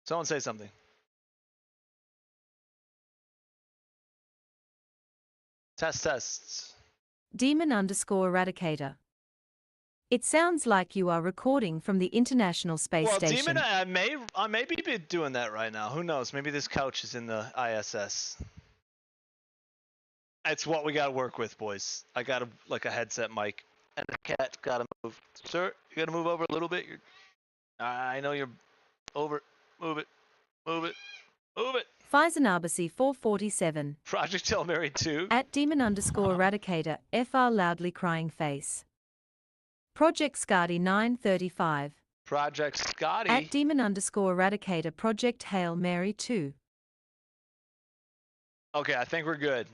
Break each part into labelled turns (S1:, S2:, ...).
S1: Someone say something. Tests.
S2: Demon_Eradicator. It sounds like you are recording from the International Space Station.
S1: Demon, I may be doing that right now. Who knows? Maybe this couch is in the ISS. It's what we gotta work with, boys. I got a headset mic, and the cat's gotta move. Sir, you gotta move over a little bit. I know you're over. Move it. Move it. Move it.
S2: Pfizernabasi 447.
S1: Project Tell Mary 2.
S2: At Demon_Eradicator, FR loudly crying face. Project Scotty 935.
S1: Project Scotty.
S2: At Demon_Eradicator, Project Hail Mary 2.
S1: Okay, I think we're good.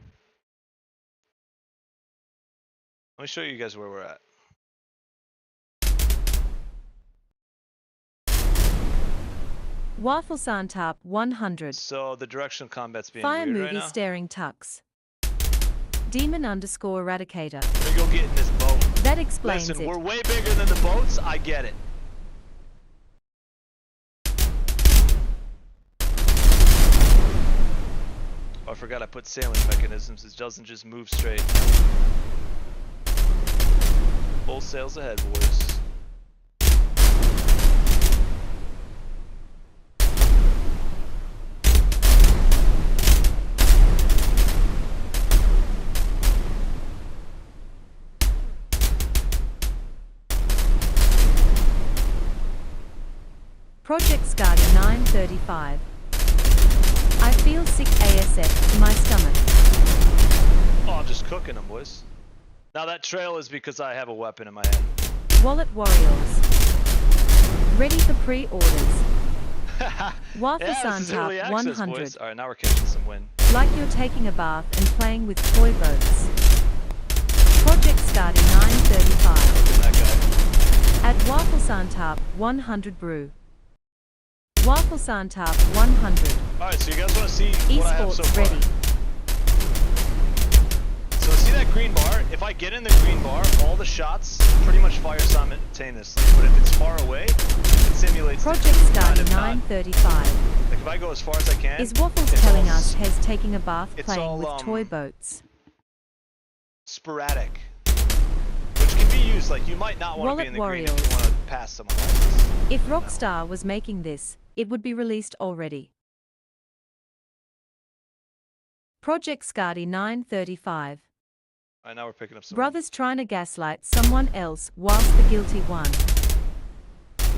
S1: Let me show you guys where we're at.
S2: Wafflesan Top 100.
S1: So the directional combat's being
S2: Fire
S1: weird
S2: movie
S1: right now.
S2: staring tux. Demon_Eradicator.
S1: We go get in this boat.
S2: That explains
S1: Listen,
S2: it.
S1: we're way bigger than the boats. I get it. Oh, I forgot I put sailing mechanisms. It doesn't just move straight. Full sails ahead, boys.
S2: Project Scotty 935. I feel sick ASF to my stomach.
S1: Oh, I'm just cooking them, boys. Now that trail is because I have a weapon in my hand.
S2: Wallet Warriors. Ready for pre-orders. Waffle Santap 100.
S1: Alright, now we're catching some wind.
S2: Like you're taking a bath and playing with toy boats. Project Scotty 935.
S1: That guy.
S2: At Waffle Santap 100 brew. Waffle Santap 100.
S1: Alright, so you guys want to see what I have so
S2: Esports
S1: far?
S2: ready.
S1: So see that green bar? If I get in the green bar, all the shots pretty much fire simultaneously. But if it's far away, it simulates
S2: Project Scotty
S1: kind of
S2: 935.
S1: Like if I go as far as I can.
S2: Is Waffles telling us he's taking a bath
S1: it's
S2: playing
S1: all,
S2: with toy boats?
S1: Sporadic. Which can be used, like you might not want to be in the green if you want to pass someone like this.
S2: If Rockstar was making this, it would be released already. Project Scotty 935.
S1: Alright, now we're picking up some.
S2: Brothers trying to gaslight someone else whilst the guilty one.
S1: So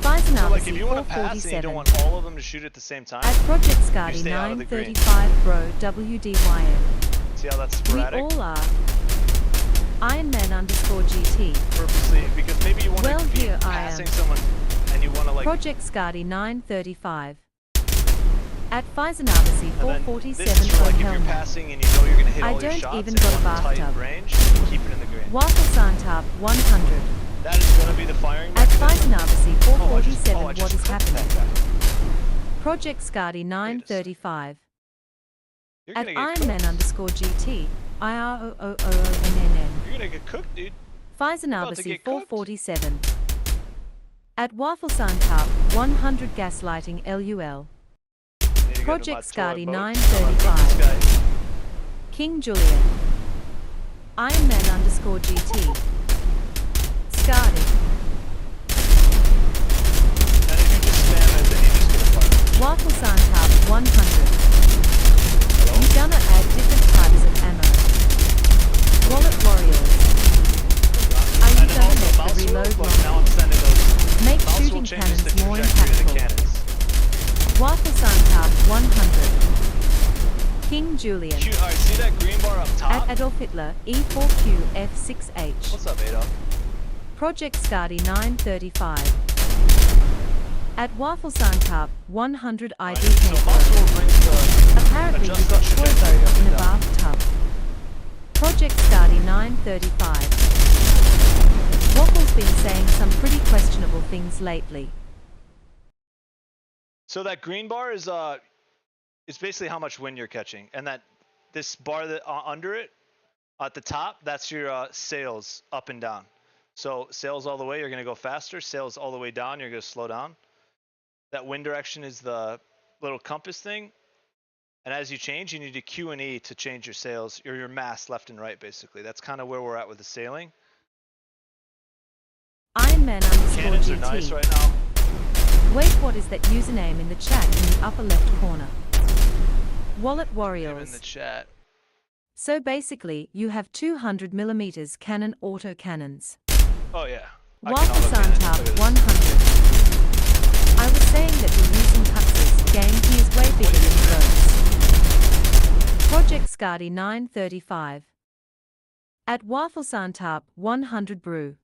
S1: like if you want to pass and you don't want all of them to shoot at the same time,
S2: at Project Scotty
S1: stay out of the green.
S2: 935 Bro WDYN.
S1: See how that's sporadic?
S2: We all are. Ironman_GT.
S1: Purposely, because maybe you want
S2: Well,
S1: to be
S2: here I
S1: passing
S2: am.
S1: someone and you want to like.
S2: Project Scotty 935. At Pfizernabasi
S1: And then
S2: 447
S1: this is for like if you're
S2: Helmet.
S1: passing and you know you're going to hit
S2: I
S1: all your
S2: don't
S1: shots
S2: even
S1: in
S2: got a
S1: one tight
S2: bathtub.
S1: range, keep it in the green.
S2: Waffle Santap 100.
S1: That is going to be the firing
S2: At
S1: mechanism.
S2: Pfizernabasi 447
S1: I
S2: what
S1: just
S2: is
S1: cooked
S2: happening?
S1: that guy.
S2: Project Scotty 935.
S1: You're
S2: At
S1: going to get cooked.
S2: Ironman_GT. IROOONNN.
S1: You're going to get cooked, dude.
S2: Pfizernabasi
S1: get cooked.
S2: 447. At Waffle Santap 100 gaslighting LUL.
S1: Need to go to my
S2: Project
S1: toy
S2: Scotty
S1: boat.
S2: 935.
S1: This guy.
S2: King Julian. Ironman_GT. Scotty.
S1: And if you just spam it, then you just get a fire.
S2: Waffle Santap 100.
S1: Hello?
S2: You gonna add different types of ammo. Wallet Warriors. Are you
S1: And
S2: gonna
S1: also
S2: make the
S1: mouse
S2: reload
S1: wheel,
S2: longer?
S1: now I'm sending those.
S2: Make
S1: Mouse wheel
S2: shooting
S1: changes the
S2: cannons more
S1: trajectory of the
S2: impactful.
S1: cannons.
S2: Waffle Santap 100. King Julian.
S1: Shoot, alright, see that green bar up top?
S2: At Adolf Hitler E4QF6H.
S1: What's up, Adolf?
S2: Project Scotty 935. At Waffle Santap 100 ID
S1: Alright, so
S2: paper.
S1: mouse wheel brings the
S2: Apparently you
S1: adjust
S2: got
S1: the
S2: toy
S1: trajectory
S2: boat
S1: up
S2: in
S1: and
S2: a
S1: down.
S2: bathtub. Project Scotty 935. Waffle's been saying some pretty questionable things lately.
S1: So that green bar is it's basically how much wind you're catching, and that this bar that under it at the top, that's your sails up and down. So sails all the way, you're gonna go faster. Sails all the way down, you're gonna slow down. That wind direction is the little compass thing. And as you change, you need to Q and E to change your sails or your mast left and right, basically. That's kind of where we're at with the sailing.
S2: Ironman
S1: Cannons are
S2: _GT.
S1: nice right now.
S2: Wait, what is that username in the chat in the upper left corner? Wallet
S1: Name in
S2: Warriors.
S1: the chat.
S2: So basically, you have 200mm cannon auto cannons.
S1: Oh yeah.
S2: Waffle Santab 100. I was saying that you're using Tux's game, he is way bigger than Rose. Project Scardy 935. At Waffle Santab 100 brew.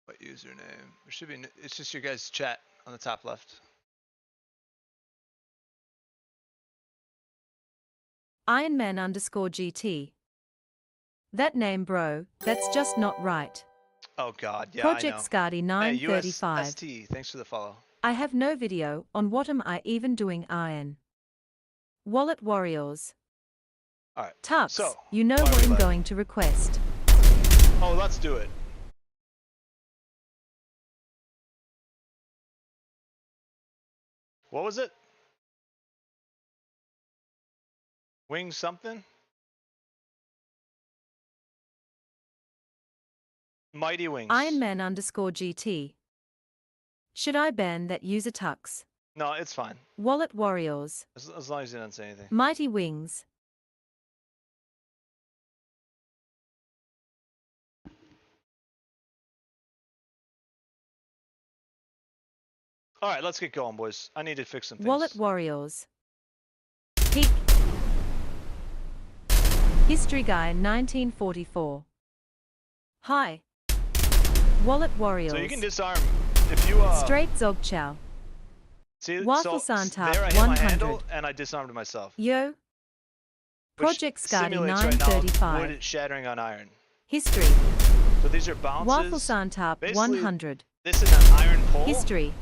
S1: What username? There should be. It's just your guys' chat on the top left.
S2: Ironman _GT. That name, bro, that's just not right.
S1: Oh God, yeah,
S2: Project
S1: I know.
S2: Scardy 935.
S1: Hey, USST, thanks for the follow.
S2: I have no video on what am I even doing, Iron. Wallet Warriors.
S1: All right.
S2: Tux,
S1: So,
S2: you know
S1: why are
S2: what
S1: we
S2: I'm
S1: live?
S2: going to request.
S1: Oh, let's do it. What was it? Wing something? Mighty Wings.
S2: Ironman _GT. Should I ban that user Tux?
S1: No, it's fine.
S2: Wallet Warriors.
S1: As long as you don't say anything.
S2: Mighty Wings.
S1: All right, let's get going, boys. I need to fix some things.
S2: Wallet Warriors. Peak. History Guy 1944. Hi. Wallet Warriors.
S1: So you can disarm if you
S2: Straight Zog Chow.
S1: see.
S2: Waffle
S1: so
S2: Santa
S1: there I hit my
S2: 100.
S1: handle and I disarmed myself.
S2: Yo.
S1: which
S2: Project Scardy
S1: simulates right now
S2: 935.
S1: wood shattering on iron.
S2: History.
S1: So these are bounces.
S2: Waffle Santa
S1: Basically,
S2: 100.
S1: This is an iron pole.
S2: History.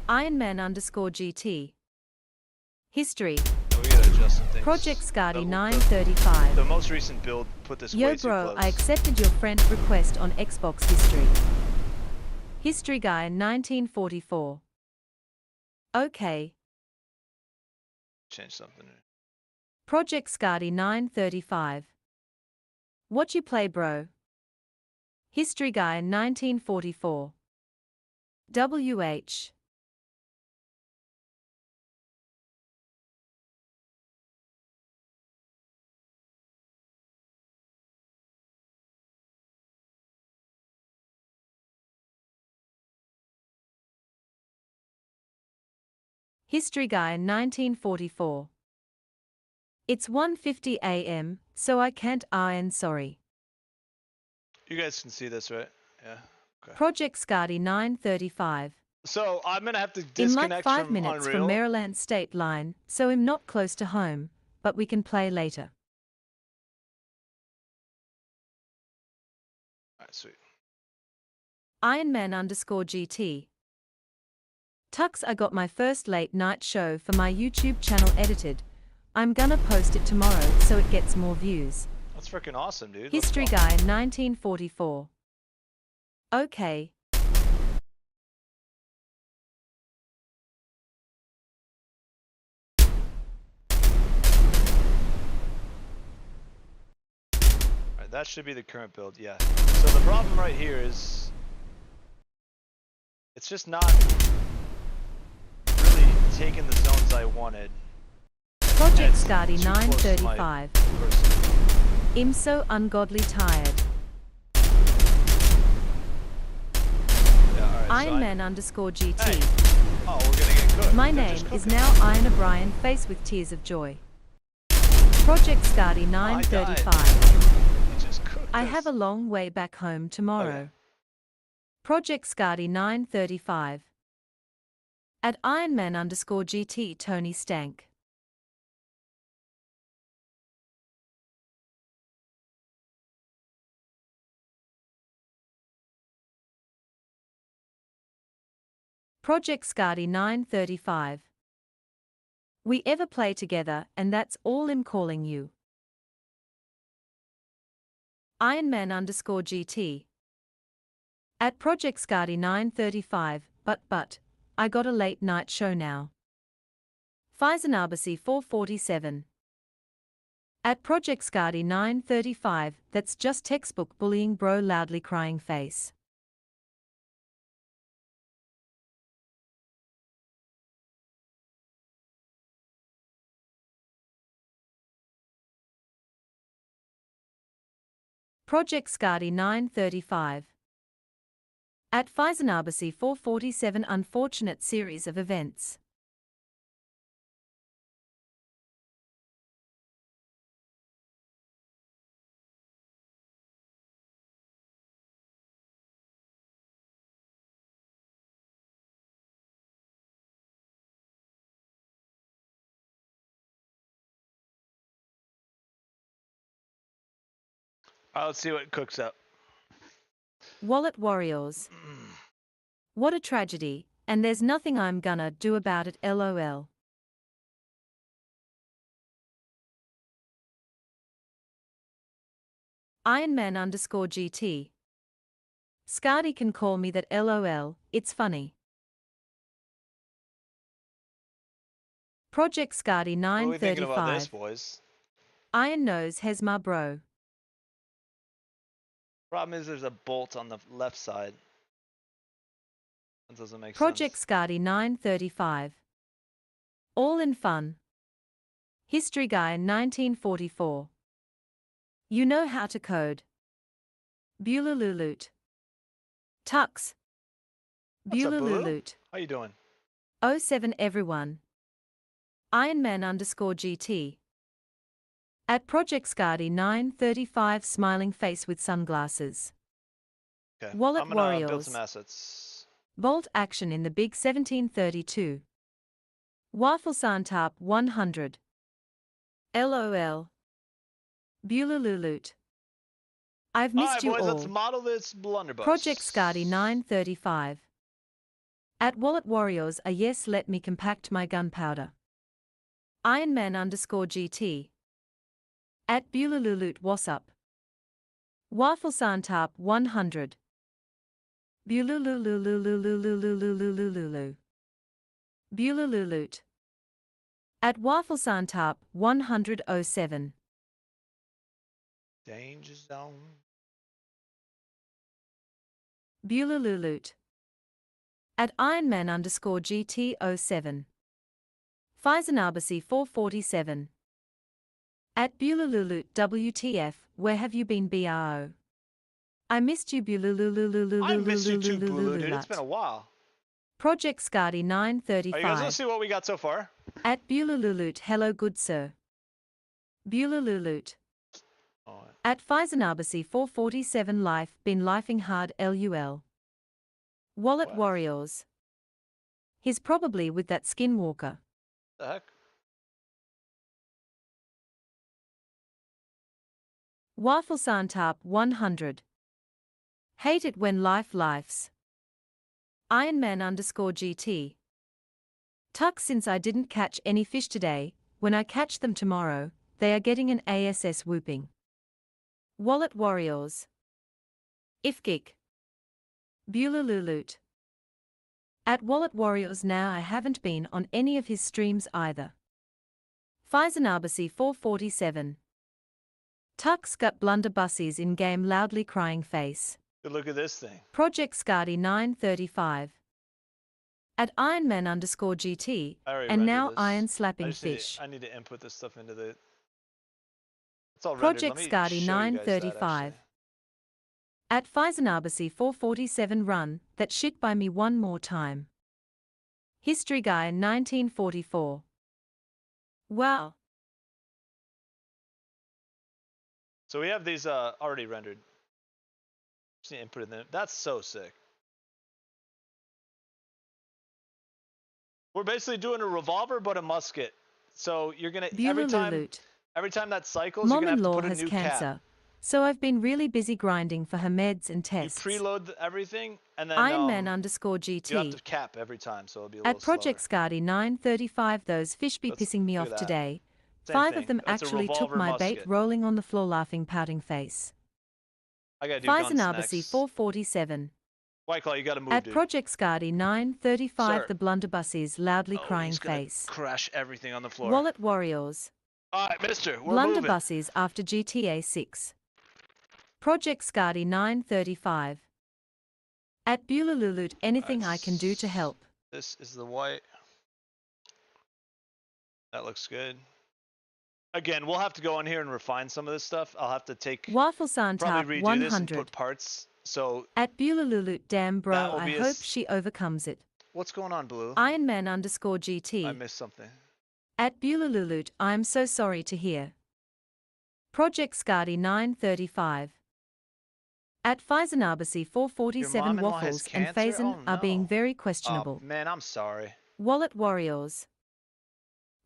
S2: Ironman _GT. History.
S1: Oh, we gotta adjust some things.
S2: Project Scardy
S1: The
S2: 935.
S1: most recent build put this
S2: Yo
S1: way too
S2: bro,
S1: close.
S2: I accepted your friend request on Xbox History. History Guy 1944. Okay.
S1: Change something.
S2: Project Scardy 935. What you play, bro? History Guy 1944. WH. History Guy 1944. It's 1:50 a.m., so I can't iron, sorry.
S1: You guys can see this, right? Yeah. Okay.
S2: Project Scardy 935.
S1: So I'm gonna have to
S2: In
S1: disconnect
S2: like 5
S1: from
S2: minutes
S1: Unreal.
S2: from Maryland State Line, so I'm not close to home, but we can play later.
S1: All right, sweet.
S2: Ironman _GT. Tux, I got my first late night show for my YouTube channel edited. I'm gonna post it tomorrow so it gets more views.
S1: That's freaking awesome, dude.
S2: History
S1: Let's go.
S2: Guy 1944. Okay.
S1: All right, that should be the current build. Yeah. So the problem right here is it's just not really taking the zones I wanted.
S2: Project
S1: It's
S2: Scardy
S1: too close to my
S2: 935.
S1: person.
S2: I'm so ungodly tired.
S1: Yeah, all right,
S2: Ironman _GT.
S1: Hey. Oh, we're gonna get good.
S2: My
S1: They're
S2: name
S1: just
S2: is
S1: cooking.
S2: now Iron O'Brien, face with tears of joy. Project Scardy 935.
S1: You just cooked
S2: I
S1: us.
S2: have a long way back home tomorrow.
S1: Okay.
S2: Project Scardy 935. At Ironman _GT Tony Stank. Project Scardy 935. We ever play together, and that's all I'm calling you. Ironman _GT. At Project Scardy 935, but, I got a late night show now. Faisanabasi 447. At Project Scardy 935, that's just textbook bullying bro loudly crying face. Project Scardy 935. At Faisanabasi 447 unfortunate series of events.
S1: Let's see what cooks up.
S2: Wallet Warriors. What a tragedy, and there's nothing I'm gonna do about it, lol. Ironman_GT. Scardy can call me that, lol, it's funny. Project Scardy
S1: What are we thinking about this,
S2: 935.
S1: boys?
S2: Iron Nose has my bro.
S1: Problem is there's a bolt on the left side. That doesn't make
S2: Project
S1: sense.
S2: Scardy 935. All in fun. History Guy 1944. You know how to code. Bululululut. Tux.
S1: What's up, Bulu?
S2: Bululululut.
S1: How you doing?
S2: 07 everyone. Ironman_GT. At Project Scardy 935 smiling face with sunglasses.
S1: Okay.
S2: Wallet
S1: I'm gonna build
S2: Warriors.
S1: some assets.
S2: Bolt action in the big 1732. Waffle-san-tarp 100. LOL. Bululululut. I've missed
S1: Alright,
S2: you
S1: boys,
S2: all.
S1: let's model this blunderbuss.
S2: Project Scardy 935. At Wallet Warriors, yes, let me compact my gunpowder. Ironman_GT. At Bululululut, what's up? Waffle-san-tarp 100. Bulululululululululululu. Bulululut. At Waffle-san-tarp 107.
S1: Danger zone.
S2: Bulululut. At Ironman_GT07. Faisanabasi 447. At Bulululut WTF, where have you been bro? I missed you Bulululululululululululut.
S1: I missed you too, Bulu, dude. It's been a while.
S2: Project Scardy
S1: Are you guys
S2: 935.
S1: gonna see what we got so far?
S2: At Bulululut, hello good sir. Bulululut.
S1: Oh,
S2: At Faisanabasi 447 life, been lifing hard lul. Wallet
S1: What?
S2: Warriors. He's probably with that skinwalker.
S1: the heck?
S2: Waffle-san-tarp 100. Hate it when life lifes. Ironman_GT. Tuck, since I didn't catch any fish today, when I catch them tomorrow, they are getting an ASS whooping. Wallet Warriors. Ifgik. Bululululut. At Wallet Warriors now, I haven't been on any of his streams either. Faisanabasi 447. Tuck's got blunderbussies in game loudly crying face.
S1: Good look at this thing.
S2: Project Scardy 935. At Ironman_GT,
S1: I already
S2: and
S1: rendered
S2: now
S1: this.
S2: iron slapping
S1: I just need
S2: fish.
S1: I need to input this stuff into the. It's all
S2: Project
S1: rendered. Let me
S2: Scardy
S1: show you guys that,
S2: 935.
S1: actually.
S2: At Faisanabasi 447 run, that shit by me one more time. History Guy 1944. Wow.
S1: So we have these already rendered. Just need to input in them. That's so sick. We're basically doing a revolver but a musket. So you're gonna every time that cycles, you're gonna have to
S2: Mom-in-law
S1: put a
S2: has
S1: new
S2: cancer,
S1: cap.
S2: so I've been really busy grinding for her meds and
S1: You
S2: tests.
S1: preload everything and then
S2: Ironman_GT.
S1: you have to cap every time, so it'll be a
S2: At
S1: little
S2: Project
S1: slower.
S2: Scardy 935, those fish be
S1: Let's
S2: pissing me
S1: look at
S2: off
S1: that.
S2: today.
S1: Same
S2: 5
S1: thing.
S2: of them
S1: That's a
S2: actually took
S1: revolver
S2: my bait,
S1: musket.
S2: rolling on the floor laughing pouting face.
S1: I gotta do guns
S2: Faisanabasi
S1: next.
S2: 447.
S1: White Claw, you gotta move,
S2: At
S1: dude.
S2: Project Scardy 935,
S1: Sir.
S2: the blunderbuss is loudly
S1: Oh,
S2: crying
S1: he's gonna
S2: face.
S1: crash everything on the floor.
S2: Wallet Warriors.
S1: Alright, mister, we're moving.
S2: Blunderbusses after GTA 6. Project Scardy 935. At Beulah anything I can do to help.
S1: This is the white. That looks good. Again, we'll have to go in here and refine some of this stuff. I'll have to take
S2: Waffle Santap
S1: probably redo this and
S2: 100.
S1: put parts. So
S2: At Beulah damn
S1: That
S2: bro,
S1: will
S2: I
S1: be
S2: hope she overcomes it.
S1: what's going on, Blue?
S2: Ironman underscore GT.
S1: I missed something.
S2: At Beulah I'm so sorry to hear. Project Scardy 935. At Faisanabasi
S1: Your
S2: 447
S1: mom-in-law has
S2: Waffles and
S1: cancer?
S2: Faison
S1: Oh,
S2: are being
S1: no.
S2: very questionable.
S1: Man, I'm sorry.
S2: Wallet Warriors.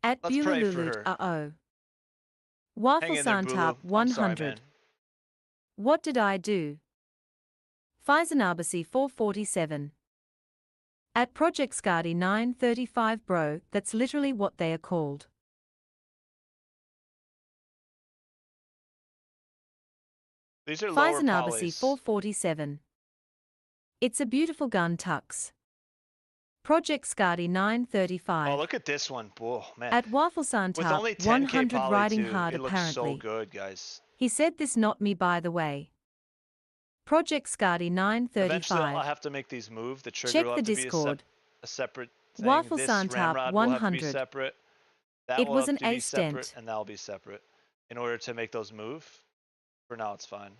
S2: At
S1: Let's pray for
S2: Beulah
S1: her.
S2: uh-oh. Waffle
S1: Hang in there,
S2: Santap
S1: Bulu. I'm sorry,
S2: 100.
S1: man.
S2: What did I do? Faisanabasi 447. At Project Scardy 935 bro, that's literally what they are called.
S1: These are lower
S2: Faisanabasi
S1: polys.
S2: 447. It's a beautiful gun, Tux. Project Scardy 935.
S1: Oh, look at this one. Whoa, man.
S2: At Waffle
S1: With only
S2: Santap
S1: 10K
S2: 100
S1: poly
S2: riding
S1: too,
S2: hard
S1: it looks
S2: apparently.
S1: so good, guys.
S2: He said this, not me, by the way. Project Scardy 935.
S1: Eventually, I'll have to make these move. The trigger
S2: Check
S1: will
S2: the
S1: have to
S2: Discord.
S1: be a separate thing.
S2: Waffle
S1: This
S2: Santap
S1: ramrod will have to be
S2: 100.
S1: separate. That
S2: It
S1: will
S2: was
S1: have
S2: an
S1: to be
S2: ace
S1: separate,
S2: dent.
S1: and that'll be separate. In order to make those move. For now, it's fine.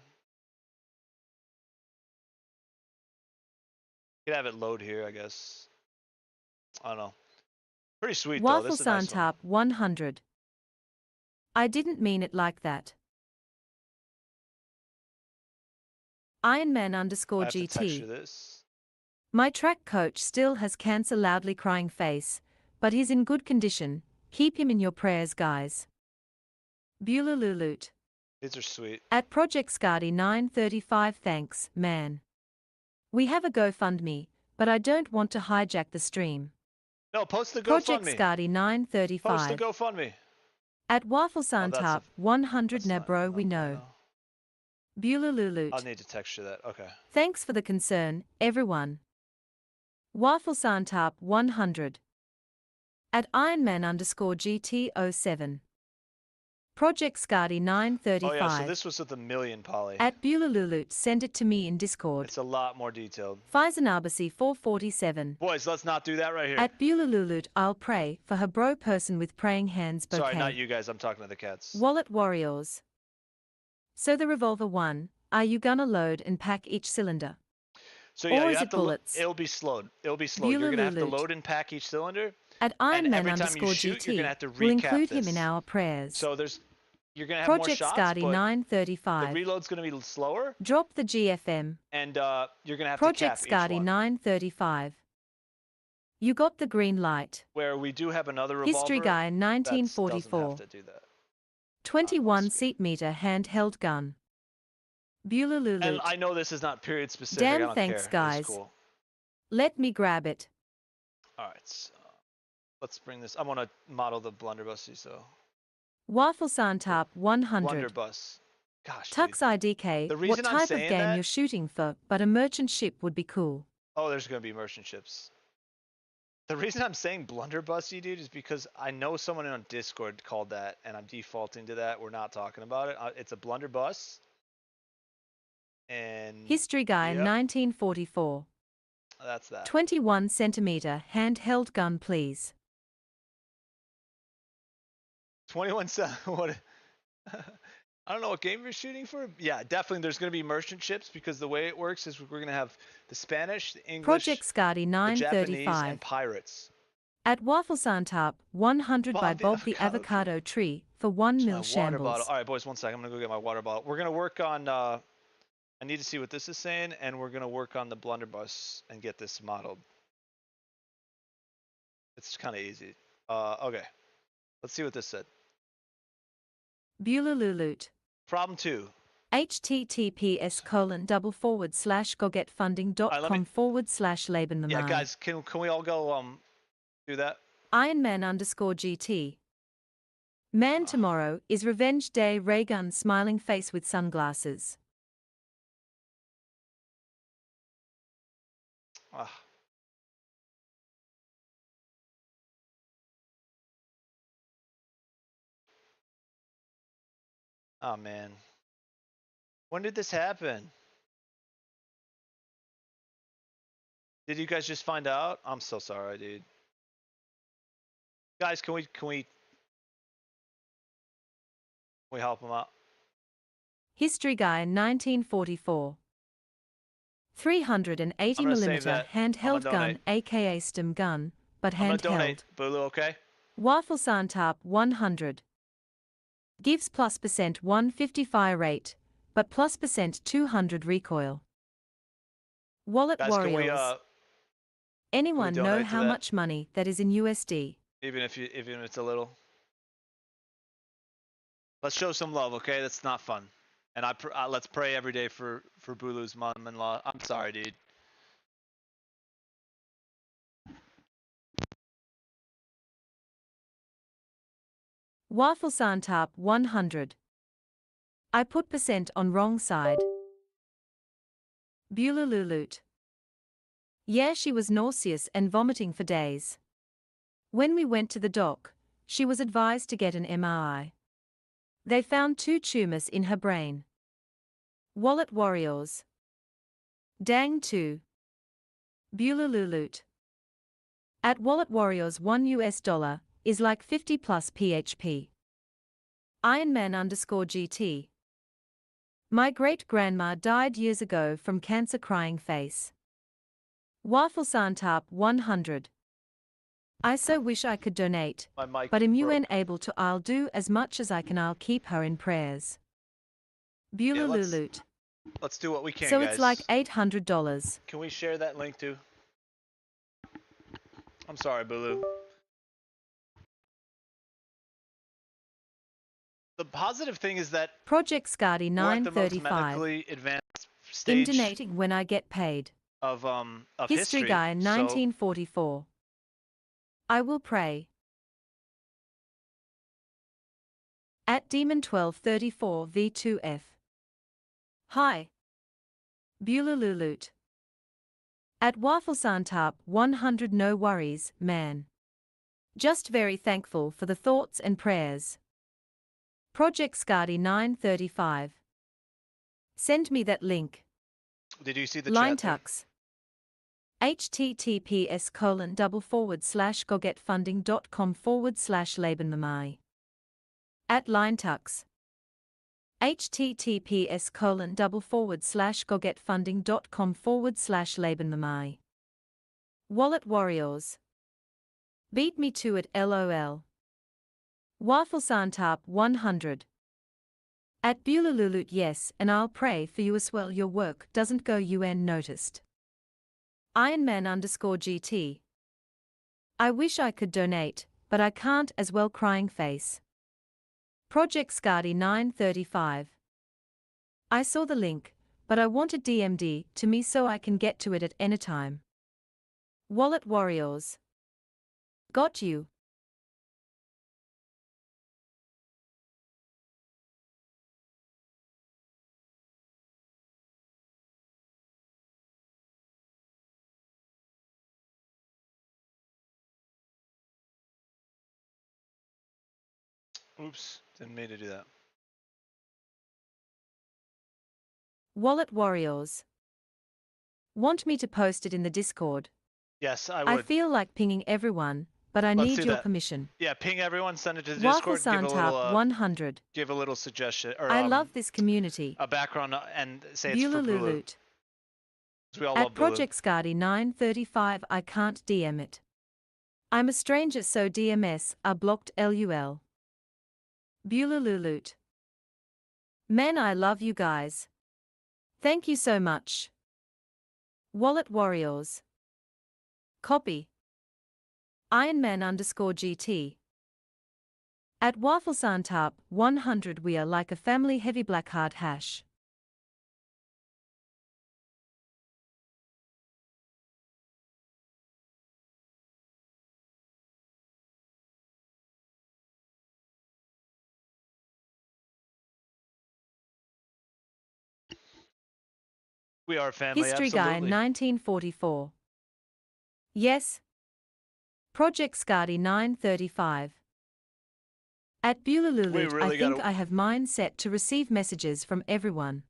S1: You could have it load here, I guess. I don't know. Pretty sweet, though.
S2: Waffle
S1: This is a nice one.
S2: Santap 100. I didn't mean it like that. Ironman underscore
S1: I have to texture
S2: GT.
S1: this.
S2: My track coach still has cancer, loudly crying face, but he's in good condition. Keep him in your prayers, guys. Beulah
S1: These are sweet.
S2: At Project Scardy 935, thanks, man. We have a GoFundMe, but I don't want to hijack the stream.
S1: No, post the
S2: Project
S1: GoFundMe.
S2: Scardy 935.
S1: Post the GoFundMe.
S2: At Waffle
S1: Oh, that's
S2: Santap
S1: a-
S2: 100
S1: that's
S2: na
S1: not
S2: bro,
S1: enough
S2: we
S1: right
S2: know.
S1: now.
S2: Beulah
S1: I'll need to texture that. Okay.
S2: Thanks for the concern, everyone. Waffle Santap 100. At Ironman underscore GT07. Project Scardy 935.
S1: Oh yeah, so this was with a million poly.
S2: At Beulah send it to me in Discord.
S1: It's a lot more detailed.
S2: Faisanabasi 447.
S1: Boys, let's not do that right here.
S2: At Beulah I'll pray for her bro person with praying hands bouquet.
S1: Sorry, not you guys. I'm talking to the cats.
S2: Wallet Warriors. So the revolver one, are you gonna load and pack each cylinder?
S1: So yeah,
S2: Or
S1: you
S2: is
S1: have
S2: it
S1: to
S2: bullets?
S1: it'll be slowed. It'll be slowed. You're gonna have to
S2: Beulah
S1: load and pack each cylinder.
S2: At
S1: And
S2: Ironman
S1: every time you
S2: underscore
S1: shoot, you're
S2: GT,
S1: gonna have to
S2: we'll
S1: recap
S2: include him
S1: this.
S2: in our prayers.
S1: So you're gonna have
S2: Project
S1: more shots,
S2: Scardy
S1: but
S2: 935.
S1: the reload's gonna be slower,
S2: Drop the GFM.
S1: and you're gonna have
S2: Project
S1: to cap each
S2: Scardy
S1: one.
S2: 935. You got the green light.
S1: Where we do have another revolver.
S2: History Guy
S1: Doesn't
S2: 1944.
S1: have to do that.
S2: 21
S1: sweet.
S2: seat meter handheld gun. Beulah
S1: And I know this is not period specific.
S2: Damn,
S1: I don't
S2: thanks,
S1: care.
S2: guys.
S1: It's cool.
S2: Let me grab it.
S1: All right, so let's bring this. I want to model the blunderbussy, so
S2: Waffle Santap 100.
S1: blunderbuss. Gosh,
S2: Tux
S1: dude.
S2: IDK,
S1: The
S2: what
S1: reason I'm
S2: type of
S1: saying
S2: game
S1: that-
S2: you're shooting for, but a merchant ship would be cool.
S1: Oh, there's gonna be merchant ships. The reason I'm saying blunderbussy, dude, is because I know someone on Discord called that, and I'm defaulting to that. We're not talking about it. It's a blunderbuss. And
S2: History Guy
S1: Yep.
S2: 1944.
S1: that's that.
S2: 21 centimeter handheld gun, please.
S1: 21 what? I don't know what game you're shooting for. Yeah, definitely. There's going to be merchant ships because the way it works is we're going to have the Spanish, the English,
S2: Project Scardy
S1: the Japanese,
S2: 935.
S1: and pirates.
S2: At Waffle Santap 100 by
S1: Bob the
S2: Bob the
S1: avocado
S2: Avocado Tree for 1
S1: My
S2: mil
S1: water
S2: shambles.
S1: bottle. All right, boys, one second. I'm going to go get my water bottle. We're going to work on. I need to see what this is saying, and we're going to work on the blunderbuss and get this modeled. It's kind of easy. Okay. Let's see what this said.
S2: Beulah
S1: Problem 2.
S2: https://gogetfunding.com/Labenmaman.
S1: Yeah, guys, can we all go do that?
S2: Ironman underscore GT. Man, tomorrow is Revenge Day. Raygun smiling face with sunglasses.
S1: Ah. Oh man. When did this happen? Did you guys just find out? I'm so sorry, dude. Guys, can we help him out?
S2: History Guy 1944.
S1: I'm
S2: 380mm
S1: I'm gonna
S2: handheld gun
S1: donate.
S2: aka stem gun, but
S1: I'm gonna donate.
S2: handheld.
S1: Bulu, okay?
S2: Wafelsantarp 100. Gives +% 150 fire rate, but +% 200 recoil. Wallet
S1: Guys,
S2: Warriors.
S1: can we
S2: Anyone know
S1: donate to
S2: how
S1: that?
S2: much money that is in USD?
S1: Even if it's a little. Let's show some love, okay? That's not fun. And let's pray every day for Bulu's mom-in-law. I'm sorry, dude.
S2: Wafelsantarp 100. I put percent on wrong side. Bulululut. Yeah, she was nauseous and vomiting for days. When we went to the doc, she was advised to get an MRI. They found 2 tumors in her brain. Wallet Warriors. Dang 2. Bulululut. At Wallet Warriors $1 is like 50 plus PHP. Ironman_GT. My great-grandma died years ago from cancer crying face. Wafelsantarp 100. I so wish I could donate,
S1: My mic
S2: but am
S1: broke.
S2: UN able to? I'll do as much as I can. I'll keep her in prayers.
S1: Yeah,
S2: Bulululut.
S1: let's do what we can,
S2: So
S1: guys.
S2: it's like $800.
S1: Can we share that link too? I'm sorry, Bulu. The positive thing is that
S2: Project Scardy
S1: we're at the most
S2: 935.
S1: medically advanced
S2: In
S1: stage
S2: donating when I get paid.
S1: of
S2: History
S1: history.
S2: Guy 1944. I will pray. At Demon 1234 V2F. Hi. Bulululut. At Wafelsantarp 100. No worries, man. Just very thankful for the thoughts and prayers. Project Scardy 935. Send me that link.
S1: Did you see the
S2: Line
S1: chat there?
S2: tux. https://gogetfunding.com/Labenmamai. At line tux. https://gogetfunding.com/Labenmamai. Wallet Warriors. Beat me to it, lol. Wafelsantarp 100. At Bulululut, yes, and I'll pray for you as well. Your work doesn't go unnoticed. Ironman_GT. I wish I could donate, but I can't as well. Crying face. Project Scardy 935. I saw the link, but I wanted DMD to me so I can get to it at any time. Wallet Warriors. Got you.
S1: Oops, didn't mean to do that.
S2: Wallet Warriors. Want me to post it in the Discord?
S1: Yes, I
S2: I
S1: would.
S2: feel like pinging everyone, but I
S1: Let's
S2: need
S1: do
S2: your
S1: that.
S2: permission.
S1: Yeah, ping everyone, send it to the Discord,
S2: Wafelsantarp 100.
S1: give a little suggestion or
S2: I love this community.
S1: a background and say it's for Bulu.
S2: Bulululut.
S1: 'Cause we all
S2: At
S1: love Bulu.
S2: Project Scardy 935 I can't DM it. I'm a stranger so DMS are blocked lul. Bulululut. Man, I love you guys. Thank you so much. Wallet Warriors. Copy. Ironman_GT. At Wafelsantarp 100 we are like a family. Heavy black hard hash.
S1: We are family,
S2: History Guy
S1: absolutely.
S2: 1944. Yes. Project Scardy 935. At Beulah I
S1: really
S2: think
S1: gotta
S2: I have mine set to receive messages from everyone.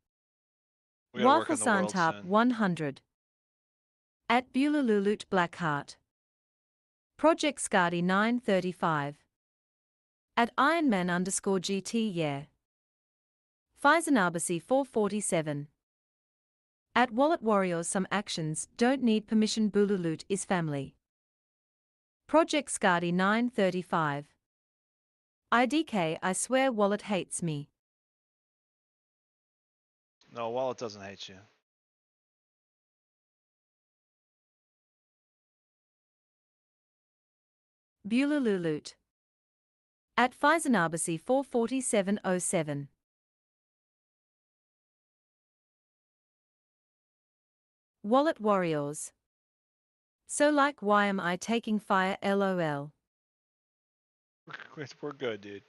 S1: we gotta work
S2: Waffle
S1: on the world
S2: Santarp
S1: soon.
S2: 100. At Beulah Blackheart. Project Scardy 935. At Ironman_GT yeah. Faisanabasi 447. At Wallet Warriors some actions don't need permission Bululut is family. Project Scardy 935. IDK I swear Wallet hates me.
S1: No, Wallet doesn't hate you.
S2: Bululut. At Faisanabasi 44707. Wallet Warriors. So like why am I taking fire lol.
S1: We're good, dude.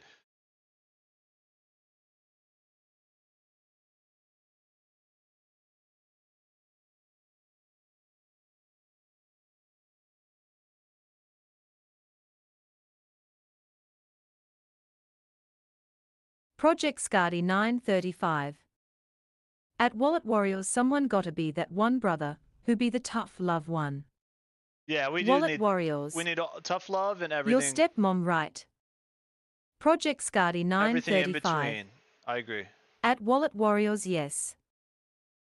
S2: Project Scardy 935. At Wallet Warriors someone gotta be that one brother, who be the tough love one.
S1: Yeah, we do
S2: Wallet
S1: need
S2: Warriors.
S1: we need tough love and
S2: Your
S1: everything.
S2: stepmom right. Project Scardy
S1: Everything in
S2: 935.
S1: between. I agree.
S2: At Wallet Warriors yes.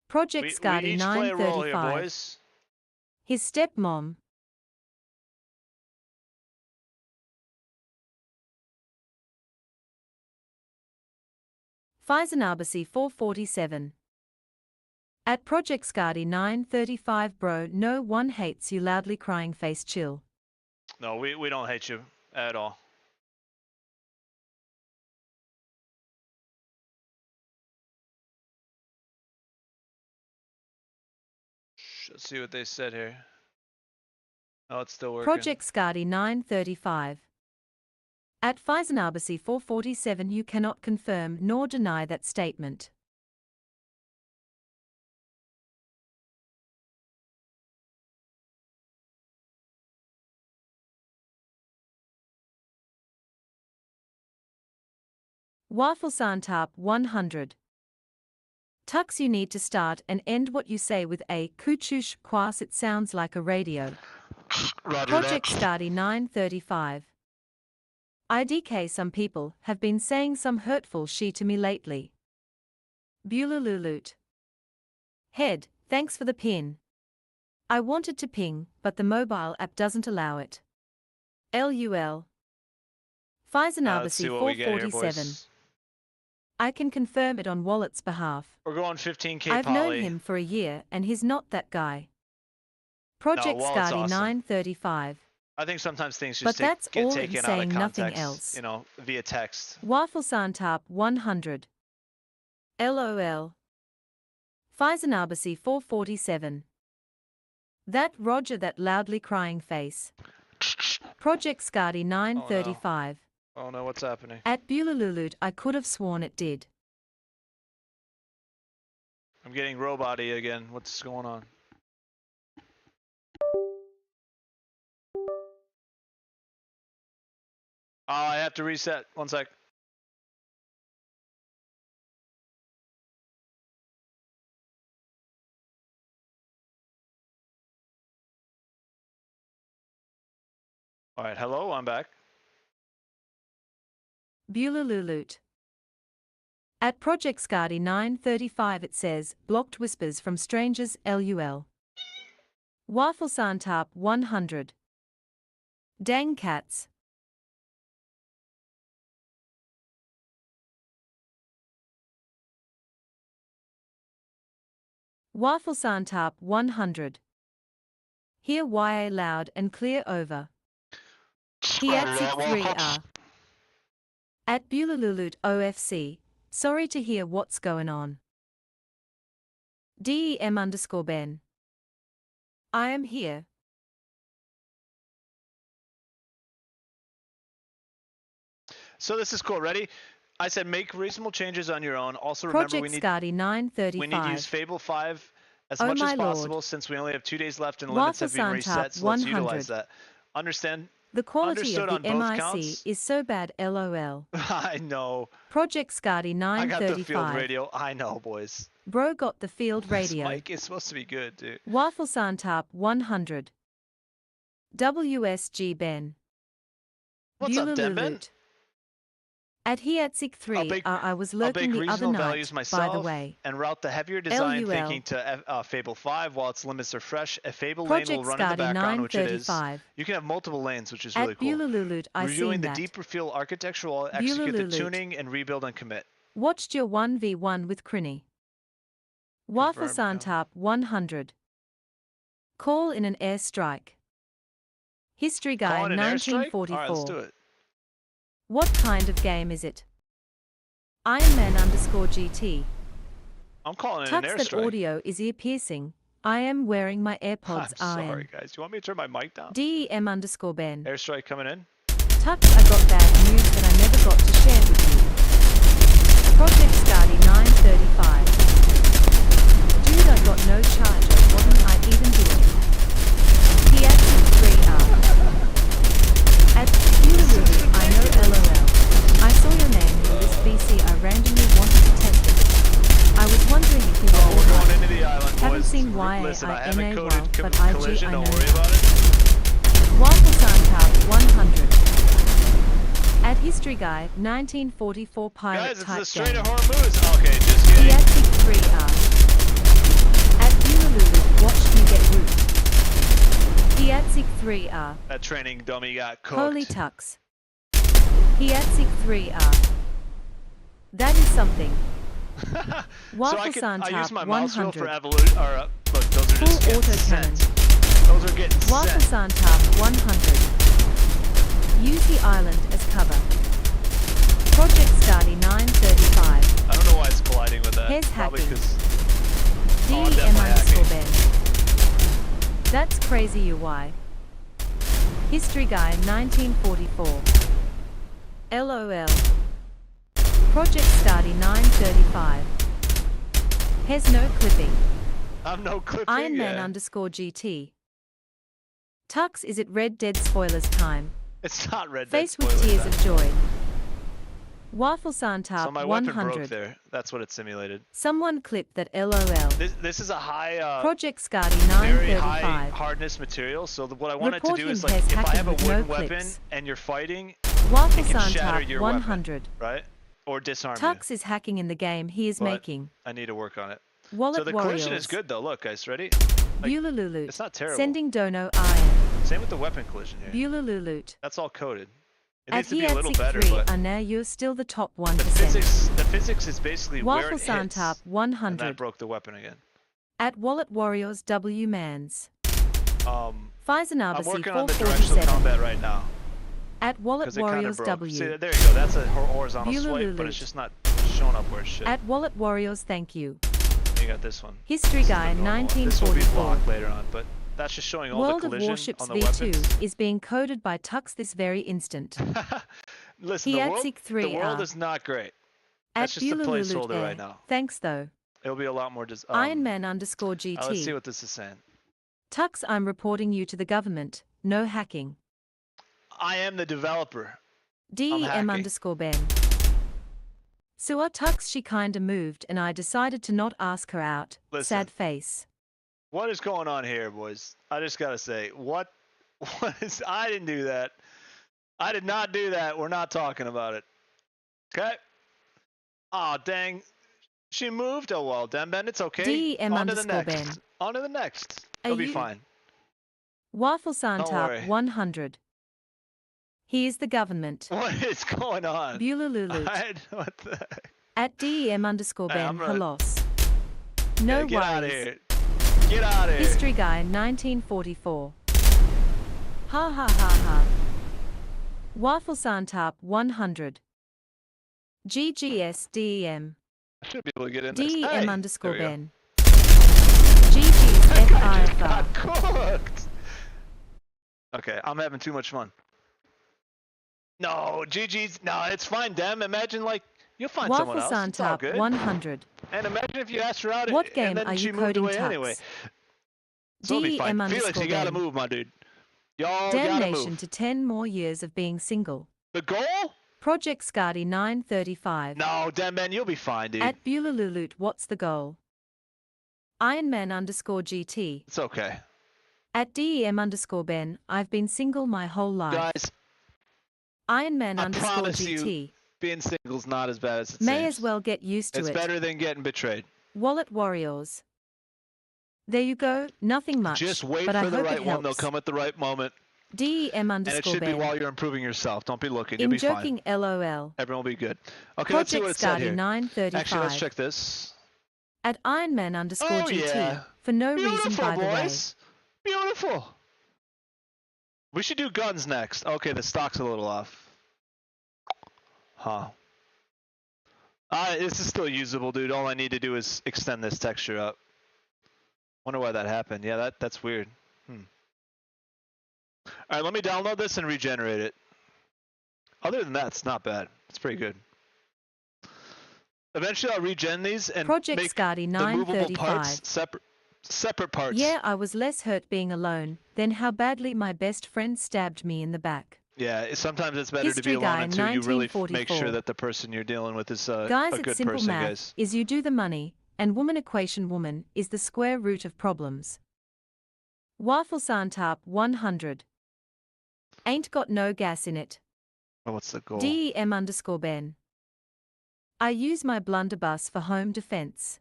S2: Project
S1: We
S2: Scardy
S1: each play a role here,
S2: 935.
S1: boys.
S2: His stepmom. Faisanabasi 447. At Project Scardy 935 bro no one hates you loudly crying face chill.
S1: No, we don't hate you at all. Let's see what they said here. Oh, it's still working.
S2: Project Scardy 935. At Faisanabasi 447 you cannot confirm nor deny that statement. Waffle Santarp 100. Tux you need to start and end what you say with a kuchush quas it sounds like a radio.
S1: Roger
S2: Project Scardy 935. IDK some people have been saying some hurtful shit to me lately. Beulah Head, thanks for the pin. I wanted to ping, but the mobile app doesn't allow it. LUL.
S1: Let's
S2: Faisanabasi
S1: see what we get here,
S2: 447.
S1: boys.
S2: I can confirm it on Wallet's behalf.
S1: We're going 15K
S2: I've known
S1: poly.
S2: him for a year and he's not that guy. Project
S1: Wallet's
S2: Scardy
S1: awesome.
S2: 935.
S1: I think sometimes things
S2: But
S1: just
S2: that's
S1: get
S2: all
S1: taken
S2: and
S1: out of
S2: saying nothing
S1: context,
S2: else.
S1: you know, via text.
S2: Waffle Santarp 100. LOL. Faisanabasi 447. That Roger that loudly crying face. Project Scardy 935.
S1: Oh no, what's happening?
S2: At Beulah I could have sworn it did.
S1: I'm getting robot-y again. What's going on? Oh, I have to reset. One sec. All right, hello, I'm back.
S2: Beulah At Project Scardy 935 it says, blocked whispers from strangers LUL. Waffle Santarp 100. Dang cats. Waffle Santarp 100. Hear YA loud and clear over. Piatsic 3R. At Beulah OFC. Sorry to hear what's going on. DEM_Ben. I am here.
S1: So this is cool. Ready? I said make reasonable changes on your own. Also remember
S2: Project Scardy 935.
S1: we need to use Fable 5 as
S2: Oh
S1: much
S2: my
S1: as possible,
S2: lord.
S1: since we only have 2 days left and limits
S2: Waffle
S1: have been
S2: Santap
S1: reset, so let's utilize
S2: 100.
S1: that. Understand?
S2: The quality
S1: Understood
S2: of the
S1: on both
S2: MIC
S1: counts.
S2: is so bad, lol.
S1: I know.
S2: Project Scotty
S1: I got the field
S2: 935.
S1: radio. I know, boys.
S2: Bro got the field
S1: This
S2: radio.
S1: mic is supposed to be good, dude.
S2: Waffle Santap 100. WSG Ben.
S1: What's up, Den Ben?
S2: Bulululut. At Hiatsik 3, I was
S1: I'll
S2: lurking
S1: bake
S2: the other
S1: regional
S2: night,
S1: values myself
S2: by the way.
S1: and route the heavier design
S2: LUL.
S1: thinking to Fable 5 while its limits are fresh. A Fable
S2: Project
S1: lane will run in the
S2: Scotty
S1: background, which it is.
S2: 935.
S1: You can have multiple lanes, which is
S2: At
S1: really cool.
S2: Bulululut, I
S1: Reviewing
S2: seen
S1: the
S2: that.
S1: deeper field architecture will execute the
S2: Bulululut.
S1: tuning and rebuild and commit.
S2: Watched your 1v1 with Crinny. Waffle
S1: Confirmed,
S2: Santap 100. Call in an airstrike. History Guy
S1: Call it an airstrike?
S2: 1944.
S1: Alright, let's do it.
S2: What kind of game is it? Ironman_GT.
S1: I'm calling it
S2: Tux
S1: an
S2: that
S1: airstrike.
S2: audio is ear piercing. I am wearing my AirPods.
S1: I'm sorry, guys. You want me to turn my mic down?
S2: DEM_Ben.
S1: Airstrike coming in.
S2: Tux, I got bad news that I never got to share with you. Project Scotty 935. Dude, I got no charger. What am I even doing? He acted 3R. At Bululu, I know LOL. I saw your name in the list BC. I randomly wanted to test it. I was wondering if you were
S1: Oh, we're
S2: alright.
S1: going into the island, boys.
S2: Haven't seen
S1: Listen, I
S2: YAINA
S1: haven't
S2: well,
S1: coded
S2: but
S1: collision.
S2: IG I know
S1: Don't worry
S2: now.
S1: about it.
S2: Waffle Santap 100. At History Guy 1944 Pirate
S1: Guys, it's
S2: type
S1: the Strait
S2: game.
S1: of Hormuz. Okay, just kidding.
S2: Theatric 3R. At Bululu, watched you get root. Theatric 3R.
S1: That training dummy got cooked.
S2: Holy Tux. Theatric 3R. That is something.
S1: So
S2: Waffle
S1: I use
S2: Santap
S1: my mouse wheel
S2: 100.
S1: for evolution. Or look, those are just
S2: Full
S1: getting
S2: auto
S1: sent.
S2: cannon.
S1: Those are getting
S2: Waffle
S1: sent.
S2: Santap 100. Use the island as cover. Project Scotty 935.
S1: I don't know why it's colliding with that.
S2: Here's
S1: Probably
S2: hacking.
S1: because
S2: DEM_Ben. That's crazy you why. History Guy 1944. LOL. Project Scotty 935. Here's no clipping.
S1: I'm no clipping.
S2: Ironman_GT. Tux, is it Red Dead spoilers time?
S1: It's not Red Dead
S2: Face with
S1: spoilers
S2: tears
S1: time.
S2: of joy. Waffle Santap
S1: So my weapon broke
S2: 100.
S1: there. That's what it simulated.
S2: Someone clipped that LOL.
S1: This is a high,
S2: Project Scotty
S1: very high
S2: 935.
S1: hardness material. So what I want it to
S2: Report
S1: do
S2: him
S1: is like,
S2: has
S1: if I
S2: hacking
S1: have a
S2: with no
S1: wooden weapon
S2: clips.
S1: and you're fighting,
S2: Waffle
S1: it can shatter
S2: Santap
S1: your
S2: 100.
S1: weapon, right? Or disarm
S2: Tux is hacking in the game he is
S1: But
S2: making.
S1: you. I need to work on it.
S2: Wallet
S1: So the
S2: Warriors.
S1: collision is good though. Look, guys, ready? Like,
S2: Bulululut.
S1: it's not terrible.
S2: Sending Dono Iron.
S1: Same with the weapon collision here.
S2: Bulululut.
S1: That's all coded. It
S2: At
S1: needs to be a little
S2: Hiatsik
S1: better,
S2: 3
S1: but
S2: and now you're still the top 1%.
S1: the physics is basically where
S2: Waffle
S1: it hits.
S2: Santap
S1: And
S2: 100.
S1: that broke the weapon again.
S2: At Wallet Warriors W Mans.
S1: I'm
S2: Faisanabasi
S1: working on the directional
S2: 447.
S1: combat right now.
S2: At Wallet
S1: Because it kind of
S2: Warriors
S1: broke.
S2: W.
S1: See, there you go. That's a horizontal swipe, but
S2: Bulululut.
S1: it's just not showing up where it should.
S2: At Wallet Warriors thank you.
S1: You got this one.
S2: History
S1: This is
S2: Guy
S1: the normal one. This will be
S2: 1944.
S1: blocked later on, but that's just showing all
S2: World
S1: the
S2: of
S1: collision
S2: Warships
S1: on the
S2: V2
S1: weapons.
S2: is being coded by Tux this very instant.
S1: Listen, the world
S2: Hiatsik 3
S1: is not great.
S2: At
S1: That's just a
S2: Bulululut
S1: placeholder
S2: Air.
S1: right now.
S2: Thanks though.
S1: It'll be a lot more. Let's see
S2: Ironman_GT.
S1: what this is saying.
S2: Tux, I'm reporting you to the government. No hacking.
S1: I am the developer.
S2: DEM_Ben. Sewer Tux, she kinda moved and I decided to not ask her out.
S1: Listen.
S2: Sad face.
S1: What is going on here, boys? I just gotta say, what is? I didn't do that. I did not do that. We're not talking about it. Okay. Aw, dang. She moved. Oh well, then Ben, it's okay. On to the
S2: DEM_Ben.
S1: next. On to the next. It'll be
S2: you-
S1: fine.
S2: Waffle
S1: worry.
S2: Santap 100. He is the government.
S1: What is going on?
S2: Bulululut.
S1: What the heck?
S2: At DEM_Ben
S1: I'm gonna-
S2: Halos. No
S1: Yeah, get out of
S2: worries.
S1: here. Get out of here.
S2: History Guy 1944. Ha ha ha ha. Waffle Santap 100. GGSDEM.
S1: I should be able to get in this. Hey, there we go.
S2: DEM_Ben. GG's
S1: I just
S2: FIFR.
S1: got cooked. Okay, I'm having too much fun. No, GG's. No, it's fine, Dem. Imagine like You'll find someone
S2: Waffle
S1: else. It's all
S2: Santap
S1: good.
S2: 100.
S1: And imagine if you asked her out
S2: What
S1: and
S2: game
S1: then
S2: are
S1: she
S2: you
S1: moved
S2: coding
S1: away anyway.
S2: Tux?
S1: So it'll be fine.
S2: DEM
S1: Felix, you gotta
S2: _Ben.
S1: move, my dude. Y'all gotta
S2: Damnation
S1: move.
S2: to 10 more years of being single.
S1: The goal?
S2: Project Scotty 935.
S1: No, damn man, you'll be fine, dude.
S2: At Bulaluluut, what's the goal? Ironman _GT.
S1: It's okay.
S2: At DEM _Ben, I've been single my whole life.
S1: Guys,
S2: Ironman
S1: I promise you,
S2: _GT.
S1: being single's not as bad as it
S2: May
S1: seems.
S2: as well get used to
S1: It's
S2: it.
S1: better than getting betrayed.
S2: Wallet Warriors. There you go, nothing much.
S1: Just wait
S2: but
S1: for
S2: I
S1: the
S2: hope
S1: right
S2: it
S1: one. They'll
S2: helps.
S1: come at the right moment.
S2: DEM
S1: And it should be
S2: _Ben.
S1: while you're improving yourself. Don't be looking. You'll
S2: In
S1: be
S2: joking
S1: fine.
S2: LOL.
S1: Everyone will be good. Okay, let's see what
S2: Project
S1: it said
S2: Scotty
S1: here.
S2: 935.
S1: Actually, let's check this.
S2: At Ironman
S1: Oh,
S2: _GT.
S1: yeah.
S2: For no
S1: Beautiful,
S2: reason, by the way.
S1: boys. Beautiful. We should do guns next. Okay, the stock's a little off. Huh. This is still usable, dude. All I need to do is extend this texture up. Wonder why that happened. Yeah, that's weird. Alright, let me download this and regenerate it. Other than that, it's not bad. It's pretty good. Eventually I'll regen these and
S2: Project
S1: make
S2: Scotty
S1: the movable
S2: 935.
S1: parts separate parts.
S2: Yeah, I was less hurt being alone than how badly my best friend stabbed me in the back.
S1: Yeah, sometimes it's better to be
S2: History
S1: alone
S2: guy,
S1: until you really make
S2: 1944.
S1: sure that the person you're dealing with is a
S2: Guys,
S1: good
S2: it's simple
S1: person,
S2: math.
S1: guys.
S2: Is you do the money, and woman equation woman is the square root of problems. Waffle Santap 100. Ain't got no gas in it.
S1: Oh, what's the goal?
S2: DEM _Ben. I use my blunderbuss for home defense.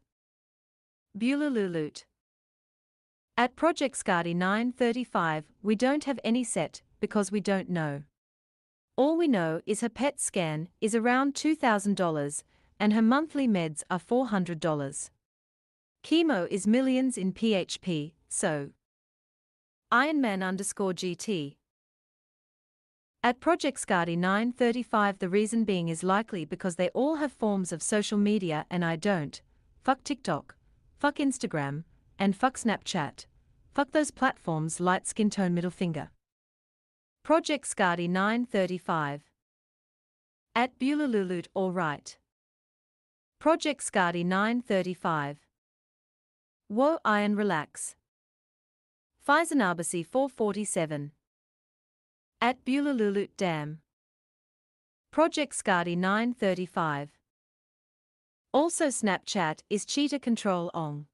S2: Bulaluluut. At Project Scotty 935, we don't have any set, because we don't know. All we know is her PET scan is around $2,000, and her monthly meds are $400. Chemo is millions in PHP, so. Ironman _GT. At Project Scotty 935, the reason being is likely because they all have forms of social media and I don't. Fuck TikTok. Fuck Instagram. And fuck Snapchat. Fuck those platforms, light skin tone middle finger. Project Scotty 935. At Bulaluluut, alright. Project Scotty 935. Whoa, iron relax. Faisanabasi 447. At Bulaluluut Dam. Project Scotty 935. Also Snapchat is cheater control on.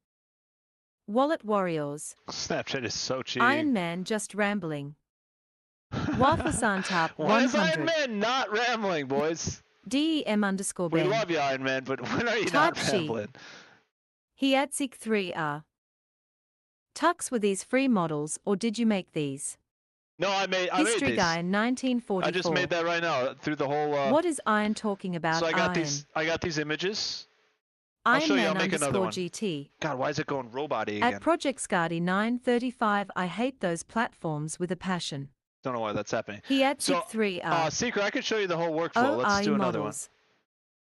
S2: Wallet Warriors.
S1: Snapchat is so cheating.
S2: Iron Man just rambling. Waffle Santap 100.
S1: Why is Iron Man not rambling, boys?
S2: DEM _Ben.
S1: We love you, Iron Man, but when are you
S2: Type
S1: not
S2: sheet.
S1: rambling?
S2: Hiatsik 3R. Tux, were these free models or did you make these?
S1: No, I made
S2: History
S1: these.
S2: Guy 1944.
S1: I just made that right now through the whole.
S2: What is Iron talking about?
S1: So I got
S2: Iron?
S1: these. I got these images. I'll show you. I'll
S2: Iron
S1: make another
S2: Man
S1: one.
S2: _GT.
S1: God, why is it going robot-y again?
S2: At Project Scotty 935, I hate those platforms with a passion.
S1: Don't know why that's happening.
S2: Hiatsik
S1: So,
S2: 3R.
S1: Secret, I can show you the whole workflow. Let's do another
S2: models.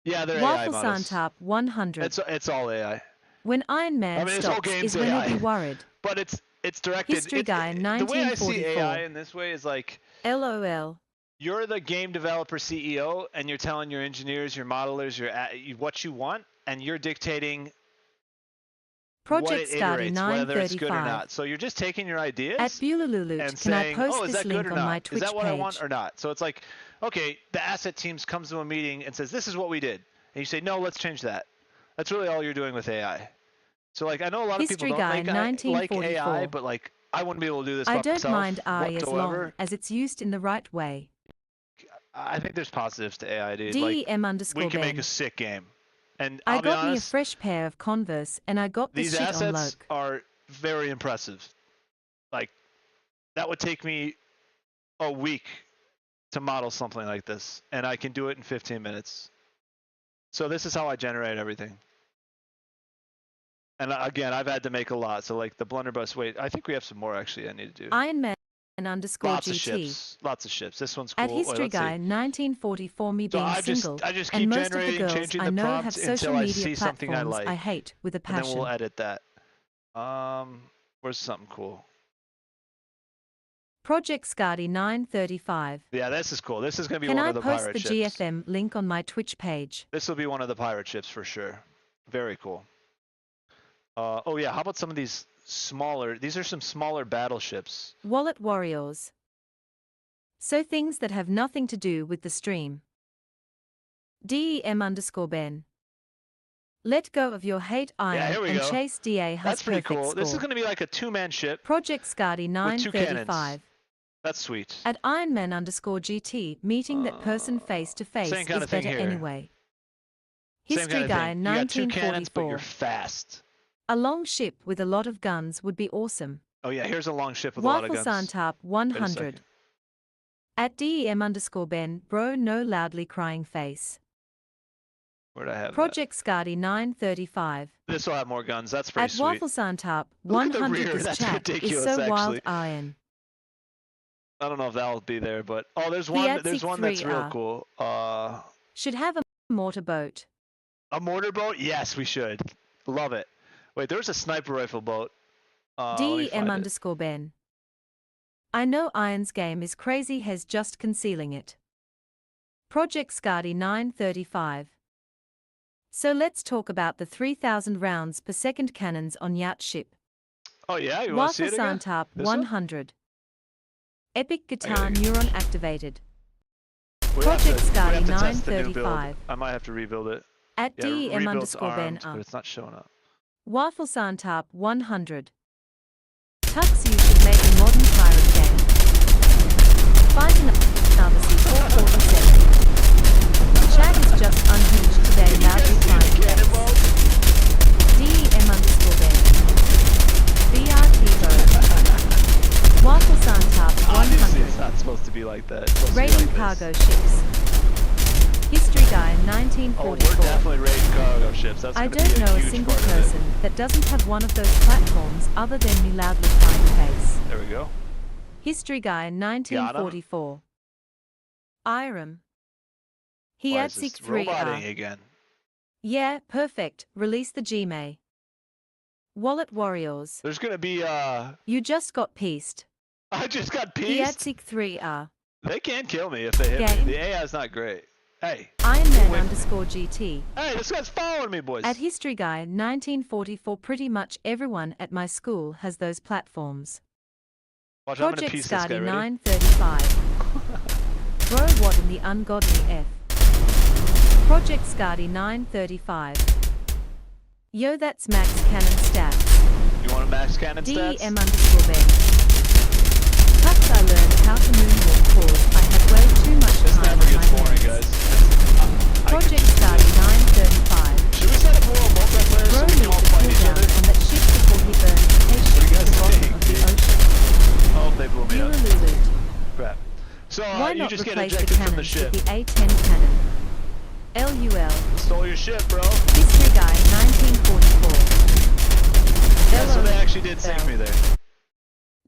S1: one. Yeah, they're
S2: Waffle
S1: AI models.
S2: Santap 100.
S1: It's all AI.
S2: When Iron Man
S1: this whole
S2: stops
S1: game's
S2: is when
S1: AI.
S2: he'll be worried.
S1: But it's directed.
S2: History Guy
S1: The way I see
S2: 1944.
S1: AI in this way is like
S2: LOL.
S1: you're the game developer CEO, and you're telling your engineers, your modelers, what you want, and you're dictating what
S2: Project
S1: it
S2: Scotty
S1: iterates, whether it's good or
S2: 935.
S1: not. So you're just taking your ideas
S2: At Bulaluluut,
S1: and
S2: can I
S1: saying,
S2: post
S1: oh, is
S2: this
S1: that good
S2: link
S1: or
S2: on my
S1: not?
S2: Twitch
S1: Is that what I
S2: page?
S1: want or not? So it's like, okay, the asset teams comes to a meeting and says, this is what we did. And you say, no, let's change that. That's really all you're doing with AI. So like, I know a lot of
S2: History
S1: people
S2: Guy
S1: don't like AI,
S2: 1944.
S1: but like, I wouldn't be able to do this
S2: I
S1: by
S2: don't
S1: myself
S2: mind AI as long
S1: whatsoever.
S2: as it's used in the right way.
S1: I think there's positives to AI, dude.
S2: DEM
S1: Like, we can
S2: _Ben.
S1: make a sick game. And
S2: I
S1: I'll be
S2: got me a
S1: honest,
S2: fresh pair of Converse and I got this
S1: these
S2: shit on
S1: assets
S2: Loke.
S1: are very impressive. Like, that would take me a week to model something like this, and I can do it in 15 minutes. So this is how I generate everything. And again, I've had to make a lot. So like the blunderbuss, wait, I think we have some more actually I need to do.
S2: Iron Man _
S1: Lots of
S2: GT.
S1: ships. Lots of ships. This one's cool.
S2: At History
S1: Wait, let's
S2: Guy
S1: see.
S2: 1944, me
S1: So
S2: being
S1: I
S2: single,
S1: just
S2: and
S1: keep
S2: most of the
S1: generating,
S2: girls
S1: changing
S2: I
S1: the
S2: know have
S1: prompts
S2: social
S1: until I
S2: media
S1: see something I
S2: platforms
S1: like.
S2: I hate with a
S1: And then
S2: passion.
S1: we'll edit that. Where's something cool?
S2: Project Scardy 935.
S1: Yeah, this is cool. This is going to be
S2: Can
S1: one
S2: I
S1: of the
S2: post
S1: pirate
S2: the
S1: ships.
S2: GFM link on my Twitch page?
S1: This will be one of the pirate ships for sure. Very cool. Oh yeah, how about some of these smaller? These are some smaller battleships.
S2: Wallet Warriors. So things that have nothing to do with the stream. DEM_Ben. Let go of your hate iron
S1: here we
S2: and
S1: go.
S2: chase DA has
S1: That's pretty
S2: perfect
S1: cool.
S2: score.
S1: This is going to be like a two-man ship
S2: Project Scardy
S1: with two cannons.
S2: 935.
S1: That's sweet.
S2: At Ironman_GT, meeting that person face to face
S1: same kind
S2: is
S1: of thing
S2: better
S1: here.
S2: anyway.
S1: Same
S2: History
S1: kind of
S2: Guy
S1: thing. You got two cannons, but
S2: 1944.
S1: you're fast.
S2: A long ship with a lot of guns would be awesome.
S1: Oh yeah, here's a long ship with a lot of
S2: Waffle
S1: guns.
S2: Santap
S1: Wait a
S2: 100.
S1: second.
S2: At DEM_Ben, bro, no loudly crying face.
S1: Where'd I have
S2: Project Scardy 935.
S1: that? This will have more guns. That's pretty
S2: At
S1: sweet.
S2: Waffle Santap
S1: Look at the
S2: 100.
S1: rear,
S2: This
S1: that's
S2: chat is
S1: ridiculous,
S2: so wild,
S1: actually.
S2: iron.
S1: I don't know if that'll be there, but oh, there's one. There's one that's real cool.
S2: Should have a mortar boat.
S1: A mortar boat? Yes, we should. Love it. Wait, there's a sniper rifle boat.
S2: DEM_Ben. I know Iron's game is crazy, has just concealing it. Project Scardy 935. So let's talk about the 3,000 rounds per second cannons on yacht ship.
S1: Oh yeah, you want to see
S2: Waffle
S1: it again?
S2: Santap
S1: This one?
S2: 100. Epic
S1: I
S2: guitar
S1: gotta go.
S2: neuron activated.
S1: We have
S2: Project
S1: to- we have
S2: Scardy
S1: to test the new build.
S2: 935.
S1: I might have to rebuild it.
S2: At
S1: Yeah, rebuild's
S2: DEM_Ben
S1: armed, but it's not showing up.
S2: Waffle Santap 100. Tux, you should make a modern pirate game. Fighting Pharmacy 447. Chat is just unhinged today, loudly crying face. DEM_Ben. BRT Vogue. Waffle Santap
S1: Obviously,
S2: 100.
S1: it's not supposed to be like that. It's supposed to be
S2: Raiding
S1: like
S2: cargo
S1: this.
S2: ships. History Guy
S1: Oh, we're
S2: 1944.
S1: definitely raiding cargo ships. That's
S2: I
S1: gonna be
S2: don't know a
S1: huge
S2: single
S1: part of it.
S2: person that doesn't have one of those platforms other than me, loudly crying face.
S1: There we go.
S2: History Guy 1944. Iram. He
S1: Why
S2: had
S1: is this
S2: 3
S1: roboting again?
S2: Yeah, perfect. Release the Gmail. Wallet Warriors.
S1: There's gonna be
S2: You just got pieced.
S1: I just got
S2: He had
S1: pieced.
S2: 3
S1: They can kill me if they hit
S2: Game.
S1: me. The AI is not great. Hey,
S2: Ironman_GT.
S1: hey, this guy's following me, boys.
S2: At History Guy 1944, pretty much everyone at my school has those platforms.
S1: Watch, I'm gonna
S2: Project
S1: piece this guy.
S2: Scardy
S1: Ready?
S2: 935. Bro, what in the ungodly F? Project Scardy 935. Yo, that's max cannon stats.
S1: You want a max cannon stats?
S2: DEM_Ben. Tux, I learned how to moonwalk cause I had way too much
S1: This
S2: time
S1: never
S2: on my
S1: gets boring,
S2: hands.
S1: guys.
S2: Project Scardy 935.
S1: Should we set up a little multiplayer
S2: Bro
S1: so we can
S2: needs
S1: all
S2: to
S1: fight
S2: cool
S1: each
S2: down
S1: other?
S2: on that ship before he burns his
S1: What do you
S2: ship to
S1: guys
S2: the bottom
S1: think,
S2: of the
S1: dude?
S2: ocean.
S1: Oh, they blew me up.
S2: Ulululu.
S1: Crap. So
S2: Why
S1: you
S2: not
S1: just get
S2: replace the
S1: ejected from the
S2: cannons
S1: ship.
S2: with the A10 cannon? LUL.
S1: Stole your ship, bro.
S2: History Guy 1944.
S1: Yeah, so they
S2: LOL.
S1: actually did sink me there.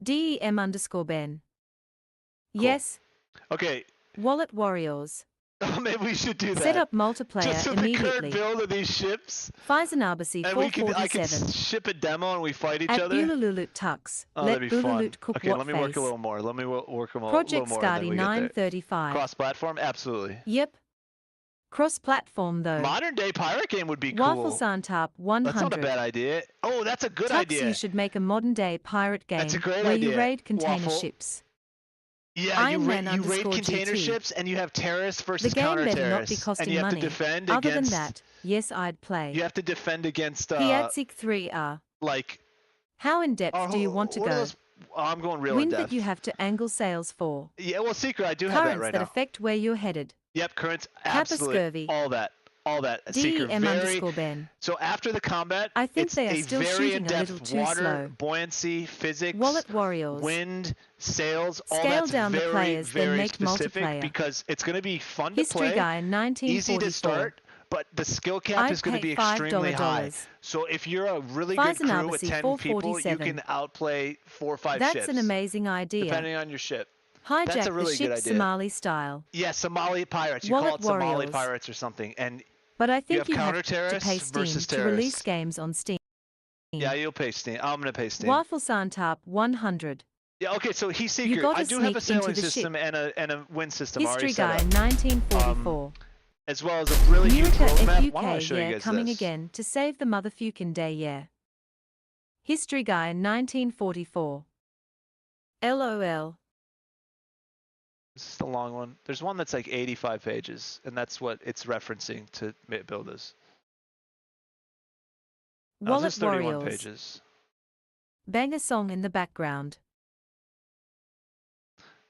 S2: DEM_Ben. Yes,
S1: Okay,
S2: Wallet Warriors.
S1: maybe we should do that.
S2: Set up multiplayer
S1: just with the current
S2: immediately.
S1: build of these ships,
S2: Pfizer
S1: and I can
S2: 447.
S1: ship a demo and we fight each
S2: At
S1: other.
S2: Ulululut Tux.
S1: Oh,
S2: Let
S1: that'd be fun.
S2: Ulululut cook
S1: Okay,
S2: what
S1: let me
S2: face.
S1: work a little more. Let me work a little
S2: Project
S1: more. and then
S2: Scardy
S1: we get there.
S2: 935.
S1: Cross-platform, absolutely.
S2: Yep. Cross-platform though.
S1: Modern day pirate game would be
S2: Waffle
S1: cool.
S2: Santap 100.
S1: That's not a bad idea. Oh, that's a good
S2: Tux,
S1: idea.
S2: you should make a modern-day pirate game
S1: That's a great
S2: where
S1: idea.
S2: you raid container
S1: Waffle.
S2: ships.
S1: Yeah, you raid
S2: Ironman_GT.
S1: container ships and you have terrorists
S2: The
S1: versus
S2: game better not be
S1: counter-terrorists,
S2: costing
S1: and you have
S2: money.
S1: to defend
S2: Other
S1: against.
S2: than that, yes, I'd play.
S1: You have to defend against
S2: Piatsik 3
S1: like.
S2: How in depth do you want to
S1: what are
S2: go?
S1: those- Oh, I'm going real in
S2: Wind
S1: depth.
S2: that you have to angle sails for.
S1: Yeah, well, secret, I do have that
S2: Currents
S1: right
S2: that
S1: now.
S2: affect where you're headed.
S1: Yep, currents,
S2: Kappa
S1: absolutely,
S2: scurvy.
S1: all that. Secret, very.
S2: DEM_Ben.
S1: So after the combat,
S2: I think
S1: it's
S2: they are
S1: a
S2: still
S1: very
S2: shooting a
S1: in-depth
S2: little too
S1: water,
S2: slow.
S1: buoyancy, physics,
S2: Wallet Warriors.
S1: wind, sails, all
S2: Scale
S1: that's
S2: down the
S1: very,
S2: players, then
S1: very
S2: make
S1: specific
S2: multiplayer.
S1: because it's going to be fun to
S2: History
S1: play,
S2: Guy 1944.
S1: easy to start, but the skill cap
S2: I'd
S1: is going to
S2: pay
S1: be
S2: $5
S1: extremely high.
S2: dollars.
S1: So if you're a really good
S2: Pfizer
S1: crew with
S2: Nabacy
S1: 10 people, you
S2: 447.
S1: can outplay 4 or 5
S2: That's
S1: ships,
S2: an amazing idea.
S1: depending on your ship.
S2: Hijack
S1: a really
S2: the
S1: good
S2: ship
S1: idea.
S2: Somali style.
S1: Yeah, Somali pirates. You call
S2: Wallet
S1: it Somali
S2: Warriors.
S1: pirates or something, and
S2: But I
S1: have
S2: think you have to
S1: counter-terrorists
S2: pay Steam
S1: versus
S2: to release
S1: terrorists.
S2: games on Steam.
S1: yeah, you'll pay Steam. I'm going to pay Steam.
S2: Waffle Santap 100.
S1: Yeah, okay, so Heat Seeker.
S2: gotta
S1: I do have a
S2: sneak into
S1: sailing
S2: the
S1: system
S2: ship.
S1: and a wind system already
S2: History
S1: set
S2: Guy
S1: up.
S2: 1944.
S1: As well as a really huge
S2: Murica
S1: roadmap. Why don't I
S2: FUK
S1: show you
S2: yeah
S1: guys
S2: coming
S1: this?
S2: again to save the motherfucking day yeah. History Guy 1944. LOL.
S1: This is the long one. There's one that's like 85 pages, and that's what it's referencing to build this. No, this
S2: Wallet
S1: is 31
S2: Warriors.
S1: pages.
S2: Banger song in the background.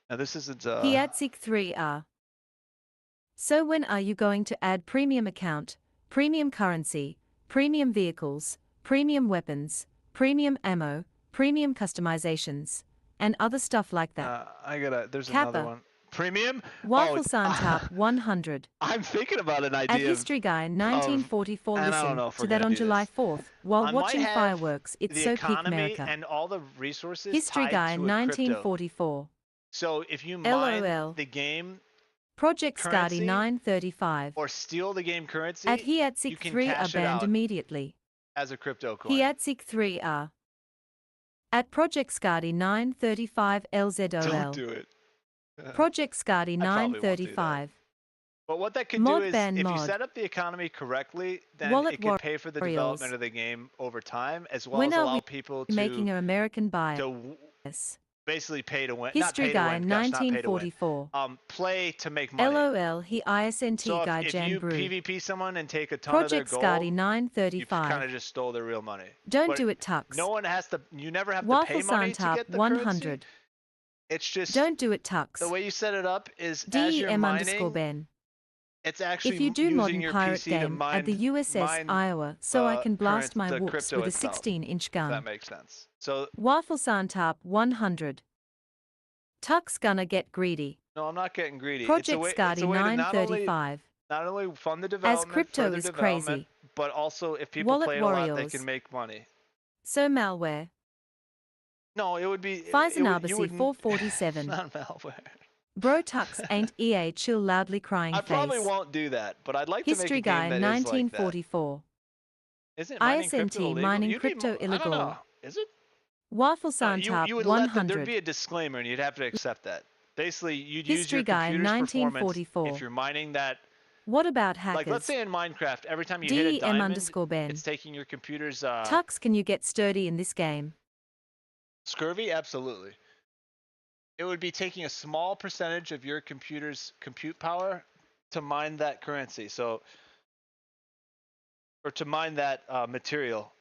S1: Now this isn't
S2: Hiatsik 3R. So when are you going to add premium account, premium currency, premium vehicles, premium weapons, premium ammo, premium customizations, and other stuff like that?
S1: there's
S2: Kappa.
S1: another one. Premium?
S2: Wafflesan Top 100.
S1: I'm thinking about an
S2: At
S1: idea
S2: History Guy 1944
S1: and I don't
S2: listen
S1: know if we're
S2: to that
S1: gonna
S2: on
S1: do
S2: July
S1: this.
S2: 4th while
S1: I might
S2: watching
S1: have
S2: fireworks. It's
S1: the
S2: so peak
S1: economy
S2: America.
S1: and all the resources
S2: History
S1: tied
S2: Guy
S1: to a crypto.
S2: 1944.
S1: So if you mine
S2: LOL.
S1: the game
S2: Project Scotty
S1: currency
S2: 935.
S1: or steal the game currency,
S2: At
S1: you
S2: Hiatsik
S1: can
S2: 3 are
S1: cash it
S2: banned
S1: out
S2: immediately.
S1: as a crypto coin.
S2: Hiatsik 3 are. At Project Scotty 935 LZOL.
S1: Don't do it.
S2: Project Scotty
S1: I probably won't do that.
S2: 935.
S1: But what that could
S2: Mod
S1: do is,
S2: ban
S1: if you
S2: mod.
S1: set up the economy correctly, then
S2: Wallet
S1: it can pay for the
S2: Warriors.
S1: development of the game over time, as well
S2: When
S1: as
S2: are
S1: allow
S2: we
S1: people
S2: making an American bias?
S1: to basically pay to win.
S2: History
S1: Not pay
S2: Guy
S1: to win, gosh, not pay to win.
S2: 1944.
S1: Play to make money.
S2: LOL he ISNT
S1: So
S2: Guy
S1: if
S2: Jan
S1: you
S2: Brew.
S1: PvP someone and take a ton
S2: Project
S1: of their
S2: Scotty
S1: gold, you
S2: 935.
S1: kind of just stole their real money.
S2: Don't
S1: But
S2: do it, Tux.
S1: no one has to. You never have to pay money
S2: Wafflesan
S1: to
S2: Top
S1: get the
S2: 100.
S1: currency. It's just
S2: Don't do it, Tux.
S1: the way you set it up is as you're mining.
S2: DEM_Ben.
S1: It's actually
S2: If you do
S1: using
S2: modern
S1: your
S2: pirate
S1: PC
S2: game
S1: to
S2: at the USS
S1: mine,
S2: Iowa so I can blast my
S1: the
S2: whoops
S1: crypto
S2: with a
S1: itself,
S2: 16-inch
S1: if
S2: gun.
S1: that makes sense. So
S2: Wafflesan Top 100. Tux gonna get greedy.
S1: no, I'm not getting greedy.
S2: Project
S1: it's
S2: Scotty
S1: a way to
S2: 935.
S1: not only fund the
S2: As
S1: development,
S2: crypto
S1: further
S2: is
S1: development,
S2: crazy.
S1: but also if people
S2: Wallet
S1: play it a lot, they
S2: Warriors.
S1: can make money.
S2: So malware.
S1: No, it would be.
S2: Faisanabasi 447.
S1: Not malware.
S2: Bro Tux ain't EA chill loudly crying
S1: I
S2: face.
S1: probably won't do that, but I'd like
S2: History
S1: to make a
S2: Guy
S1: game that is like that.
S2: 1944.
S1: Isn't mining
S2: ISNT
S1: crypto illegal?
S2: mining
S1: You'd be
S2: crypto
S1: I don't
S2: illegal.
S1: know. Is it?
S2: Wafflesan Top
S1: You would let them,
S2: 100.
S1: there'd be a disclaimer, and you'd have to accept that. Basically, you'd
S2: History
S1: use your
S2: Guy
S1: computer's performance
S2: 1944.
S1: if you're mining that.
S2: What about hackers?
S1: Like, let's say in Minecraft, every time you hit a diamond,
S2: DEM_Ben.
S1: it's taking your computer's
S2: Tux, can you get sturdy in this game?
S1: scurvy. Absolutely. It would be taking a small percentage of your computer's compute power to mine that currency. So, or to mine that material.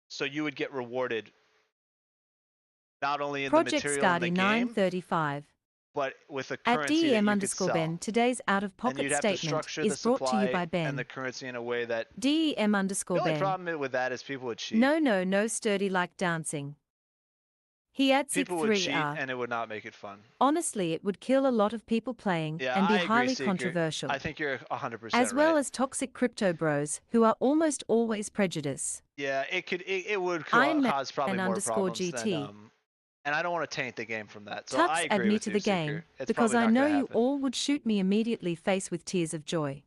S1: So you would get rewarded not only in
S2: Project
S1: the material in the
S2: Scotty
S1: game,
S2: 935.
S1: but with a
S2: At
S1: currency that you could
S2: DEM_Ben,
S1: sell.
S2: today's
S1: And
S2: out-of-pocket
S1: you'd have to
S2: statement
S1: structure the
S2: is brought to you
S1: supply
S2: by
S1: and
S2: Ben.
S1: the currency in a way that
S2: DEM_Ben.
S1: the only problem with that is people would cheat.
S2: No sturdy like dancing. Hiatsik
S1: People would cheat
S2: 3R.
S1: and it would not make it fun.
S2: Honestly, it would kill a lot of people playing
S1: Yeah,
S2: and be
S1: I agree,
S2: highly
S1: Seeker.
S2: controversial.
S1: I think you're 100%
S2: As well
S1: right.
S2: as toxic crypto bros who are almost always prejudiced.
S1: Yeah, it would
S2: Iron Man
S1: cause probably more problems
S2: GT.
S1: than, and I don't want to taint the game from that. So
S2: Tux,
S1: I
S2: add
S1: agree
S2: me
S1: with
S2: to
S1: you,
S2: the
S1: Seeker.
S2: game,
S1: It's
S2: because
S1: probably
S2: I
S1: not
S2: know
S1: gonna
S2: you
S1: happen.
S2: all would shoot me immediately face with tears of joy.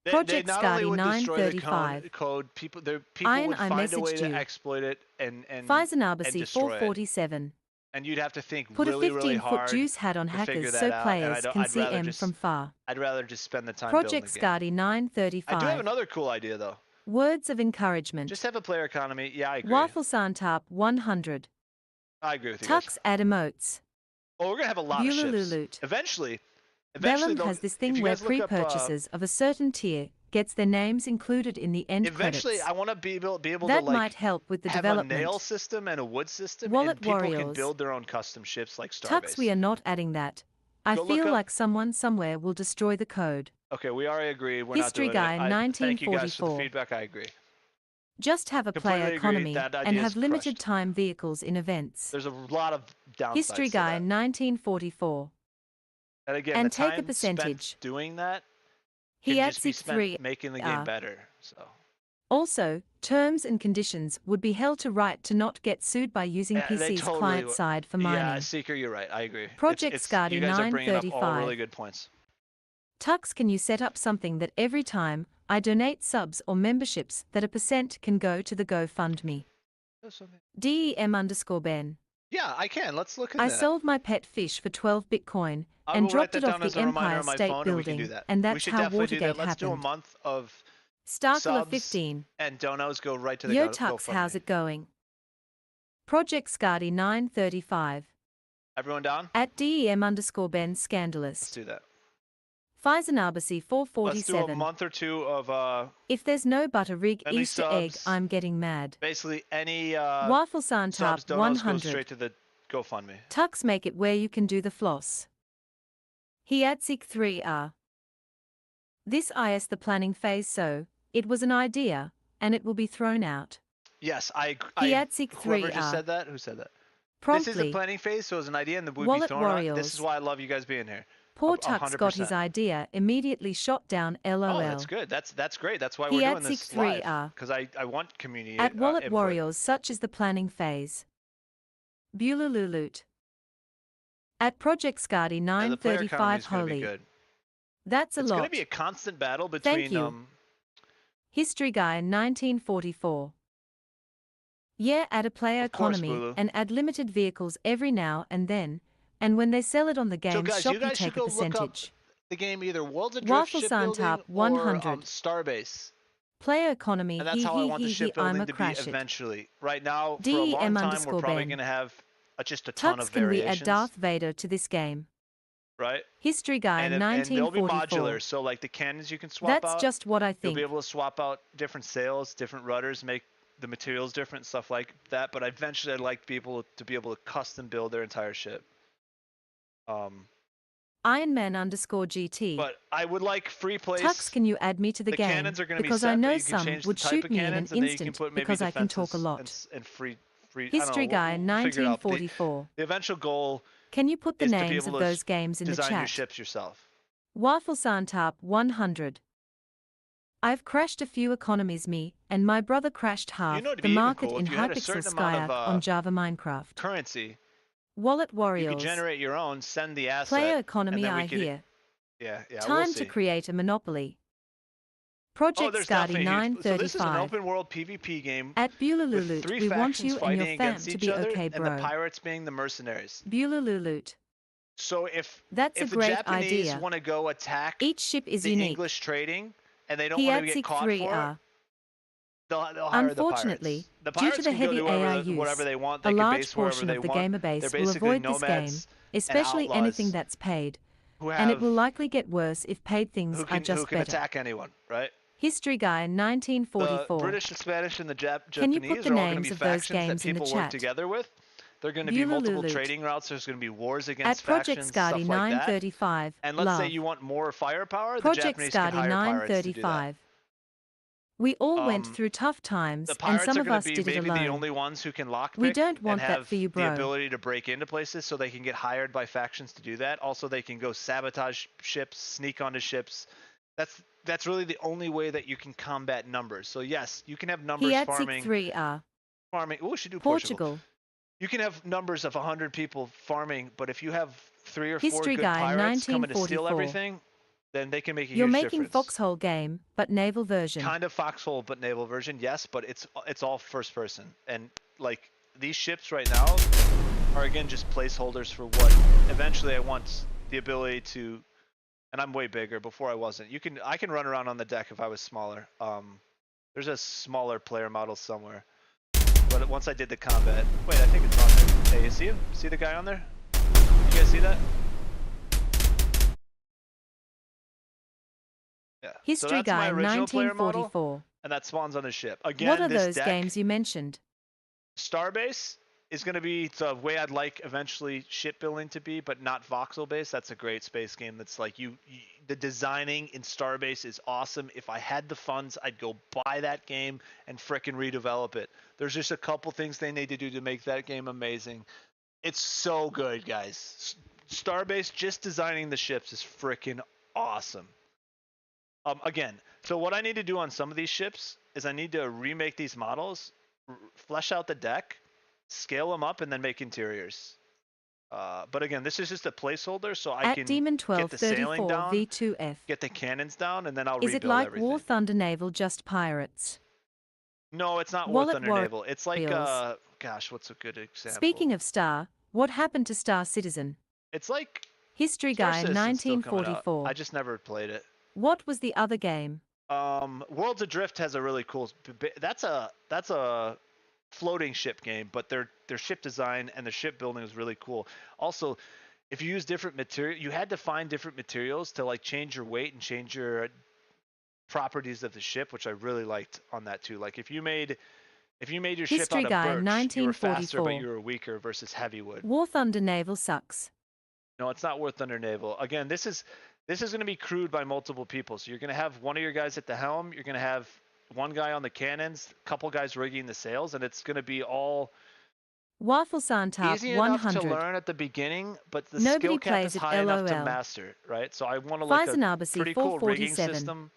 S1: They
S2: Project
S1: not only
S2: Scotty
S1: would destroy the
S2: 935.
S1: code, people
S2: Iron,
S1: would
S2: I
S1: find a way
S2: messaged
S1: to
S2: you.
S1: exploit it and
S2: Faisanabasi
S1: destroy it.
S2: 447.
S1: And you'd have to think
S2: Put
S1: really,
S2: a
S1: really
S2: 15-foot
S1: hard
S2: juice hat on
S1: to figure
S2: hackers
S1: that
S2: so
S1: out, and
S2: players can
S1: I'd
S2: see
S1: rather
S2: M
S1: just-
S2: from far.
S1: I'd rather just spend the time
S2: Project
S1: building the game.
S2: Scotty
S1: I do
S2: 935.
S1: have another cool idea though.
S2: Words of encouragement.
S1: Just have a player economy. Yeah, I agree.
S2: Wafflesan Top 100.
S1: I agree with you guys.
S2: Tux add emotes.
S1: Oh, we're gonna have a lot of ships.
S2: Bulululut.
S1: Eventually,
S2: Vellum
S1: they'll-
S2: has this
S1: if
S2: thing
S1: you
S2: where
S1: guys look up,
S2: pre-purchasers of a certain tier gets their names included in the end
S1: eventually,
S2: credits.
S1: I want to be able
S2: That
S1: to like
S2: might help with the
S1: have
S2: development.
S1: a nail system and a wood system,
S2: Wallet
S1: and people can
S2: Warriors.
S1: build their own custom ships like Starbase.
S2: Tux, we are not adding that. I
S1: Go look
S2: feel
S1: up-
S2: like someone somewhere will destroy the code.
S1: Okay, we already agreed. We're
S2: History
S1: not doing
S2: Guy
S1: it. Thank you guys for the
S2: 1944.
S1: feedback. I agree.
S2: Just have a
S1: Completely
S2: player
S1: agree.
S2: economy
S1: That idea
S2: and
S1: is
S2: have limited
S1: crushed.
S2: time vehicles in events.
S1: There's a lot of downsides
S2: History
S1: to
S2: Guy
S1: that.
S2: 1944.
S1: And again,
S2: and
S1: the
S2: take a
S1: time
S2: percentage.
S1: spent doing that can just be
S2: Hiatsik
S1: spent
S2: 3.
S1: making the game better. So
S2: Also, terms and conditions would be held to right to not get sued by using
S1: Yeah, they
S2: PC's
S1: totally
S2: client
S1: would.
S2: side for
S1: yeah,
S2: mining.
S1: Seeker, you're right. I agree.
S2: Project
S1: it's,
S2: Scotty
S1: you guys are bringing up all
S2: 935.
S1: really good points.
S2: Tux, can you set up something that every time I donate subs or memberships that a percent can go to the GoFundMe? DEM_Ben.
S1: Yeah, I can. Let's look in
S2: I
S1: that.
S2: sold my pet fish for 12 Bitcoin
S1: I
S2: and
S1: will write
S2: dropped
S1: that
S2: it off
S1: down as
S2: the
S1: a reminder
S2: Empire
S1: on my
S2: State
S1: phone, and we can do
S2: Building,
S1: that.
S2: and
S1: We
S2: that's
S1: should
S2: how
S1: definitely do that.
S2: Watergate
S1: Let's do a
S2: happened.
S1: month of
S2: Starkler
S1: subs
S2: 15.
S1: and donos go right to the
S2: Yo Tux,
S1: GoFundMe.
S2: how's it going? Project Scardy 935.
S1: Everyone down?
S2: At DEM_Ben
S1: Let's
S2: Scandalist.
S1: do that.
S2: Pfizernarbasi
S1: Let's do a
S2: 447.
S1: month or two of
S2: If there's no butter rig
S1: any
S2: Easter egg,
S1: subs.
S2: I'm getting mad.
S1: Basically, any
S2: Wafflesan Tap
S1: subs, donos go
S2: 100.
S1: straight to the GoFundMe.
S2: Tux, make it where you can do the floss. He adsik 3R. This is the planning phase, so it was an idea, and it will be thrown out.
S1: Yes,
S2: He adsik
S1: whoever just
S2: 3R.
S1: said that, who said that? This is the
S2: Promptly,
S1: planning phase, so it's an idea and the would be
S2: Wallet
S1: thrown out. This
S2: Warriors.
S1: is why I love you guys being here.
S2: Poor Tux got
S1: 100%.
S2: his idea immediately shot down, lol.
S1: Oh, that's good. That's great. That's why
S2: He
S1: we're doing
S2: adsik
S1: this live.
S2: 3R.
S1: Because I want community
S2: At Wallet
S1: input.
S2: Warriors, such as the planning phase. Bulululut. At Project Scardy
S1: Yeah, the player economy
S2: 935
S1: is going to be
S2: Holy.
S1: good.
S2: That's a
S1: It's
S2: lot.
S1: going to be a constant battle
S2: Thank
S1: between
S2: you. History Guy 1944. Yeah, add a player
S1: Of course,
S2: economy
S1: Bulu.
S2: and add limited vehicles every now and then, and when they sell it on the game's
S1: guys,
S2: shop
S1: you
S2: you
S1: guys should
S2: take a
S1: go look up
S2: percentage.
S1: the game either Worlds of Drift
S2: Waffle
S1: Shipbuilding
S2: Santap
S1: or
S2: 100.
S1: Starbase.
S2: Player economy
S1: And that's how I want the
S2: I'm
S1: shipbuilding
S2: a
S1: to be
S2: crash it.
S1: eventually. Right now, for a long time, we're probably
S2: DEM_Ben.
S1: going to have just a ton
S2: Tux,
S1: of
S2: can we add
S1: variations.
S2: Darth Vader to this game?
S1: Right?
S2: History Guy
S1: And they'll be
S2: 1944.
S1: modular, so like the cannons you can swap out.
S2: That's just what I
S1: You'll
S2: think.
S1: be able to swap out different sails, different rudders, make the materials different, stuff like that. But eventually, I'd like people to be able to custom build their entire ship.
S2: Ironman_GT.
S1: But I would like free place.
S2: Tux, can you add me to the game?
S1: Cannons are going to be
S2: because
S1: set,
S2: I
S1: but
S2: know
S1: you can
S2: some
S1: change
S2: would
S1: the type
S2: shoot
S1: of
S2: me in an
S1: cannons, and then you can
S2: instant
S1: put maybe
S2: because I can talk a
S1: defenses
S2: lot.
S1: and free.
S2: History Guy
S1: I don't know, we'll figure it out.
S2: 1944.
S1: The eventual goal
S2: Can you put the
S1: is to be
S2: names
S1: able
S2: of
S1: to
S2: those games in the
S1: design your
S2: chat?
S1: ships yourself.
S2: Waffle Santap 100. I've crashed a few economies, me and my brother crashed half
S1: You know, to
S2: the
S1: be even
S2: market
S1: cool,
S2: in
S1: if you had a
S2: Hypixel
S1: certain amount of
S2: Skyak on Java Minecraft.
S1: currency,
S2: Wallet
S1: you
S2: Warriors.
S1: could generate your own, send the asset.
S2: Player economy,
S1: and then we
S2: I
S1: could,
S2: hear.
S1: Yeah, we'll
S2: Time
S1: see.
S2: to create a monopoly. Project
S1: there's
S2: Scardy
S1: definitely a huge. So this is an
S2: 935.
S1: open world PvP game
S2: At
S1: with
S2: Bulululut,
S1: three
S2: we want
S1: factions
S2: you and your
S1: fighting
S2: fam
S1: against
S2: to
S1: each
S2: be
S1: other,
S2: okay,
S1: and the
S2: bro.
S1: pirates being the mercenaries.
S2: Bulululut.
S1: So if
S2: That's a
S1: the
S2: great
S1: Japanese
S2: idea.
S1: want to go attack
S2: Each ship is
S1: the
S2: unique.
S1: English trading, and they don't want to get
S2: Hiatsik
S1: caught for it,
S2: 3R.
S1: they'll hire
S2: Unfortunately,
S1: the pirates. The
S2: due
S1: pirates
S2: to the
S1: can go
S2: heavy
S1: do
S2: AI use,
S1: whatever they want.
S2: a
S1: They can
S2: large
S1: base wherever
S2: portion
S1: they
S2: of the
S1: want.
S2: gamer
S1: They're
S2: base will
S1: basically
S2: avoid this game,
S1: nomads and
S2: especially
S1: outlaws
S2: anything that's paid.
S1: who
S2: And it
S1: have
S2: will likely get worse if paid things
S1: who
S2: are
S1: can
S2: just better.
S1: attack anyone, right?
S2: History Guy
S1: The
S2: 1944.
S1: British, the Spanish, and the
S2: Can you put
S1: Japanese
S2: the
S1: are all going to
S2: names
S1: be
S2: of those
S1: factions that
S2: games in the
S1: people work
S2: chat?
S1: together with. They're going to be multiple
S2: Bulululut.
S1: trading routes. There's going to be wars
S2: At
S1: against
S2: Project
S1: factions,
S2: Scardy
S1: stuff like that.
S2: 935.
S1: And let's say
S2: love.
S1: you want more firepower, the
S2: Project
S1: Japanese can
S2: Scardy
S1: hire pirates to do that.
S2: 935. We all went
S1: Um,
S2: through tough times,
S1: The
S2: and
S1: pirates
S2: some
S1: are
S2: of
S1: going
S2: us
S1: to be
S2: did it
S1: maybe the
S2: alone.
S1: only ones who can lockpick
S2: We don't want
S1: and
S2: that
S1: have
S2: for you,
S1: the
S2: bro.
S1: ability to break into places, so they can get hired by factions to do that. Also, they can go sabotage ships, sneak onto ships. That's really the only way that you can combat numbers. So yes, you can have numbers
S2: Hiatsik 3R.
S1: farming. Oh, we should do
S2: Portugal.
S1: You can have numbers of 100 people farming, but if you have 3 or 4
S2: History
S1: good
S2: Guy
S1: pirates coming to steal
S2: 1944.
S1: everything, then they can make a
S2: You're
S1: huge
S2: making
S1: difference.
S2: Foxhole game, but naval version.
S1: Kind of Foxhole, but naval version, yes, but it's all first person. And like these ships right now are again just placeholders for what eventually I want the ability to. And I'm way bigger. Before I wasn't. I can run around on the deck if I was smaller. There's a smaller player model somewhere. But once I did the combat, wait, I think it's on there. Hey, you see him? See the guy on there? You guys see that? Yeah.
S2: History
S1: so that's
S2: Guy
S1: my original player model,
S2: 1944.
S1: and that spawns on the ship. Again,
S2: What are
S1: this
S2: those
S1: deck,
S2: games you mentioned?
S1: Starbase is going to be the way I'd like eventually shipbuilding to be, but not voxel based. That's a great space game. That's like the designing in Starbase is awesome. If I had the funds, I'd go buy that game and frickin' redevelop it. There's just a couple things they need to do to make that game amazing. It's so good, guys. Starbase, just designing the ships is frickin' awesome. Again, so what I need to do on some of these ships is I need to remake these models, flesh out the deck, scale them up, and then make interiors. But again, this is just a placeholder, so I can
S2: Demon
S1: get the sailing
S2: 1234
S1: down,
S2: V2F.
S1: get the cannons down, and then I'll
S2: Is
S1: rebuild
S2: it like
S1: everything.
S2: War Thunder Naval just pirates?
S1: No, it's not War
S2: Wallet
S1: Thunder Naval. It's like
S2: Warriors.
S1: gosh, what's a good example?
S2: Speaking of Star, what happened to Star Citizen?
S1: It's like
S2: History
S1: Star
S2: Guy
S1: Citizen's still coming out.
S2: 1944.
S1: I just never played it.
S2: What was the other game?
S1: Worlds Adrift has a really cool. That's a floating ship game, but their ship design and the ship building is really cool. Also, if you use different material, you had to find different materials to like change your weight and change your properties of the ship, which I really liked on that too. Like if you made your ship
S2: History
S1: out of
S2: Guy
S1: birch, you were faster, but
S2: 1944.
S1: you were weaker versus heavy wood.
S2: War Thunder Naval sucks.
S1: No, it's not War Thunder Naval. Again, this is going to be crewed by multiple people. So you're going to have one of your guys at the helm. You're going to have one guy on the cannons, a couple guys rigging the sails, and it's going to be all
S2: Waffle Santap
S1: easy enough
S2: 100.
S1: to learn at the beginning, but the
S2: Nobody
S1: skill cap
S2: plays
S1: is
S2: it,
S1: high enough to
S2: LOL.
S1: master, right? So I want to like a
S2: Faisanabasi
S1: pretty cool rigging
S2: 447.
S1: system,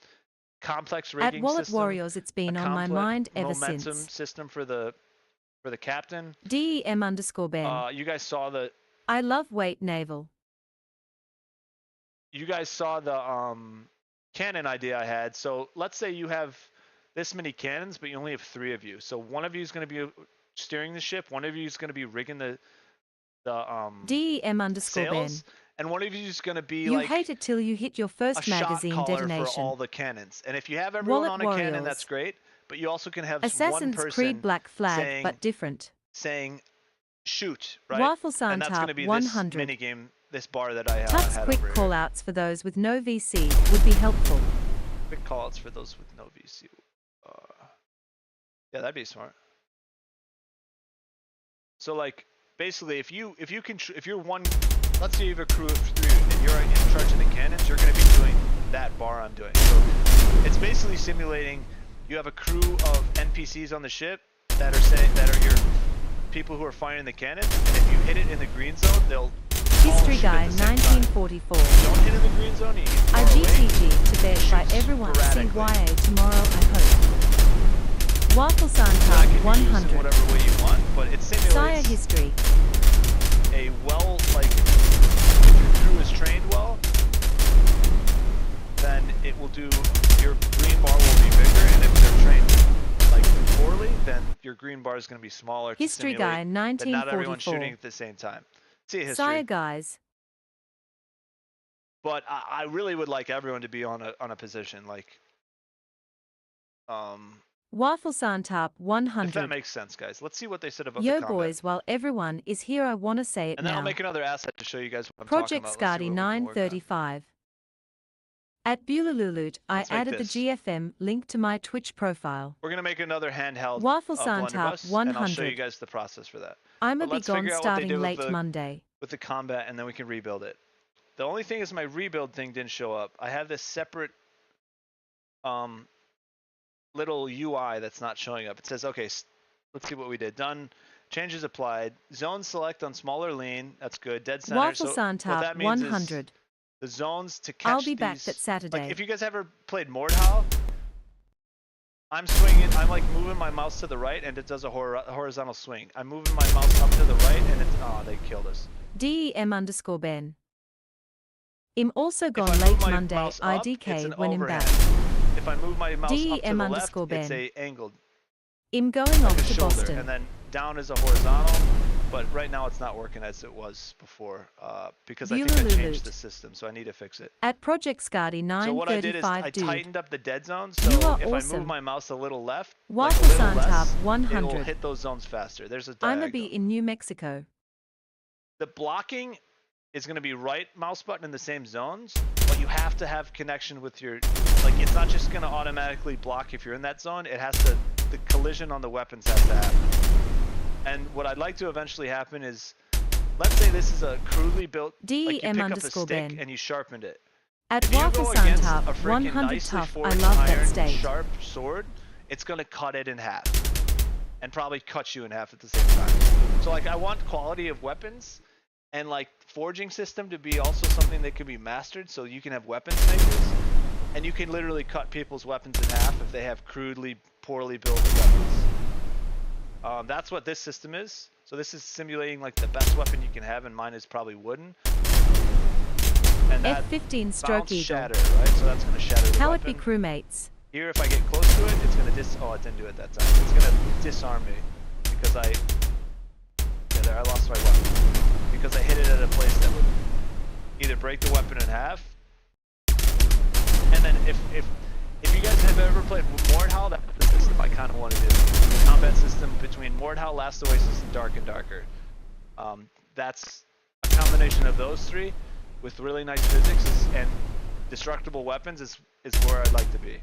S1: complex
S2: At
S1: rigging
S2: Wallet
S1: system,
S2: Warriors, it's been
S1: a
S2: on my
S1: complex
S2: mind ever
S1: momentum
S2: since.
S1: system for the captain.
S2: DEM_Ben.
S1: You guys saw the
S2: I love Weight Naval.
S1: cannon idea I had. So let's say you have this many cannons, but you only have 3 of you. So one of you is going to be steering the ship, one of you is going to be rigging the
S2: DEM_Ben.
S1: sails, and one of you is going to be
S2: You
S1: like
S2: hate it till you hit your
S1: a
S2: first
S1: shot
S2: magazine
S1: caller for
S2: detonation.
S1: all the cannons. And if you have everyone
S2: Wallet
S1: on a cannon,
S2: Warriors.
S1: that's great. But you also can have one
S2: Assassin's
S1: person
S2: Creed Black Flag,
S1: saying,
S2: but different.
S1: shoot, right?
S2: Waffle
S1: And that's going to
S2: Santap
S1: be
S2: 100.
S1: this mini game, this bar that I
S2: Tuck's
S1: had
S2: quick
S1: over here.
S2: call-outs for those with no VC would be helpful.
S1: Quick callouts for those with no VC. Yeah, that'd be smart. So like basically, if you're one, let's say you have a crew of 3 and you're in charge of the cannons, you're going to be doing that bar I'm doing. So it's basically simulating. You have a crew of NPCs on the ship that are your people who are firing the cannon, and if you hit it in the green zone, they'll
S2: History
S1: all shoot
S2: Guy
S1: at the same time.
S2: 1944.
S1: Don't hit in the green zone. You get far away.
S2: IGTG to bed by
S1: Shoot
S2: everyone.
S1: sporadically.
S2: CYA tomorrow, I hope. Waffle
S1: That
S2: Santap
S1: can be used in
S2: 100.
S1: whatever way you want, but it
S2: Sire
S1: simulates
S2: History.
S1: a if your crew is trained well, then it will do, your green bar will be bigger, and if they're trained poorly, then your green bar is going to be smaller.
S2: History
S1: to
S2: Guy
S1: simulate that not everyone's
S2: 1944.
S1: shooting at the same time. See a history.
S2: Sire Guys.
S1: But I really would like everyone to be on a position
S2: Waffle Santap
S1: if that
S2: 100.
S1: makes sense, guys. Let's see what they said about
S2: Yo
S1: the combat.
S2: boys, while everyone is here, I wanna say it
S1: And then
S2: now.
S1: I'll make another asset to show you guys what I'm
S2: Project
S1: talking about. Let's see
S2: Scotty
S1: what we can work on.
S2: 935. At Bulululut, I
S1: Let's make
S2: added
S1: this.
S2: the GFM link to my Twitch profile.
S1: We're gonna make another handheld
S2: Waffle
S1: Blunderbuss,
S2: Santap
S1: and I'll show you
S2: 100.
S1: guys the process for that.
S2: I'ma
S1: But
S2: be
S1: let's
S2: gone
S1: figure out what they
S2: starting
S1: did
S2: late
S1: with
S2: Monday.
S1: the combat, and then we can rebuild it. The only thing is my rebuild thing didn't show up. I have this separate little UI that's not showing up. It says, okay, let's see what we did. Done. Changes applied. Zone select on smaller lean. That's good. Dead center.
S2: Waffle
S1: what
S2: Santap
S1: that means is
S2: 100.
S1: the zones to catch
S2: I'll be back
S1: these-
S2: that Saturday.
S1: Like if you guys ever played Mordhau, I'm swinging. I'm like moving my mouse to the right, and it does a horizontal swing. I'm moving my mouse up to the right, and it's they killed us.
S2: DEM_Ben. I'm also
S1: If
S2: gone
S1: I move
S2: late
S1: my
S2: Monday.
S1: mouse up, it's
S2: IDK
S1: an
S2: when I'm
S1: overhead.
S2: back.
S1: If I move my mouse up to the left,
S2: DEM_Ben.
S1: it's a angled
S2: I'm going
S1: like
S2: off
S1: a
S2: to
S1: shoulder,
S2: Boston.
S1: and then down is a horizontal. But right now it's not working as it was before because I think I
S2: Bulululut.
S1: changed the system, so I need to fix it.
S2: At Project Scotty
S1: So what I did is I
S2: 935 dude.
S1: tightened up the dead zones,
S2: You
S1: so
S2: are
S1: if I
S2: awesome.
S1: move my mouse a little left,
S2: Waffle
S1: like a little
S2: Santap
S1: less, it'll
S2: 100.
S1: hit those zones faster. There's a
S2: I'ma
S1: diagonal.
S2: be in New Mexico.
S1: The blocking is going to be right mouse button in the same zones, but you have to have connection with your, like it's not just going to automatically block if you're in that zone. It has to, the collision on the weapons has to happen. And what I'd like to eventually happen is, let's say this is a crudely built, like you pick up a stick
S2: DEM_Ben.
S1: and you sharpened it.
S2: At
S1: If you
S2: Waffle
S1: go against a
S2: Santap
S1: freaking
S2: 100
S1: nicely
S2: tough. I
S1: forged
S2: love that
S1: iron
S2: state.
S1: sharp sword, it's going to cut it in half. And probably cut you in half at the same time. So like I want quality of weapons and like forging system to be also something that can be mastered, so you can have weapons makers and you can literally cut people's weapons in half if they have crudely, poorly built weapons. That's what this system is. So this is simulating like the best weapon you can have, and mine is probably wooden. And that
S2: F-15 Stroke
S1: bounce
S2: Eagle.
S1: shatter, right? So that's going to shatter the
S2: How
S1: weapon.
S2: it be crewmates?
S1: Here, if I get close to it, it's going to oh, it didn't do it that time. It's going to disarm me because I there. I lost my weapon because I hit it at a place that would either break the weapon in half. And then if you guys have ever played Mordhau, that's the system I kind of want to do. The combat system between Mordhau, Last Oasis, and Dark and Darker. That's a combination of those three with really nice physics and destructible weapons is where I'd like to be.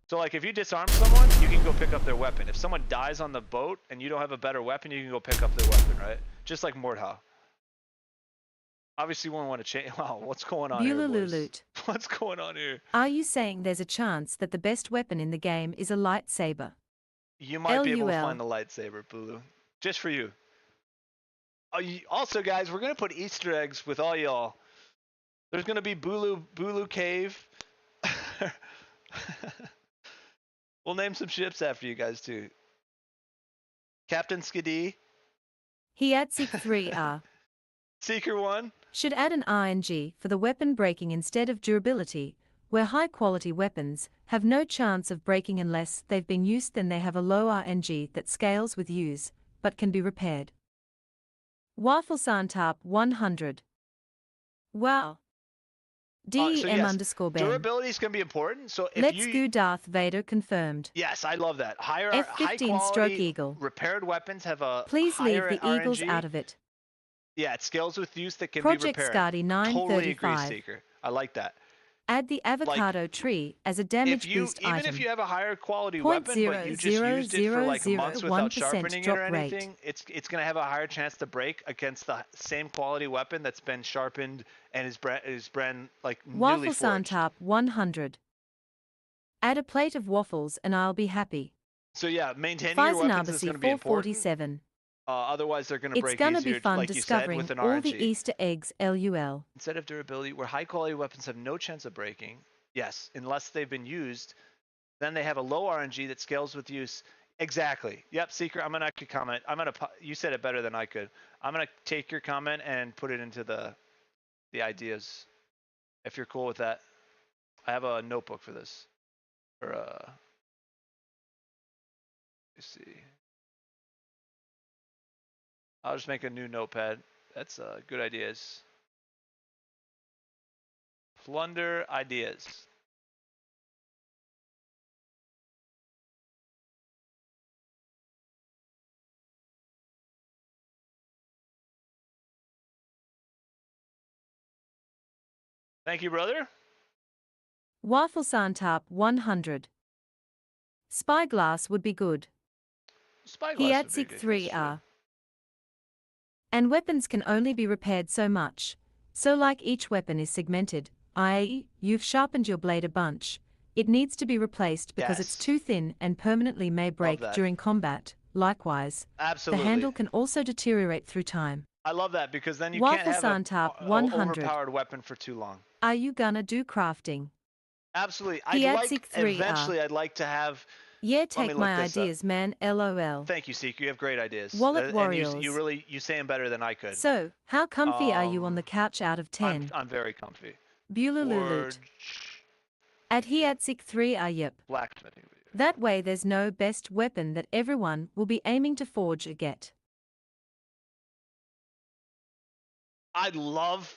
S1: So like if you disarm someone, you can go pick up their weapon. If someone dies on the boat and you don't have a better weapon, you can go pick up their weapon, right? Just like Mordhau. Obviously, we want to change. Wow, what's going on here, boys? What's going on here?
S2: Are you saying there's a chance that the best weapon in the game is a lightsaber?
S1: You might be able to find the lightsaber, Bulu. Just for you. Also, guys, we're going to put Easter eggs with all y'all. There's going to be Bulu Cave. We'll name some ships after you guys, too. Captain Skidee.
S2: He adds Seek 3R.
S1: Seeker 1.
S2: Should add an RNG for the weapon breaking instead of durability, where high-quality weapons have no chance of breaking unless they've been used, then they have a low RNG that scales with use, but can be repaired. Wafflesan Tarp 100. Wow. DEM_Ben.
S1: Durability is going to be important. So if
S2: Let's go Darth Vader confirmed.
S1: Yes, I love that.
S2: F15
S1: high quality
S2: stroke Eagle.
S1: repaired weapons have a
S2: Please leave
S1: higher
S2: the Eagles
S1: RNG.
S2: out of it.
S1: Yeah, it scales with use that can
S2: Project
S1: be repaired.
S2: Scotty 935.
S1: Totally agree, Seeker. I like that.
S2: Add the avocado tree as a damage boost
S1: even
S2: item.
S1: if you have a higher quality weapon, but you just used it for like months without sharpening it or anything, it's going to have a higher chance to break against the same quality weapon that's been sharpened and is brand like newly forged.
S2: Wafflesan Tarp 100. Add a plate of waffles and I'll be happy.
S1: So yeah, maintaining your weapons is going to be important. Otherwise, they're going to break easier,
S2: It's going to be fun
S1: like
S2: discovering
S1: you said, with an
S2: all
S1: RNG.
S2: the Easter eggs, LUL.
S1: Instead of durability, where high-quality weapons have no chance of breaking, yes, unless they've been used, then they have a low RNG that scales with use. Exactly. Yep, Seeker, I'm going to actually comment. You said it better than I could. I'm going to take your comment and put it into the ideas, if you're cool with that. I have a notebook for this. Let's see. I'll just make a new notepad. That's good ideas. Plunder ideas. Thank you, brother.
S2: Wafflesan Tarp 100. Spyglass would be good.
S1: Spyglass
S2: He
S1: would
S2: adds
S1: be
S2: Seek
S1: good.
S2: 3R. And weapons can only be repaired so much. So like each weapon is segmented, i.e., you've sharpened your blade a bunch. It needs to be replaced because it's too thin and permanently may break during combat. Likewise,
S1: Absolutely.
S2: the handle can also deteriorate through time.
S1: I love that because then you can't have an overpowered weapon for too long.
S2: Are you gonna do crafting?
S1: Absolutely.
S2: Eventually
S1: I'd like to have.
S2: Yeah, take my ideas, man. LOL.
S1: Thank you, Seek. You have great ideas.
S2: Wallet Warriors.
S1: You say them better than I could.
S2: So, how comfy are you on the couch out of 10?
S1: I'm very comfy.
S2: Bulululut. At Hiatsik 3R yep.
S1: Blacksmithing.
S2: That way there's no best weapon that everyone will be aiming to forge or get.
S1: I'd love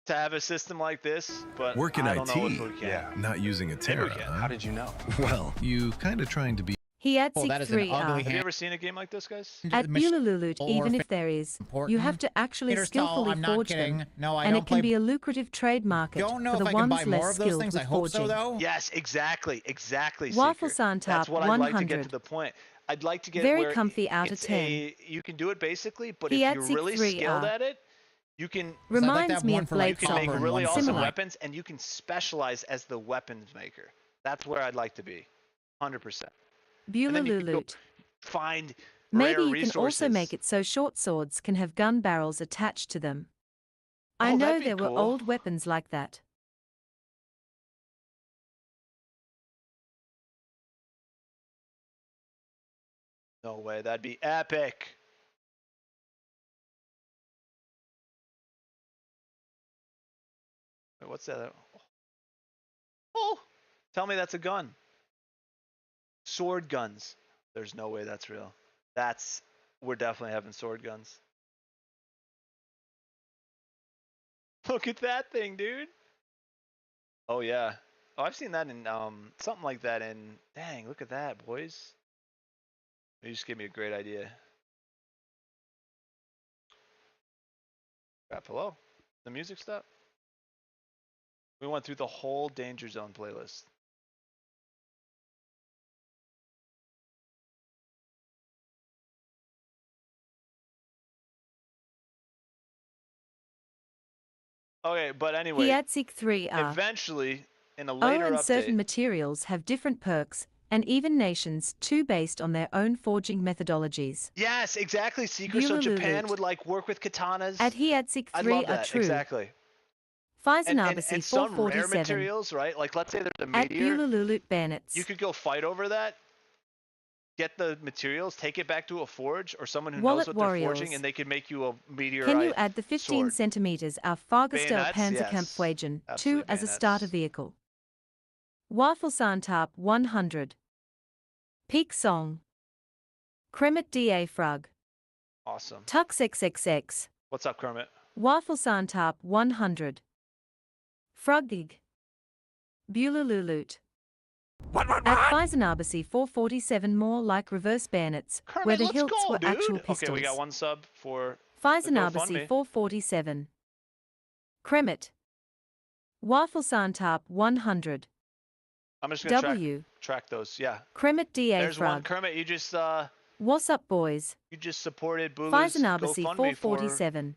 S1: to have a system like this, but
S3: Work in
S1: I don't
S3: IT.
S1: know if we can.
S3: Yeah, not using a Terra.
S1: Huh?
S4: How did you know?
S3: Well, you kind of trying to be.
S2: Hiatsik
S4: that is an
S2: 3R.
S4: ugly
S1: Have you ever seen a game like this, guys?
S2: At Bulululut, even if there is, you have to actually skillfully forge them, and it can be a lucrative trade market for the ones less skilled with forging.
S1: Yes, exactly, Seeker.
S2: Wafflesan Tarp
S1: That's what I'd like to get to the point. I'd like to get
S2: very
S1: where
S2: comfy out of 10.
S1: You can do it basically, but if you're really skilled at it, you can.
S2: Reminds me of Blade
S1: You can make really awesome
S2: similar.
S1: weapons, and you can specialize as the weapons maker. That's where I'd like to be, 100%.
S2: Bulululut.
S1: Find
S2: Maybe you
S1: resources.
S2: can also make it so short swords can have gun barrels attached to them. I know
S1: that'd be
S2: there were
S1: cool.
S2: old weapons like that.
S1: No way, that'd be epic. Wait, what's that? Oh, tell me that's a gun. Sword guns. There's no way that's real. We're definitely having sword guns. Look at that thing, dude. Oh yeah. Oh, I've seen that in something like that in. Dang, look at that, boys. You just gave me a great idea. Crap, hello? The music stopped? We went through the whole Danger Zone playlist. Okay, but anyway,
S2: Hiatsik 3R.
S1: eventually, in a
S2: Oh,
S1: later
S2: and
S1: update,
S2: certain materials have different perks, and even nations too based on their own forging methodologies.
S1: yes, exactly, Seeker. So Japan would like work with katanas.
S2: At Hiatsik
S1: I
S2: 3
S1: love
S2: are
S1: that,
S2: true.
S1: exactly.
S2: Faisanabasi
S1: And some rare
S2: 447.
S1: materials, right? Like let's say there's a
S2: At
S1: meteor,
S2: Bulululut bayonets.
S1: you could go fight over that, get the materials, take it back to a forge or someone who
S2: Wallet
S1: knows what they're
S2: Warriors.
S1: forging, and they can make you a meteorite.
S2: Can you add the 15
S1: sword.
S2: centimeters auf Fahrgestell
S1: Bayonets,
S2: Panzerkampfwagen
S1: yes.
S2: 2
S1: Absolutely
S2: as a
S1: bayonets.
S2: starter vehicle? Wafelsantab 100. Peak Song. Kremet Da Frug.
S1: Awesome.
S2: Tux XXX.
S1: What's up, Kermit?
S2: Wafelsantab 100. Frugig. Bulululut. At Faisanabasi 447 more like reverse bayonets,
S1: Kermit,
S2: where the
S1: let's
S2: hilts
S1: go,
S2: were
S1: dude.
S2: actual pistols.
S1: Okay, we got one sub for
S2: Faisanabasi
S1: GoFundMe.
S2: 447. Kremet. Wafelsantab 100.
S1: I'm just gonna
S2: W.
S1: track those. Yeah.
S2: Kremet Da
S1: There's one.
S2: Frug.
S1: Kermit, you just
S2: What's up, boys?
S1: supported Bulu's
S2: Faisanabasi
S1: GoFundMe for
S2: 447.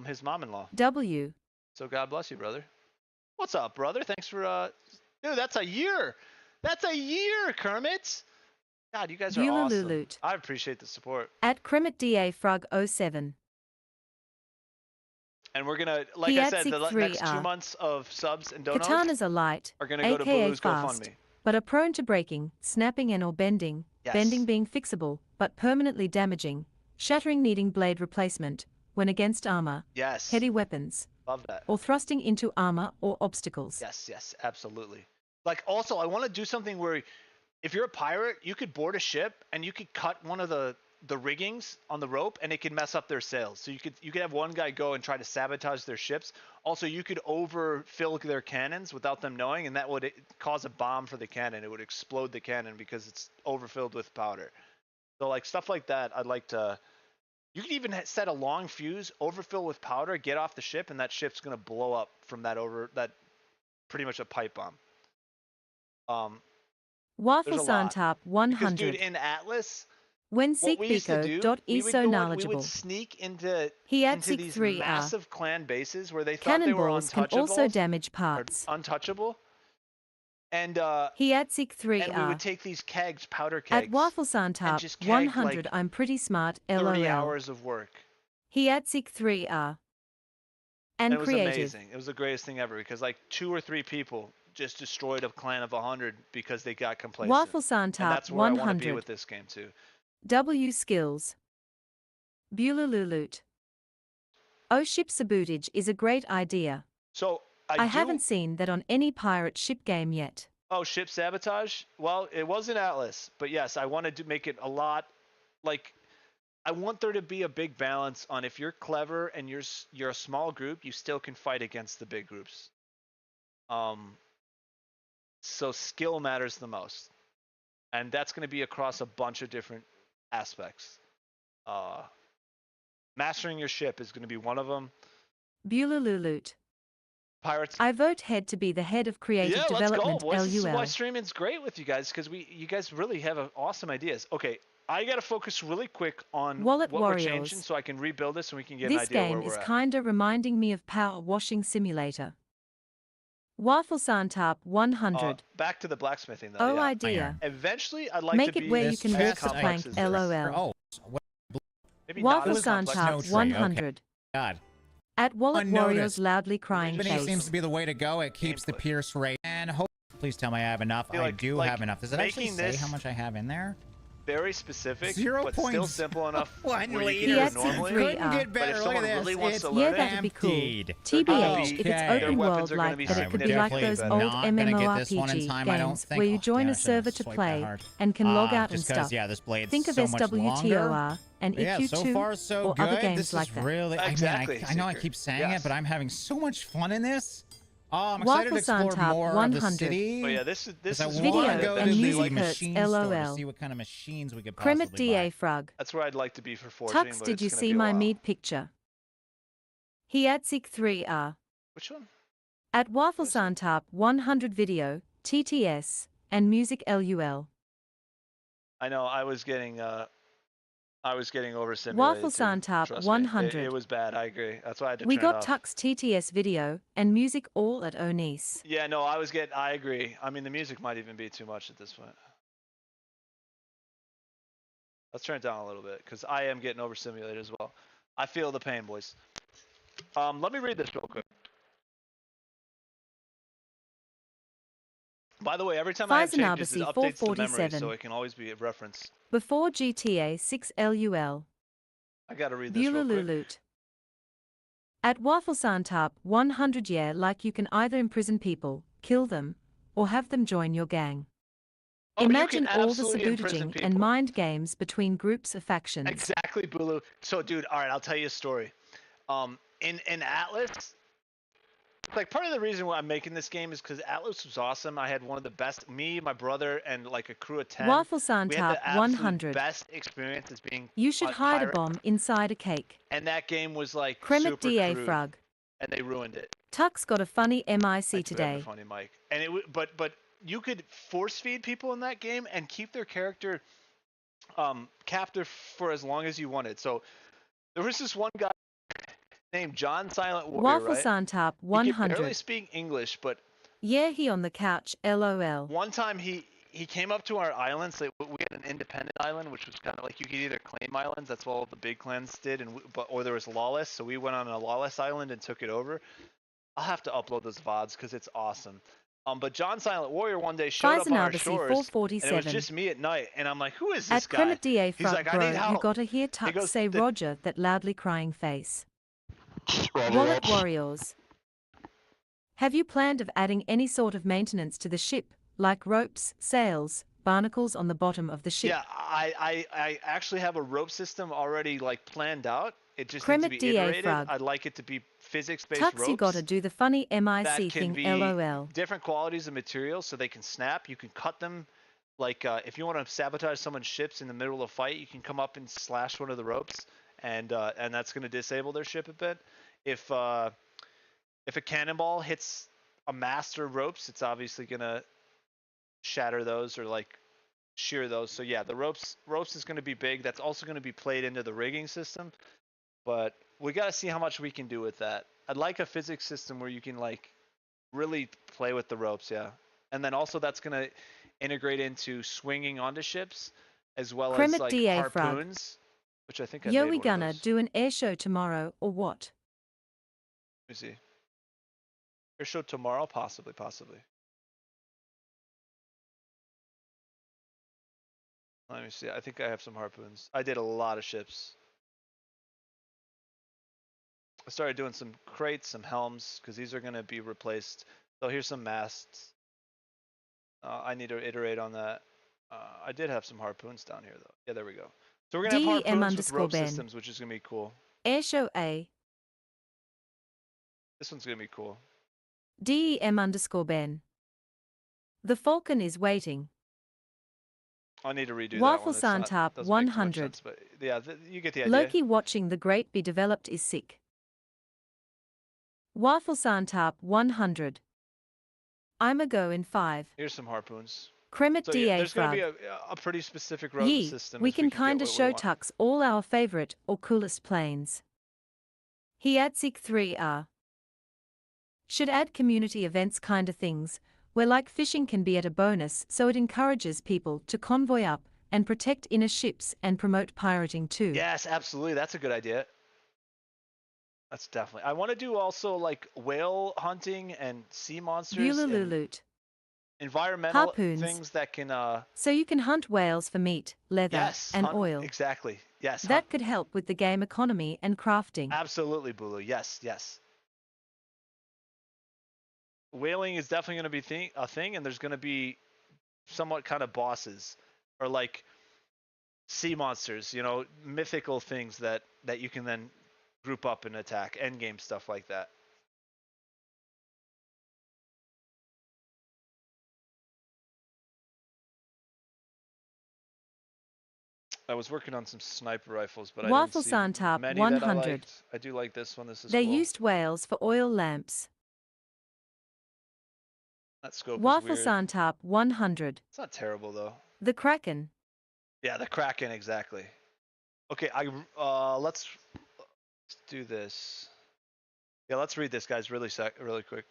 S1: his mom-in-law.
S2: W.
S1: So God bless you, brother. What's up, brother? Thanks for dude, that's a year. That's a year, Kermit. God, you guys are awesome.
S2: Bulululut.
S1: I appreciate the support.
S2: At Kremet Da Frug 07.
S1: And we're gonna, like I said, the
S2: Hiatsik
S1: next 2
S2: 3R.
S1: months of subs and donos
S2: Katanas are light,
S1: are gonna go to
S2: aka
S1: Bulu's
S2: fast,
S1: GoFundMe.
S2: but are prone to breaking, snapping and or bending,
S1: Yes.
S2: bending being fixable, but permanently damaging, shattering needing blade replacement, when against armor,
S1: Yes.
S2: heavy weapons,
S1: Love that.
S2: or thrusting into armor or obstacles.
S1: Yes, absolutely. Like also, I want to do something where if you're a pirate, you could board a ship and you could cut one of the riggings on the rope and it could mess up their sails. So you could have one guy go and try to sabotage their ships. Also, you could overfill their cannons without them knowing, and that would cause a bomb for the cannon. It would explode the cannon because it's overfilled with powder. So like stuff like that, I'd like to. You could even set a long fuse, overfill with powder, get off the ship, and that ship's gonna blow up from that pretty much a pipe bomb.
S2: Wafelsantab
S1: Because
S2: 100.
S1: dude, in Atlas,
S2: When
S1: what we used to do, we would
S2: Seekbiko.iso
S1: go and we
S2: knowledgeable.
S1: would sneak into
S2: Hiatsik
S1: these
S2: 3R.
S1: massive clan bases where they thought they were
S2: Cannonballs can
S1: untouchable.
S2: also damage parts.
S1: Untouchable. And
S2: Hiatsik
S1: and we
S2: 3R.
S1: would take these kegs, powder
S2: At
S1: kegs, and
S2: Wafelsantab
S1: just keg,
S2: 100
S1: like,
S2: I'm pretty smart
S1: 30
S2: LOL.
S1: hours of work.
S2: Hiatsik 3R.
S1: And
S2: And
S1: it was
S2: creative.
S1: amazing. It was the greatest thing ever because like 2 or 3 people just destroyed a clan of 100 because they got complacent. And
S2: Wafelsantab
S1: that's where I want to be
S2: 100.
S1: with this game too.
S2: W skills. Bulululut. Oh, ship sabotage is a great idea.
S1: So
S2: I haven't seen that on any pirate ship game yet.
S1: Oh, ship sabotage? Well, it was in Atlas, but yes, I wanted to make it a lot like I want there to be a big balance on if you're clever and you're a small group, you still can fight against the big groups. So skill matters the most. And that's going to be across a bunch of different aspects. Mastering your ship is going to be one of them.
S2: Bulululut.
S1: Pirates.
S2: I vote head to be the head of creative
S1: Yeah, let's
S2: development
S1: go, boys. This is why
S2: LUL.
S1: streaming's great with you guys because you guys really have awesome ideas. Okay, I gotta focus really quick on
S2: Wallet
S1: what
S2: Warriors.
S1: we're changing so I can rebuild this and we can get an
S2: This
S1: idea
S2: game
S1: where
S2: is
S1: we're at.
S2: kinda reminding me of Power Washing Simulator. Wafelsantab 100.
S1: Back to the blacksmithing though.
S2: Oh,
S1: yeah.
S2: idea.
S1: Eventually, I'd like
S2: Make
S1: to
S2: it
S1: be
S2: where you
S3: This
S2: can
S1: as
S2: walk the
S1: complex
S2: plank
S1: as this.
S2: LOL.
S3: Oh,
S1: Maybe not as complex.
S3: No
S2: Wafelsantab
S3: tree,
S2: 100.
S3: God.
S2: At Wallet
S3: Unnoticed.
S2: Warriors loudly crying
S3: Spinning
S2: face.
S3: seems to be the way to go. It keeps the
S1: Gameplay.
S3: pierce rate. And hope. Please tell me I have enough.
S1: feel
S3: I
S1: like-
S3: do
S1: like
S3: have enough. Does it actually
S1: making
S3: say
S1: this-
S3: how much I have in there?
S1: very specific,
S4: Zero
S1: but still
S4: points.
S1: simple enough
S4: One
S1: where you
S4: liter.
S1: can do
S2: He
S1: it
S2: adds
S1: normally.
S2: three
S4: Couldn't get
S1: But
S4: better.
S1: if
S4: Look
S1: someone
S4: at this.
S1: really wants
S4: It's
S1: to
S2: Yeah,
S1: learn it,
S2: that'd be cool.
S4: emptied.
S2: TBH, if it's
S4: Okay.
S1: Their
S2: open
S1: weapons
S2: world
S1: are gonna
S2: like
S1: be
S2: that, it
S4: Alright,
S2: could
S4: we're
S2: be like
S4: definitely
S2: those old
S4: not gonna get this one in
S2: MMORPG
S4: time, I don't
S2: games
S4: think.
S2: where you
S4: Oh,
S2: join
S4: damn,
S2: a
S4: I should've
S2: server to
S4: swiped that
S2: play
S4: hard.
S2: and can log out and
S4: Just 'cause,
S2: stuff.
S4: yeah, this blade's
S2: Think of
S4: so much longer.
S2: SWTOR and
S4: But yeah, so
S2: EQ2
S4: far so
S2: or
S4: good.
S2: other games
S4: This
S2: like
S4: is
S2: that.
S4: really,
S1: Exactly,
S4: I know I
S1: Seeker.
S4: keep saying
S1: Yes.
S4: it, but I'm having so much fun in this. Oh, I'm excited to
S2: Waffle
S4: explore
S2: Suntop
S4: more of the
S2: 100.
S4: city.
S1: But yeah, this is
S4: 'Cause I
S2: Video
S4: wanna go to
S2: and
S4: the
S2: music hurts,
S4: machine store to
S2: LOL.
S4: see what kind of machines we could
S2: Kremet
S4: possibly
S2: DA
S4: buy.
S2: Frog.
S1: That's where I'd like to be for forging.
S2: Tux,
S1: But
S2: did
S1: it's
S2: you
S1: gonna
S2: see
S1: be a
S2: my
S1: while.
S2: mead picture? He at 3R.
S1: Which one?
S2: At Waffle
S1: Where's it?
S2: Suntop 100 video, TTS, and music LUL.
S1: I know I was getting overstimulated.
S2: Waffle
S1: too,
S2: Suntop
S1: trust me.
S2: 100.
S1: It was bad. I agree. That's why I had to
S2: We
S1: turn
S2: got
S1: it off.
S2: Tux TTS video and music all at Onice.
S1: Yeah, no, I agree. I mean, the music might even be too much at this point. Let's turn it down a little bit because I am getting overstimulated as well. I feel the pain, boys. Let me read this real quick. By the way, every time I have changes, it
S2: Faisal
S1: updates the memory,
S2: 447.
S1: so it can always be a reference.
S2: Before GTA 6 LUL.
S1: I gotta read this real quick.
S2: Bululululut. At Waffle Suntop 100 yeah, like you can either imprison people, kill them, or have them join your gang.
S1: Oh, you
S2: Imagine
S1: can
S2: all the
S1: absolutely imprison
S2: sabotaging and
S1: people.
S2: mind games between groups of factions.
S1: Exactly, Bulu. So, dude, all right, I'll tell you a story. In Atlas, like part of the reason why I'm making this game is because Atlas was awesome. I had one of the best, me, my brother, and like a crew of 10.
S2: Waffle
S1: We had
S2: Suntop
S1: the absolute
S2: 100.
S1: best experiences being
S2: You should
S1: a
S2: hide a
S1: pirate,
S2: bomb inside a cake.
S1: and that game was like
S2: Kremet
S1: super
S2: DA
S1: crude,
S2: Frog.
S1: and they ruined it.
S2: Tux got a funny MIC
S1: I do have a
S2: today.
S1: funny mic, and but you could force feed people in that game and keep their character captive for as long as you wanted. So there was this one guy named John Silent Warrior,
S2: Waffle
S1: right?
S2: Suntop
S1: He could barely
S2: 100.
S1: speak English, but
S2: Yeah, he on the couch, LOL.
S1: one time he came up to our island. So we had an independent island, which was kind of like you could either claim islands. That's what all the big clans did, or there was lawless. So we went on a lawless island and took it over. I'll have to upload those VODs because it's awesome. But John Silent Warrior one day showed up on our
S2: Faisal
S1: shores, and it was
S2: 447.
S1: just me at night, and I'm like, "Who is this
S2: At
S1: guy?"
S2: Kremet DA
S1: He's
S2: Frog,
S1: like, "I
S2: bro,
S1: need
S2: you
S1: help."
S2: gotta hear Tux
S1: goes,
S2: say
S1: "The-
S2: Roger, that loudly crying face. Wallet Warriors. Have you planned of adding any sort of maintenance to the ship, like ropes, sails, barnacles on the bottom of the ship?
S1: Yeah, I actually have a rope system already like planned out. It just needs to
S2: Kremet
S1: be
S2: DA
S1: iterated.
S2: Frog.
S1: I'd like it to be physics-based
S2: Tux,
S1: ropes
S2: you gotta do the funny
S1: that
S2: MIC
S1: can
S2: thing,
S1: be
S2: LOL.
S1: different qualities of materials so they can snap. You can cut them. Like if you want to sabotage someone's ships in the middle of a fight, you can come up and slash one of the ropes, and that's going to disable their ship a bit. If a cannonball hits a mast or ropes, it's obviously going to shatter those or like shear those. So yeah, the ropes is going to be big. That's also going to be played into the rigging system, but we got to see how much we can do with that. I'd like a physics system where you can like really play with the ropes, yeah. And then also that's going to integrate into swinging onto ships as well as
S2: Kremet
S1: like
S2: DA Frog.
S1: harpoons, which I think I
S2: Yo,
S1: made
S2: we
S1: one of
S2: gonna
S1: those.
S2: do an air show tomorrow, or what?
S1: Let me see. Air show tomorrow, possibly. Let me see. I think I have some harpoons. I did a lot of ships. I started doing some crates, some helms, because these are going to be replaced. So here's some masts. I need to iterate on that. I did have some harpoons down here, though. Yeah, there we go. So we're going to have harpoons with rope
S2: DEM_Ben.
S1: systems, which is going to be cool.
S2: Air show A.
S1: This one's going to be cool.
S2: DEM_Ben. The Falcon is waiting.
S1: I need to redo
S2: Waffle
S1: that one.
S2: Suntop
S1: Doesn't make too much
S2: 100.
S1: sense, but yeah, you get the idea.
S2: Loki watching the great be developed is sick. Waffle Suntop 100. I'm a go in 5.
S1: Here's some harpoons.
S2: Kremet
S1: So yeah,
S2: DA
S1: there's going
S2: Frog.
S1: to be a pretty specific rope
S2: Yee,
S1: system.
S2: we
S1: as
S2: can
S1: get
S2: kinda
S1: what we
S2: show
S1: want.
S2: Tux all our favorite or coolest planes. He adds 3R. Should add community events kinda things, where like fishing can be at a bonus so it encourages people to convoy up and protect inner ships and promote pirating too.
S1: Yes, absolutely. That's a good idea. That's definitely. I want to do also like whale hunting and sea monsters. And
S2: Bululululut.
S1: environmental
S2: Harpoons.
S1: things that can
S2: So you can hunt whales for meat, leather,
S1: yes,
S2: and
S1: hunt,
S2: oil.
S1: exactly. Yes,
S2: That
S1: hunt.
S2: could help with the game economy and crafting.
S1: Absolutely, Bulu. Yes, yes. Whaling is definitely going to be a thing, and there's going to be somewhat kind of bosses or like sea monsters, you know, mythical things that you can then group up and attack, end game stuff like that. I was working on some sniper rifles, but I didn't
S2: Waffle
S1: see
S2: Santap
S1: many that I
S2: 100.
S1: liked. I do like this one. This is
S2: They
S1: cool.
S2: used whales for oil lamps.
S1: That scope is
S2: Waffle
S1: weird.
S2: Santap 100.
S1: It's not terrible though.
S2: The Kraken.
S1: Yeah, the Kraken, exactly. Okay, let's do this. Yeah, let's read this, guys, really quick.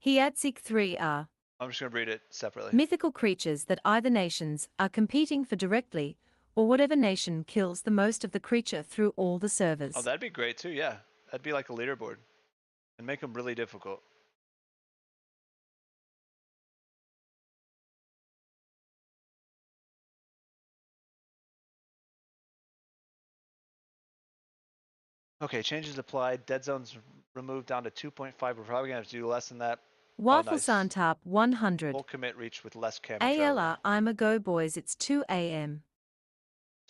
S2: Hiatsik 3 are
S1: I'm just gonna read it separately.
S2: mythical creatures that either nations are competing for directly, or whatever nation kills the most of the creature through all the servers.
S1: Oh, that'd be great too. Yeah, that'd be like a leaderboard, and make them really difficult. Okay, changes applied. Dead zones removed down to 2.5. We're probably gonna have to do less than that.
S2: Waffle
S1: nice.
S2: Santap 100.
S1: Full commit reach with less camera
S2: ALR,
S1: travel.
S2: I'm a go boys, it's 2 a.m.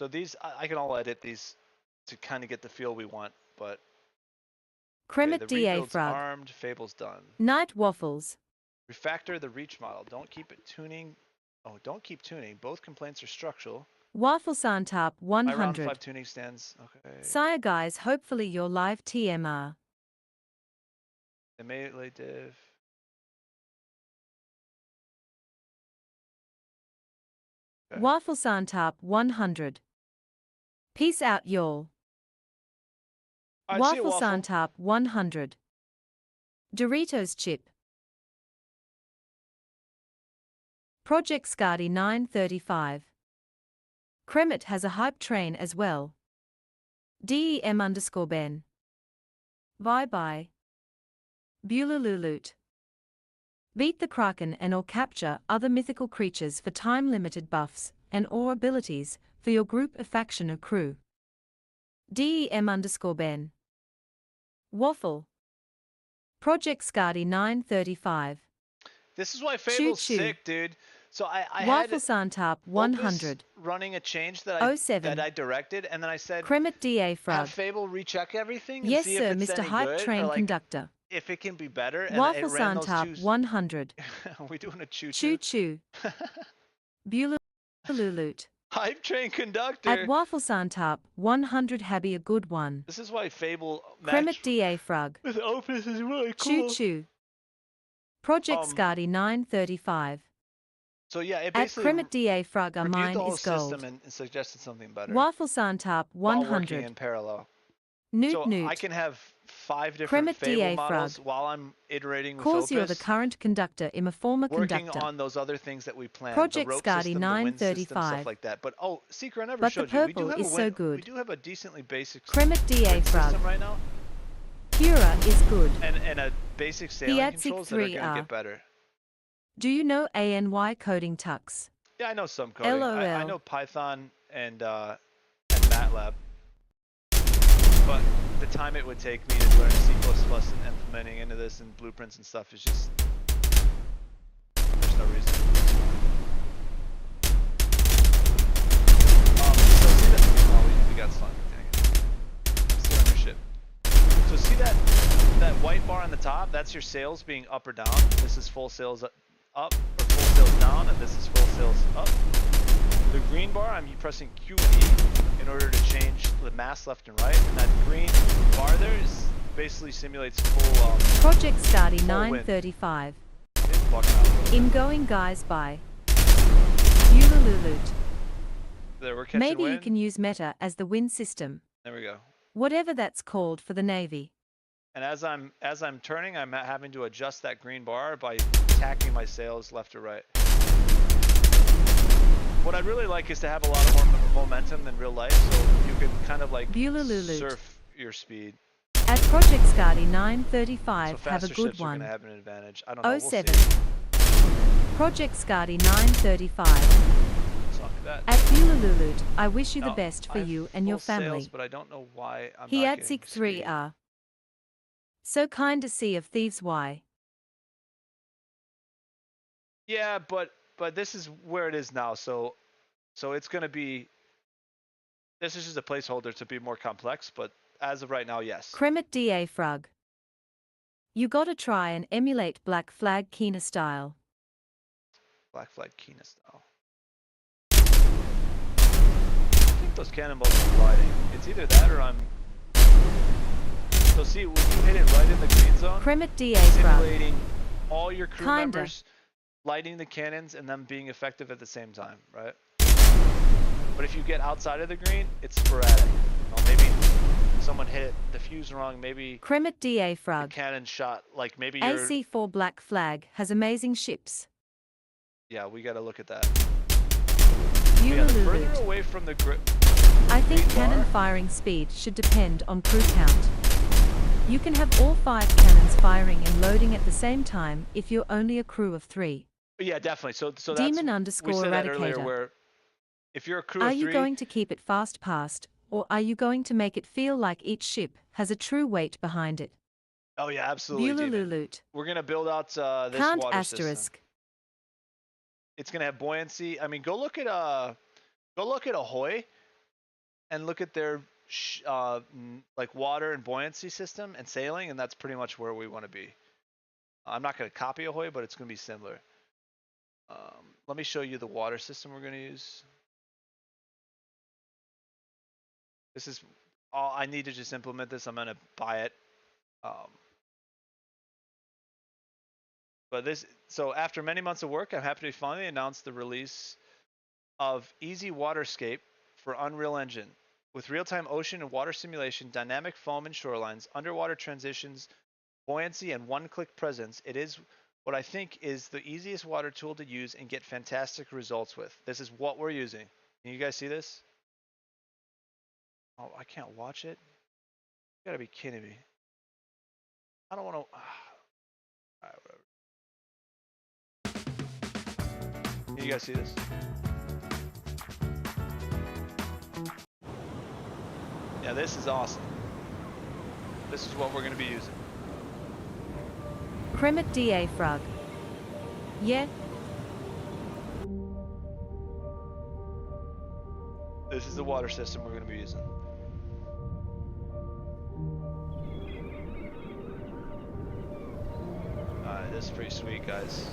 S1: So these, I can all edit these to kind of get the feel we want, but
S2: Kremet
S1: the
S2: DA
S1: rebuild's
S2: Frog.
S1: armed, Fable's done.
S2: Night Waffles.
S1: Refactor the reach model. Don't keep it tuning. Oh, don't keep tuning. Both complaints are structural.
S2: Waffle Santap
S1: My round
S2: 100.
S1: 5 tuning stands. Okay.
S2: Sire guys, hopefully your live TMR.
S1: The melee div. Okay.
S2: Waffle Santap 100. Peace out y'all.
S1: Alright, see you,
S2: Waffle
S1: Waffle.
S2: Santap 100. Doritos chip. Project Scardy 935. Kremet has a hype train as well. DEM_Ben. Bye bye. Bululululut. Beat the Kraken and or capture other mythical creatures for time-limited buffs and or abilities for your group or faction or crew. DEM_Ben. Waffle. Project Scardy 935.
S1: This is why Fable's
S2: choo.
S1: sick, dude. So I
S2: Waffle
S1: had
S2: Santap
S1: Opus
S2: 100.
S1: running a change that
S2: 07.
S1: I directed, and then I said,
S2: Kremet DA Frog.
S1: have Fable recheck everything and
S2: Yes
S1: see
S2: sir,
S1: if it's
S2: Mr.
S1: any
S2: Hype
S1: good,
S2: Train
S1: or like
S2: Conductor.
S1: if it can be better. And
S2: Waffle
S1: it ran those
S2: Santap
S1: two.
S2: 100.
S1: Are we doing a choo
S2: Choo choo. Bululululut.
S1: Hype train conductor.
S2: At Waffle Santap 100 Habby a good one.
S1: This is why Fable
S2: Kremet
S1: match
S2: DA Frog.
S1: with Opus is really
S2: Choo
S1: cool.
S2: choo. Project Scardy 935.
S1: So yeah, it
S2: At
S1: basically
S2: Kremet DA Frog
S1: reviewed
S2: mine
S1: the whole
S2: is gold.
S1: system and suggested something better.
S2: Waffle Santap
S1: while working
S2: 100.
S1: in parallel.
S2: Newt
S1: So
S2: Newt.
S1: I can have 5 different
S2: Kremet
S1: Fable
S2: DA
S1: models
S2: Frog.
S1: while I'm iterating with
S2: Cause
S1: Opus,
S2: you're the current conductor in a former
S1: working
S2: conductor.
S1: on those other things that we planned.
S2: Project
S1: the rope
S2: Scardy
S1: system, the wind system,
S2: 935.
S1: stuff like that. But oh, Seeker, I never
S2: But the
S1: showed you. We do
S2: purple
S1: have
S2: is
S1: a
S2: so
S1: wind,
S2: good.
S1: We do have a decently basic
S2: Kremet DA
S1: wind
S2: Frog.
S1: system right now,
S2: Pura is good.
S1: and a basic sailing
S2: Hiatsik
S1: controls that are
S2: 3
S1: gonna
S2: are.
S1: get better.
S2: Do you know ANY coding tux?
S1: Yeah, I know some coding. I
S2: LOL.
S1: know Python and MATLAB, but the time it would take me to learn C++ and implementing into this and blueprints and stuff is just there's no reason. So see that? Oh, we got slime. Dang it. Still on your ship. So see that white bar on the top? That's your sails being up or down. This is full sails up or full sails down, and this is full sails up. The green bar, I'm pressing Q and E in order to change the mast left and right, and that green bar there is basically simulates full
S2: Project Scardy
S1: full wind.
S2: 935.
S1: It's bugging out a little bit.
S2: Ingoing guys by Bululululut.
S1: There, we're catching
S2: Maybe
S1: wind.
S2: you can use meta as the wind system.
S1: There we go.
S2: Whatever that's called for the Navy.
S1: And as I'm turning, I'm having to adjust that green bar by tacking my sails left or right. What I'd really like is to have a lot of more momentum than real life, so you can kind of like
S2: Bululululut.
S1: surf your speed.
S2: At Project Scardy
S1: So
S2: 935, have a
S1: faster
S2: good
S1: ships are
S2: one.
S1: gonna have an advantage. I don't know. We'll
S2: 07.
S1: see.
S2: Project Scardy 935.
S1: Suck that.
S2: At Bulululut, I wish you the
S1: No,
S2: best for
S1: I have
S2: you and your
S1: full sales,
S2: family.
S1: but I don't know why I'm
S2: He
S1: not
S2: at
S1: getting
S2: Seek
S1: speed.
S2: 3R. So kind to see of thieves why.
S1: Yeah, but this is where it is now. So it's gonna be. This is just a placeholder to be more complex, but as of right now, yes.
S2: Kremet DA Frug. You gotta try and emulate Black Flag Keener style.
S1: Black Flag Kina style. I think those cannonballs are gliding. It's either that or I'm. So see, when you hit it right in the green zone,
S2: Kremet DA Frug.
S1: simulating all your crew
S2: Kinda.
S1: members lighting the cannons and them being effective at the same time, right? But if you get outside of the green, it's sporadic. Maybe someone hit the fuse wrong. Maybe
S2: Kremet DA
S1: the
S2: Frug.
S1: cannon shot. Like maybe you're.
S2: AC4 Black Flag has amazing ships.
S1: Yeah, we got to look at that. Yeah, the further
S2: Bulululut.
S1: away from the grip.
S2: I think
S1: green
S2: cannon
S1: bar.
S2: firing speed should depend on crew count. You can have all 5 cannons firing and loading at the same time if you're only a crew of 3.
S1: Yeah, definitely. So that's
S2: Demon
S1: we
S2: underscore
S1: said that earlier.
S2: Eradicator.
S1: Where if you're a crew
S2: Are
S1: of 3,
S2: you going to keep it fast past, or are you going to make it feel like each ship has a true weight behind it?
S1: oh yeah, absolutely. Demon.
S2: Bulululut.
S1: We're gonna build out this
S2: Can't
S1: water
S2: asterisk.
S1: system. It's gonna have buoyancy. I mean, go look at Ahoy, and look at their like water and buoyancy system and sailing, and that's pretty much where we want to be. I'm not gonna copy Ahoy, but it's gonna be similar. Let me show you the water system we're gonna use. This is all I need to just implement this. I'm gonna buy it. But so after many months of work, I'm happy to finally announce the release of Easy Waterscape for Unreal Engine. With real-time ocean and water simulation, dynamic foam and shorelines, underwater transitions, buoyancy, and one-click presence, it is what I think is the easiest water tool to use and get fantastic results with. This is what we're using. Can you guys see this? Oh, I can't watch it? You gotta be kidding me. I don't want to... Alright, whatever. Can you guys see this? Yeah, this is awesome. This is what we're going to be using.
S2: Kremet DA Frug. Yeah.
S1: This is the water system we're going to be using. Alright, this is pretty sweet, guys.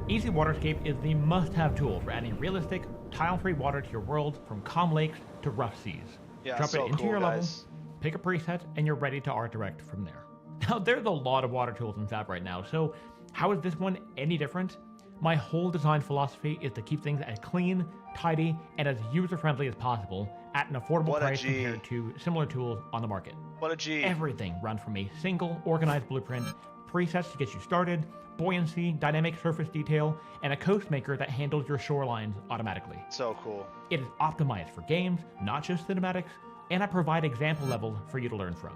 S5: Easy Waterscape is the must-have tool for adding realistic, tile-free water to your world from calm lakes to rough seas.
S1: Yeah,
S5: Drop
S1: so
S5: it into
S1: cool,
S5: your level,
S1: guys.
S5: pick a preset, and you're ready to art direct from there. Now, there's a lot of water tools in SAP right now, so how is this one any different? My whole design philosophy is to keep things as clean, tidy, and as user-friendly as possible at an affordable
S1: What a
S5: price
S1: G.
S5: compared to similar tools on the market.
S1: What a G.
S5: Everything runs from a single, organized blueprint, presets to get you started, buoyancy, dynamic surface detail, and a coast maker that handles your shorelines automatically.
S1: So cool.
S5: It is optimized for games, not just cinematics, and I provide example levels for you to learn from.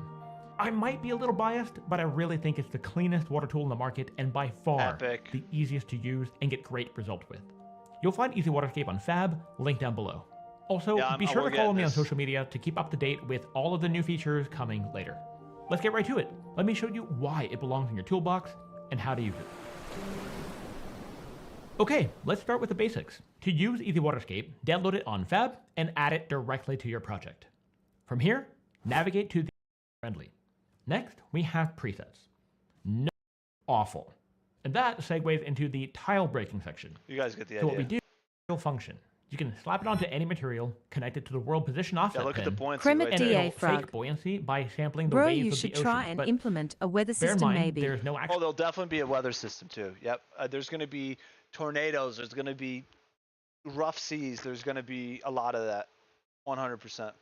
S5: I might be a little biased, but I really think it's the cleanest water tool in the market and by far
S1: Epic.
S5: the easiest to use and get great results with. You'll find Easy Waterscape on Fab, link down below. Also,
S1: Yeah,
S5: be sure
S1: we're
S5: to follow
S1: getting
S5: me on
S1: this.
S5: social media to keep up to date with all of the new features coming later. Let's get right to it. Let me show you why it belongs in your toolbox and how to use it. Okay, let's start with the basics. To use Easy Waterscape, download it on Fab and add it directly to your project. From here, navigate to the friendly. Next, we have presets. No awful. And that segues into the tile breaking section.
S1: You guys get the
S5: So what we
S1: idea.
S5: do is function. You can slap it onto any material, connect it to the world position offset
S1: Yeah, look at
S5: pin,
S1: the buoyancy
S2: Kremet
S1: right
S5: and
S2: DA
S1: there.
S5: it'll
S2: frog.
S5: fake buoyancy by sampling the
S2: Bro,
S5: waves
S2: you
S5: of
S2: should
S5: the
S2: try
S5: ocean.
S2: and
S5: But
S2: implement a weather
S5: bear in
S2: system
S5: mind,
S2: maybe.
S5: there's no
S1: Oh,
S5: actual
S1: there'll definitely be a weather system too. Yep. There's going to be tornadoes. There's going to be rough seas. There's going to be a lot of that. 100%.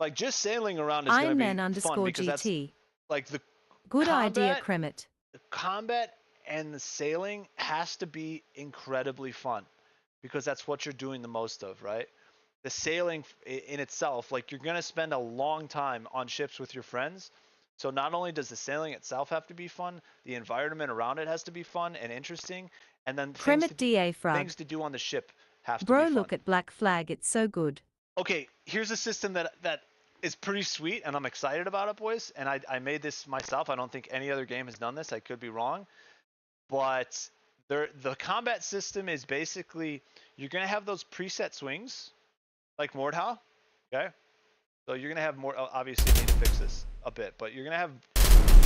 S1: Like just sailing around is going to be
S2: Ironman
S1: fun
S2: underscore
S1: because that's
S2: GT.
S1: like the
S2: Good idea,
S1: combat-
S2: Kremet.
S1: combat and the sailing has to be incredibly fun because that's what you're doing the most of, right? the sailing in itself, like you're gonna spend a long time on ships with your friends. So not only does the sailing itself have to be fun, the environment around it has to be fun and interesting, and then
S2: Kremet DA Frog.
S1: things to do on the ship have to
S2: Bro,
S1: be fun.
S2: look at Black Flag, it's so good.
S1: Okay, here's a system that is pretty sweet, and I'm excited about it, boys. And I made this myself. I don't think any other game has done this. I could be wrong, but the combat system is basically you're gonna have those preset swings, like Mordhau. Okay, so you're gonna have more. Obviously, you need to fix this a bit, but you're gonna have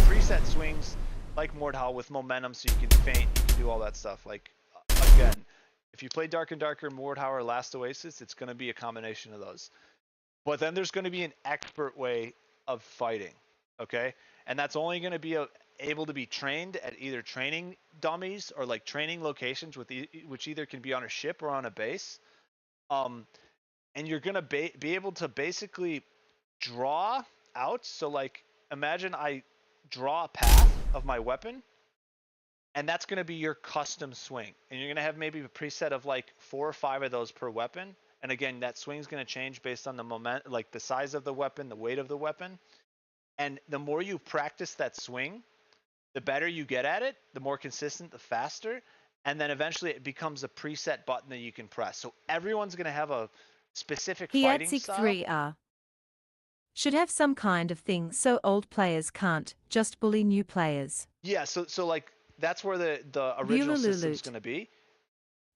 S1: preset swings like Mordhau with momentum, so you can feint, you can do all that stuff. Like again, if you play Dark and Darker, Mordhau, or Last Oasis, it's gonna be a combination of those. But then there's gonna be an expert way of fighting, okay? And that's only gonna be able to be trained at either training dummies or like training locations with which either can be on a ship or on a base. And you're gonna be able to basically draw out. So like, imagine I draw a path of my weapon, and that's gonna be your custom swing. And you're gonna have maybe a preset of like 4 or 5 of those per weapon. And again, that swing's gonna change based on the moment, like the size of the weapon, the weight of the weapon. And the more you practice that swing, the better you get at it, the more consistent, the faster. And then eventually it becomes a preset button that you can press. So everyone's going to have a specific fighting style.
S2: 3R should have some kind of thing so old players can't just bully new players.
S1: Yeah, so like that's where the original system's going to be.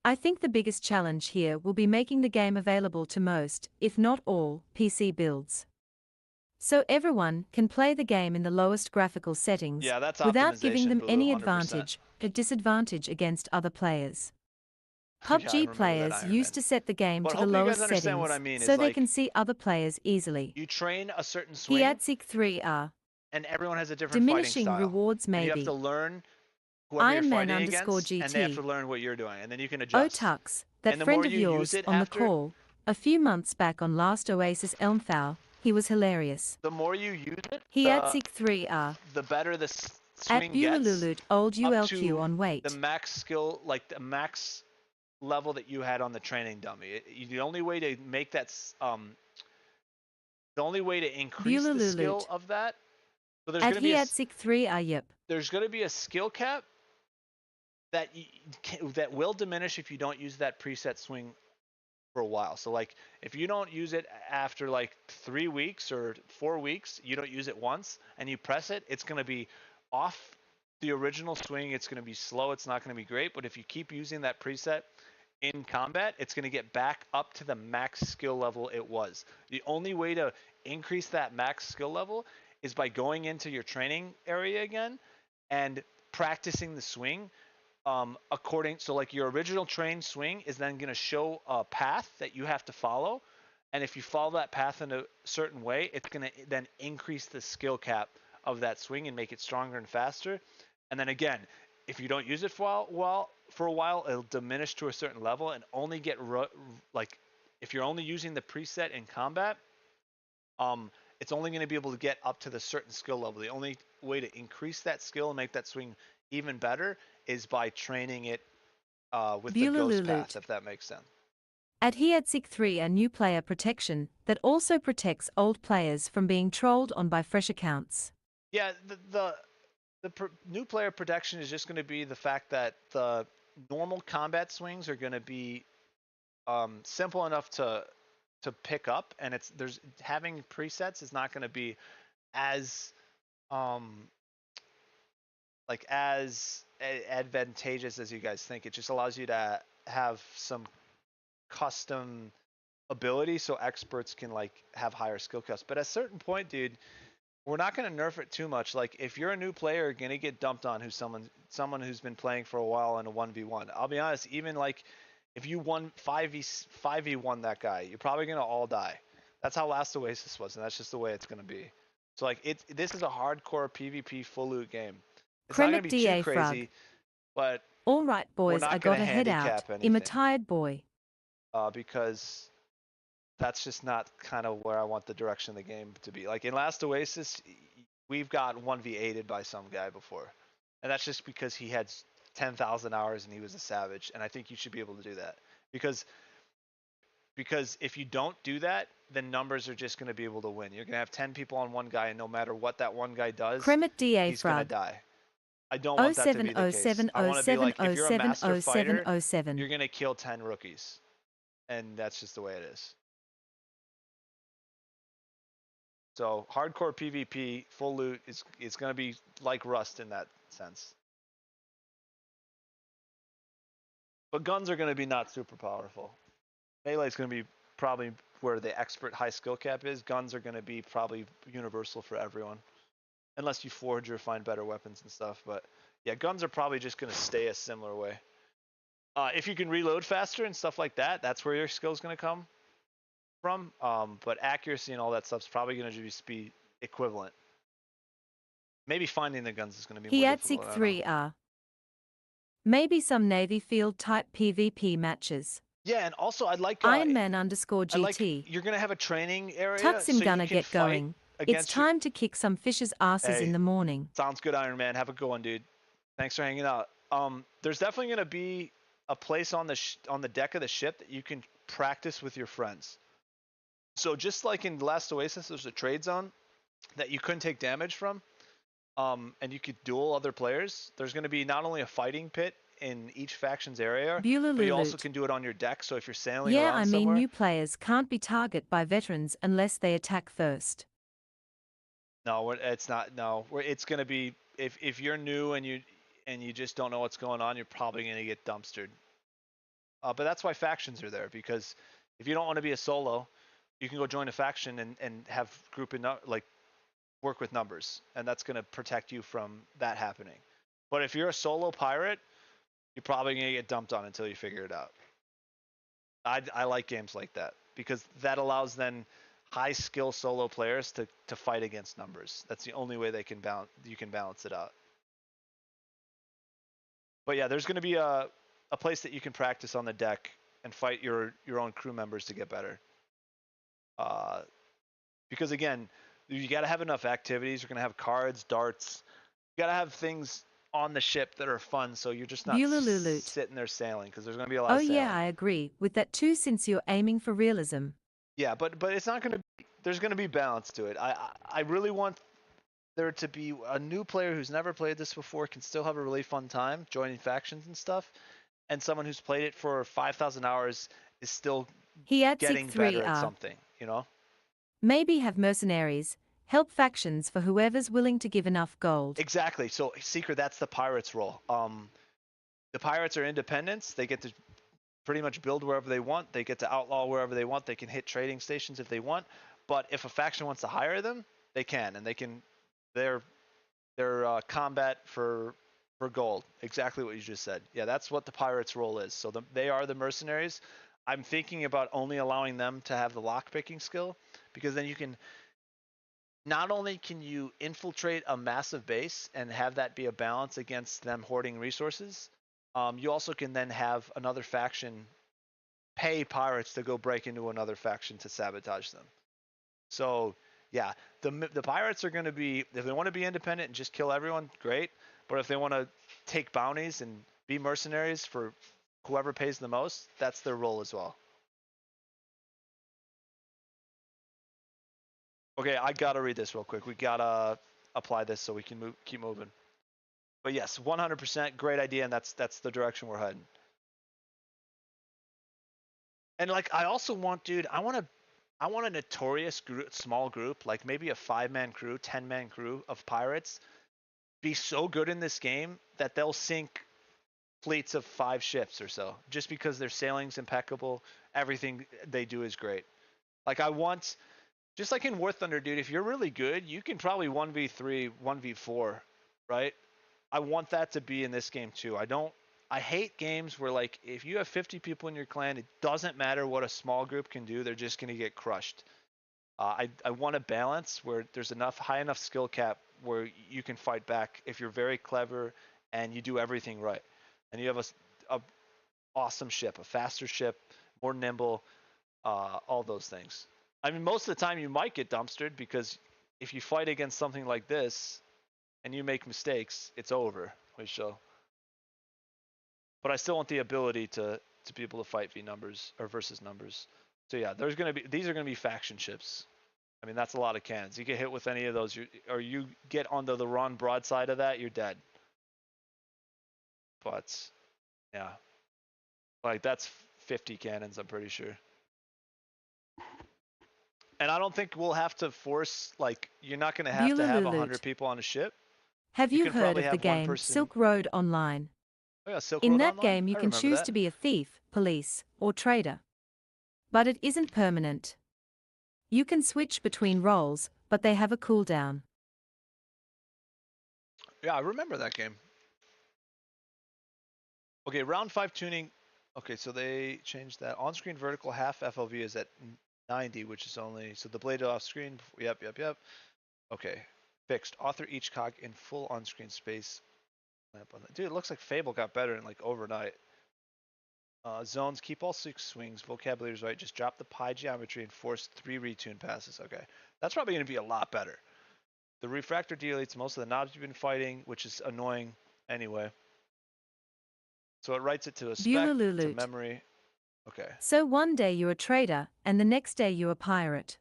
S2: I think the biggest challenge here will be making the game available to most, if not all, PC builds. So everyone can play the game in the lowest graphical settings without giving them any advantage or disadvantage against other players. PUBG players used to set the game to the lowest settings so they can see other players easily.
S1: You train a certain swing,
S2: Hiatsik 3R.
S1: And everyone has a different
S2: Diminishing
S1: fighting style.
S2: rewards maybe.
S1: And you have to learn whoever you're fighting against,
S2: GT.
S1: and they have to learn what you're doing, and then you can adjust.
S2: Tux, that friend of yours on the call, a few months back on Last Oasis Elmthal, he was hilarious.
S1: The more you use it,
S2: Hiatsik 3R.
S1: the better the swing
S2: At
S1: gets.
S2: Bulalulut, old ULQ on weight.
S1: The max skill, like the max level that you had on the training dummy. The only way to make that, the only way to increase the skill of that. So there's
S2: at
S1: going to be
S2: Hiatsik 3R, yep.
S1: There's going to be a skill cap that that will diminish if you don't use that preset swing for a while. So like if you don't use it after like 3 weeks or 4 weeks, you don't use it once and you press it, it's going to be off the original swing. It's going to be slow. It's not going to be great. But if you keep using that preset in combat, it's going to get back up to the max skill level it was. The only way to increase that max skill level is by going into your training area again and practicing the swing. So like your original trained swing is then going to show a path that you have to follow. And if you follow that path in a certain way, it's going to then increase the skill cap of that swing and make it stronger and faster. And then again, if you don't use it for a while, it'll diminish to a certain level and only get like if you're only using the preset in combat, it's only going to be able to get up to the certain skill level. The only way to increase that skill and make that swing even better is by training it with the ghost path, if that makes sense.
S2: At Hiatsik 3, a new player protection that also protects old players from being trolled on by fresh accounts.
S1: Yeah, the new player protection is just going to be the fact that the normal combat swings are going to be simple enough to pick up, and there's having presets is not going to be as as advantageous as you guys think. It just allows you to have some custom ability so experts can like have higher skill caps. But at a certain point, dude, we're not going to nerf it too much. Like if you're a new player, you're going to get dumped on who's someone who's been playing for a while in a 1v1. I'll be honest, even like if you won 5v1 that guy, you're probably going to all die. That's how Last Oasis was, and that's just the way it's going to be. So like this is a hardcore PvP full loot game. It's not going to be too crazy, but
S2: all right, boys, I gotta head out. I'm a tired boy.
S1: Because that's just not kind of where I want the direction of the game to be. Like in Last Oasis, we've got 1v8'd by some guy before, and that's just because he had 10,000 hours and he was a savage. And I think you should be able to do that because Because if you don't do that, then numbers are just going to be able to win. You're going to have 10 people on one guy, and no matter what that one guy does,
S2: Kremet DA
S1: he's going to
S2: Frug.
S1: die. I don't want that to be the case. I want to be like, if you're a master fighter,
S2: 0707070707.
S1: you're going to kill 10 rookies. And that's just the way it is. So hardcore PvP, full loot, it's going to be like Rust in that sense. But guns are going to be not super powerful. Melee's going to be probably where the expert high skill cap is. Guns are going to be probably universal for everyone. Unless you forge or find better weapons and stuff. But yeah, guns are probably just going to stay a similar way. If you can reload faster and stuff like that, that's where your skill's going to come from. But accuracy and all that stuff's probably going to just be equivalent. Maybe finding the guns is going to be more difficult.
S2: Hiatsik 3R. Maybe some Navy field type PvP matches.
S1: Yeah, and also I'd like
S2: Ironman underscore GT.
S1: like, you're going to have a training area.
S2: Tuxim
S1: so
S2: gonna
S1: you can
S2: get going. It's time to kick some fish's asses
S1: Hey.
S2: in the morning.
S1: Sounds good, Iron Man. Have a good one, dude. Thanks for hanging out. There's definitely going to be a place on the deck of the ship that you can practice with your friends. So just like in Last Oasis, there's a trade zone that you couldn't take damage from, and you could duel other players. There's going to be not only a fighting pit in each faction's area, but you also can do it on your deck. So if you're sailing
S2: Yeah,
S1: around
S2: I mean,
S1: somewhere,
S2: new players can't be targeted by veterans unless they attack first.
S1: no, it's not. No, it's going to be if you're new and you just don't know what's going on, you're probably going to get dumpstered. But that's why factions are there, because if you don't want to be a solo, you can go join a faction and have group like work with numbers, and that's going to protect you from that happening. But if you're a solo pirate, you're probably going to get dumped on until you figure it out. I like games like that because that allows then high skill solo players to fight against numbers. That's the only way you can balance it out. But yeah, there's going to be a place that you can practice on the deck and fight your own crew members to get better. Because again, you got to have enough activities. You're going to have cards, darts. You got to have things on the ship that are fun, so you're just not sitting there sailing, because there's going to be a lot of sailing.
S2: Yeah, I agree with that too, since you're aiming for realism.
S1: Yeah, but it's not going to be, there's going to be balance to it. I really want there to be a new player who's never played this before can still have a really fun time joining factions and stuff, and someone who's played it for 5,000 hours is still getting better at something, you know?
S2: Maybe have mercenaries, help factions for whoever's willing to give enough gold.
S1: Exactly. So, Secret, that's the pirates' role. The pirates are independents. They get to pretty much build wherever they want. They get to outlaw wherever they want. They can hit trading stations if they want. But if a faction wants to hire them, they can, and they can. They're combat for gold. Exactly what you just said. Yeah, that's what the pirates' role is. So they are the mercenaries. I'm thinking about only allowing them to have the lockpicking skill, because then you can. Not only can you infiltrate a massive base and have that be a balance against them hoarding resources, you also can then have another faction pay pirates to go break into another faction to sabotage them. So yeah, the pirates are going to be, if they want to be independent and just kill everyone, great. But if they want to take bounties and be mercenaries for whoever pays the most, that's their role as well. Okay, I gotta read this real quick. We gotta apply this so we can keep moving. But yes, 100% great idea, and that's the direction we're heading. And like, I also want, dude, I want a notorious small group, like maybe a 5-man crew, 10-man crew of pirates, be so good in this game that they'll sink fleets of 5 ships or so, just because their sailing's impeccable, everything they do is great. Like, I want. Just like in War Thunder, dude, if you're really good, you can probably 1v3, 1v4, right? I want that to be in this game too. I hate games where, like, if you have 50 people in your clan, it doesn't matter what a small group can do, they're just going to get crushed. I want a balance where there's high enough skill cap where you can fight back if you're very clever and you do everything right. And you have a awesome ship, a faster ship, more nimble, all those things. I mean, most of the time you might get dumpstered, because if you fight against something like this and you make mistakes, it's over. But I still want the ability to be able to fight versus numbers. So yeah, these are gonna be faction ships. I mean, that's a lot of cannons. You get hit with any of those, or you get onto the wrong broadside of that, you're dead. But yeah, like that's 50 cannons, I'm pretty sure. And I don't think we'll have to force, like, you're not gonna have to have 100
S2: Bulululut.
S1: people on a ship.
S2: Have
S1: You
S2: you
S1: can
S2: heard
S1: probably
S2: of the
S1: have one
S2: game
S1: person.
S2: Silk Road Online?
S1: Oh yeah, Silk
S2: In
S1: Road
S2: that
S1: Online.
S2: game, you
S1: I
S2: can
S1: remember
S2: choose
S1: that.
S2: to be a thief, police, or trader. But it isn't permanent. You can switch between roles, but they have a cooldown.
S1: Yeah, I remember that game. Okay, round 5 tuning. Okay, so they changed that. On-screen vertical half FLV is at 90, which is only, so the blade off screen. Yep. Okay, fixed. Author each cog in full on-screen space. Dude, it looks like Fable got better in like overnight. Zones, keep all 6 swings. Vocabulary's right. Just drop the pi geometry and force 3 retune passes. Okay, that's probably going to be a lot better. The refractor deletes most of the knobs you've been fighting, which is annoying anyway. So it writes it to a spec, to
S2: Bulululut.
S1: memory. Okay.
S2: So one day you're a trader, and the next day you're a pirate.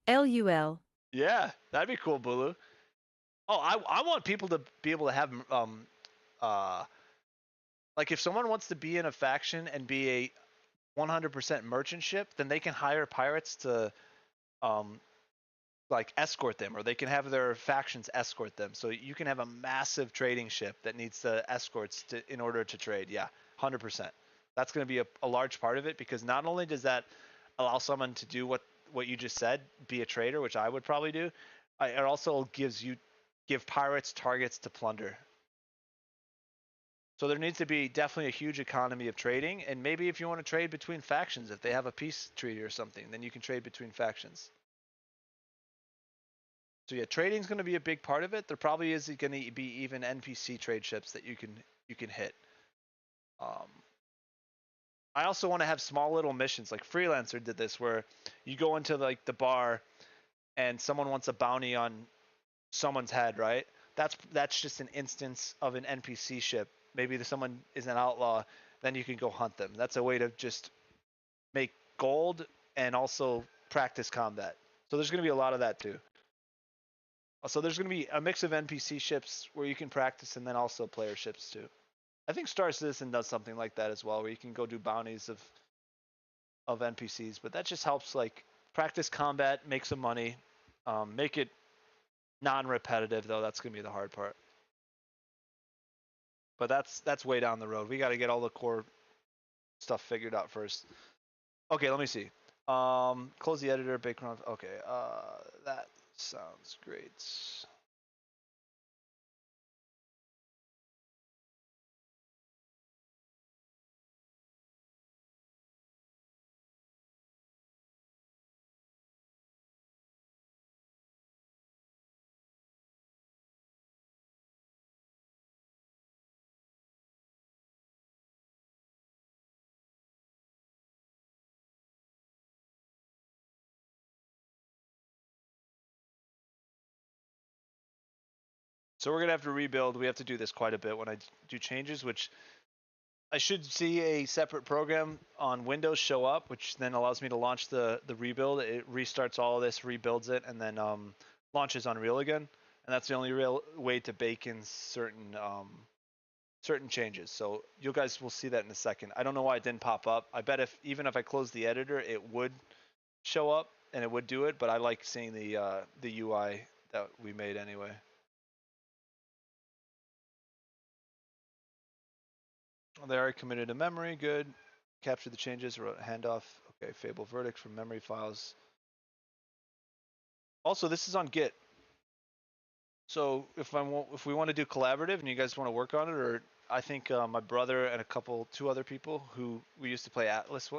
S2: LUL.
S1: Yeah, that'd be cool, Bulu. Oh, I want people to be able to have like if someone wants to be in a faction and be a 100% merchant ship, then they can hire pirates to like escort them, or they can have their factions escort them. So you can have a massive trading ship that needs the escorts in order to trade. Yeah, 100%. That's going to be a large part of it, because not only does that allow someone to do what you just said, be a trader, which I would probably do, it also give pirates targets to plunder. So there needs to be definitely a huge economy of trading, and maybe if you want to trade between factions, if they have a peace treaty or something, then you can trade between factions. So yeah, trading's going to be a big part of it. There probably is going to be even NPC trade ships that you can hit. I also want to have small little missions, like Freelancer did this, where you go into like the bar and someone wants a bounty on someone's head, right? That's just an instance of an NPC ship. Maybe someone is an outlaw, then you can go hunt them. That's a way to just make gold and also practice combat. So there's going to be a lot of that too. So there's going to be a mix of NPC ships where you can practice, and then also player ships too. I think Star Citizen does something like that as well, where you can go do bounties of NPCs, but that just helps like practice combat, make some money, make it non-repetitive though. That's going to be the hard part. But that's way down the road. We got to get all the core stuff figured out first. Okay, let me see. Close the editor, background. Okay, that sounds great. So we're gonna have to rebuild. We have to do this quite a bit when I do changes, which I should see a separate program on Windows show up, which then allows me to launch the rebuild. It restarts all of this, rebuilds it, and then launches Unreal again. And that's the only real way to bake in certain changes. So you guys will see that in a second. I don't know why it didn't pop up. I bet even if I close the editor, it would show up and it would do it. But I like seeing the UI that we made anyway. They are committed to memory. Good. Capture the changes. Wrote handoff. Okay. Fable verdict from memory files. Also, this is on Git. So if we want to do collaborative and you guys want to work on it, or I think my brother and two other people who we used to play Atlas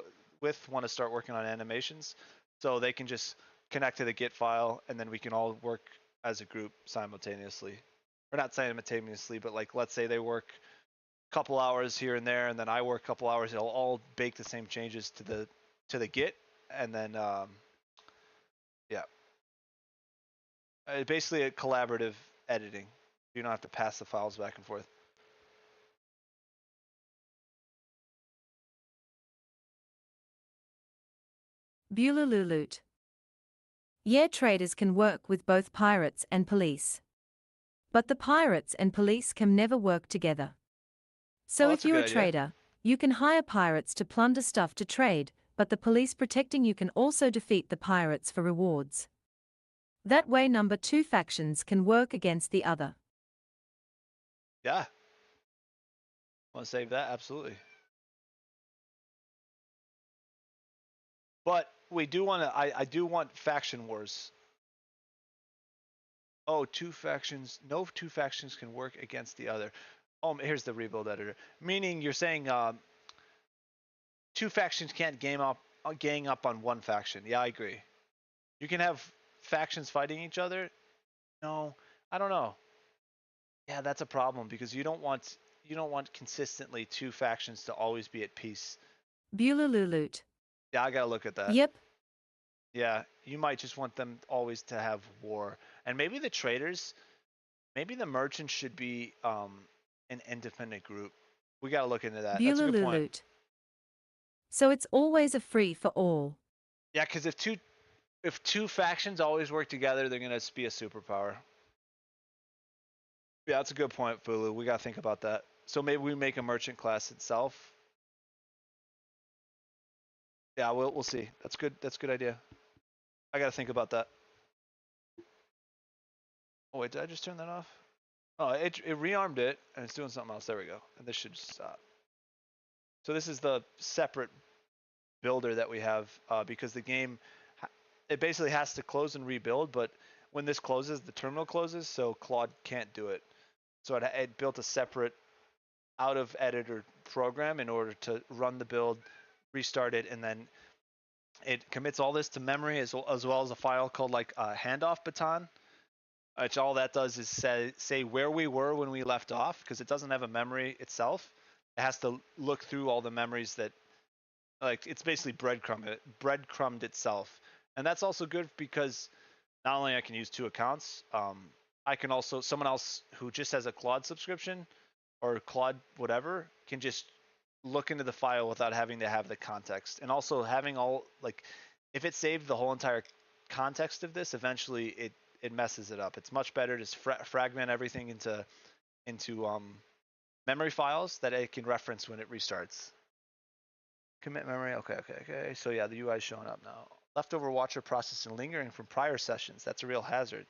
S1: with want to start working on animations, so they can just connect to the Git file and then we can all work as a group simultaneously, or not simultaneously, but like let's say they work couple hours here and there, and then I work a couple hours. It'll all bake the same changes to the Git, and then yeah, basically a collaborative editing. You don't have to pass the files back and forth.
S2: Bululululut. Yeah, traders can work with both pirates and police. But the pirates and police can never work together. So
S1: Oh,
S2: if
S1: that's a
S2: you're
S1: good
S2: a
S1: idea.
S2: trader, you can hire pirates to plunder stuff to trade, but the police protecting you can also defeat the pirates for rewards. That way number 2 factions can work against the other.
S1: Yeah. Want to save that? Absolutely. But we do want to. I do want faction wars. Oh, two factions. No two factions can work against the other. Oh, here's the rebuild editor. Meaning you're saying two factions can't gang up on one faction. Yeah, I agree. You can have factions fighting each other. No, I don't know. Yeah, that's a problem because you don't want consistently two factions to always be at peace.
S2: Bululululut.
S1: Yeah, I gotta look at that.
S2: Yep.
S1: Yeah, you might just want them always to have war, and maybe the traders, maybe the merchants should be an independent group. We gotta look into that. That's a good point.
S2: Bululululut. So it's always a free for all.
S1: Yeah, because if two factions always work together, they're gonna be a superpower. Yeah, that's a good point, Fulu. We gotta think about that. So maybe we make a merchant class itself. Yeah, we'll see. That's good. That's a good idea. I gotta think about that. Oh wait, did I just turn that off? Oh, it rearmed it and it's doing something else. There we go. And this should stop. So this is the separate builder that we have because the game, it basically has to close and rebuild. But when this closes, the terminal closes, so Claude can't do it. So it built a separate out of editor program in order to run the build, restart it, and then it commits all this to memory as well as a file called like a handoff baton, which all that does is say where we were when we left off because it doesn't have a memory itself. It has to look through all the memories that, like, it's basically breadcrumbed itself, and that's also good because not only I can use two accounts, I can also someone else who just has a Claude subscription or Claude whatever can just look into the file without having to have the context, and also having all, like, if it saved the whole entire context of this, eventually it messes it up. It's much better to fragment everything into memory files that it can reference when it restarts. Commit memory. Okay. So yeah, the UI is showing up now. Leftover watcher processing lingering from prior sessions. That's a real hazard.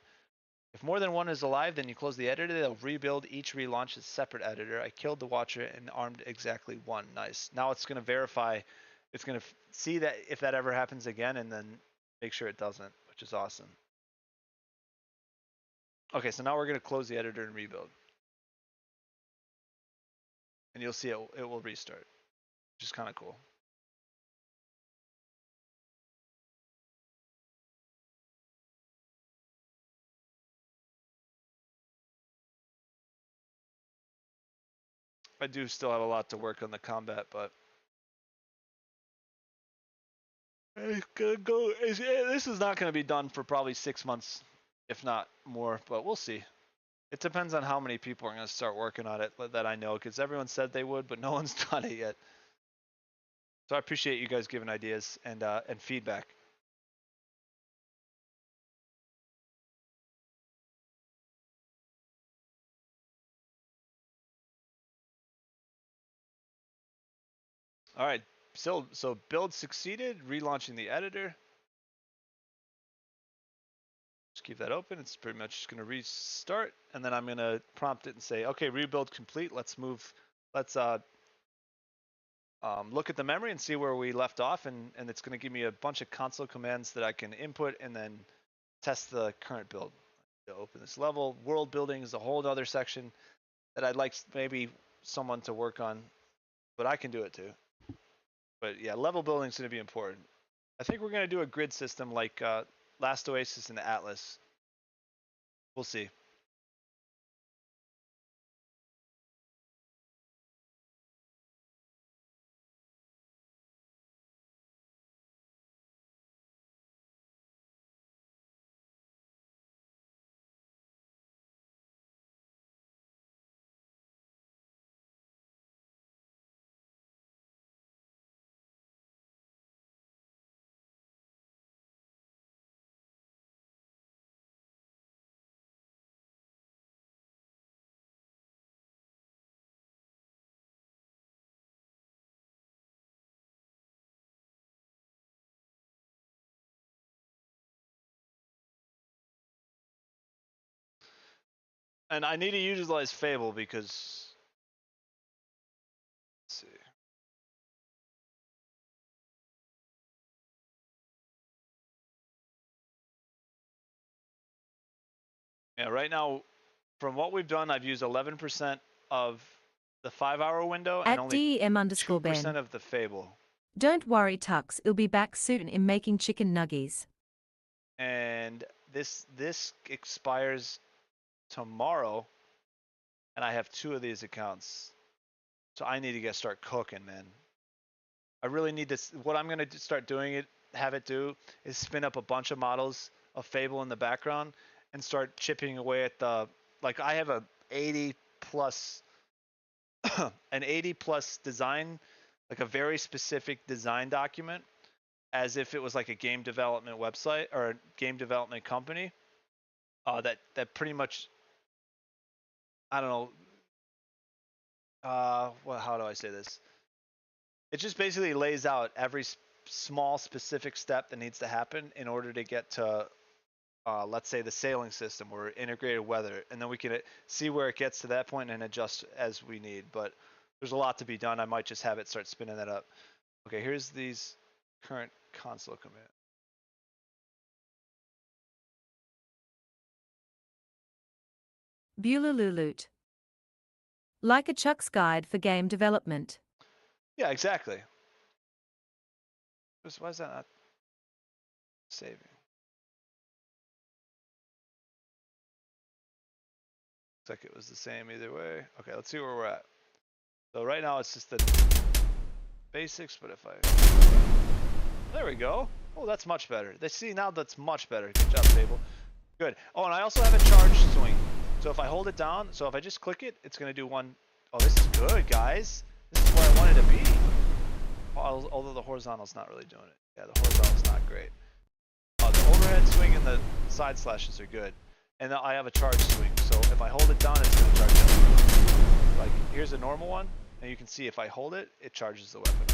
S1: If more than one is alive, then you close the editor. They'll rebuild each relaunch as a separate editor. I killed the watcher and armed exactly one. Nice. Now it's going to verify. It's going to see that if that ever happens again, and then make sure it doesn't, which is awesome. Okay, so now we're going to close the editor and rebuild. And you'll see it will restart, which is kind of cool. I do still have a lot to work on the combat, but it's gonna go. This is not going to be done for probably 6 months, if not more, but we'll see. It depends on how many people are going to start working on it that I know, because everyone said they would, but no one's done it yet. So I appreciate you guys giving ideas and feedback. All right, so build succeeded, relaunching the editor. Just keep that open. It's pretty much just going to restart, and then I'm going to prompt it and say, okay, rebuild complete. Let's move. Let's look at the memory and see where we left off, and it's going to give me a bunch of console commands that I can input and then test the current build. To open this level, world building is a whole other section that I'd like maybe someone to work on, but I can do it too. But yeah, level building is going to be important. I think we're going to do a grid system like Last Oasis and Atlas. We'll see. And I need to utilize Fable because, let's see. Yeah, right now, from what we've done, I've used 11% of the 5-hour window and
S2: At
S1: only
S2: DEM_Ben.
S1: 2% of the Fable.
S2: Don't worry, Tux, it'll be back soon in making chicken nuggies.
S1: And this expires tomorrow, and I have 2 of these accounts, so I need to start cooking, man. I really need to. What I'm gonna start doing have it do is spin up a bunch of models of Fable in the background and start chipping away at the. Like I have a 80 plus, an 80 plus design, like a very specific design document, as if it was like a game development website or a game development company. That pretty much, I don't know. Well, how do I say this? It just basically lays out every small specific step that needs to happen in order to get to, let's say, the sailing system or integrated weather, and then we can see where it gets to that point and adjust as we need. But there's a lot to be done. I might just have it start spinning that up. Okay, here's these current console commands.
S2: Bulululut. Like a Chuck's guide for game development.
S1: Yeah, exactly. Why is that not saving? Looks like it was the same either way. Okay, let's see where we're at. So right now it's just the basics, but if I... There we go. Oh, that's much better. See, now that's much better. Good job, Fable. Good. Oh, and I also have a charge swing. So if I hold it down, so if I just click it, it's going to do one... Oh, this is good, guys. This is where I wanted to be. Although the horizontal's not really doing it. Yeah, the horizontal's not great. The overhead swing and the side slashes are good. And I have a charge swing, so if I hold it down, it's going to charge it. Like, here's a normal one, and you can see if I hold it, it charges the weapon.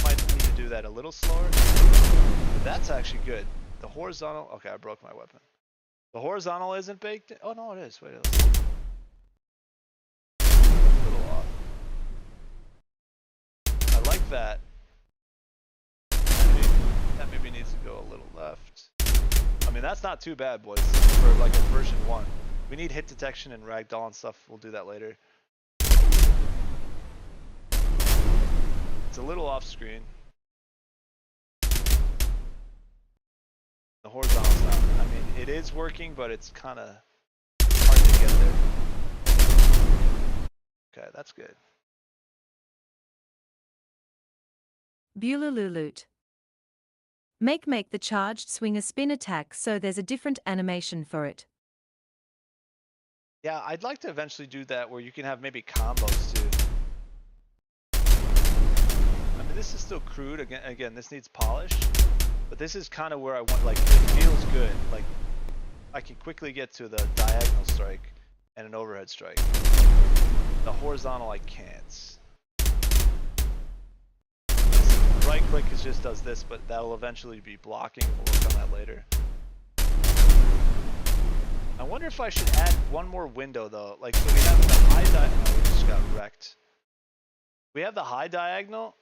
S1: Might need to do that a little slower, but that's actually good. The horizontal, okay, I broke my weapon. The horizontal isn't baked in. Oh, no, it is. Wait, let's see. A little off. I like that. That maybe needs to go a little left. I mean, that's not too bad, boys, for like a version 1. We need hit detection and ragdoll and stuff. We'll do that later. It's a little off screen. The horizontal's not. I mean, it is working, but it's kind of hard to get there. Okay, that's good.
S2: Bulululut. Make the charged swing a spin attack so there's a different animation for it.
S1: Yeah, I'd like to eventually do that where you can have maybe combos too. I mean, this is still crude. Again, this needs polish, but this is kind of where I want. Like, it feels good. Like, I can quickly get to the diagonal strike and an overhead strike. The horizontal, I can't. Right click just does this, but that'll eventually be blocking. We'll work on that later. I wonder if I should add one more window though. Like, so we have the high diagonal. Oh, we just got wrecked. We have the high diagonal.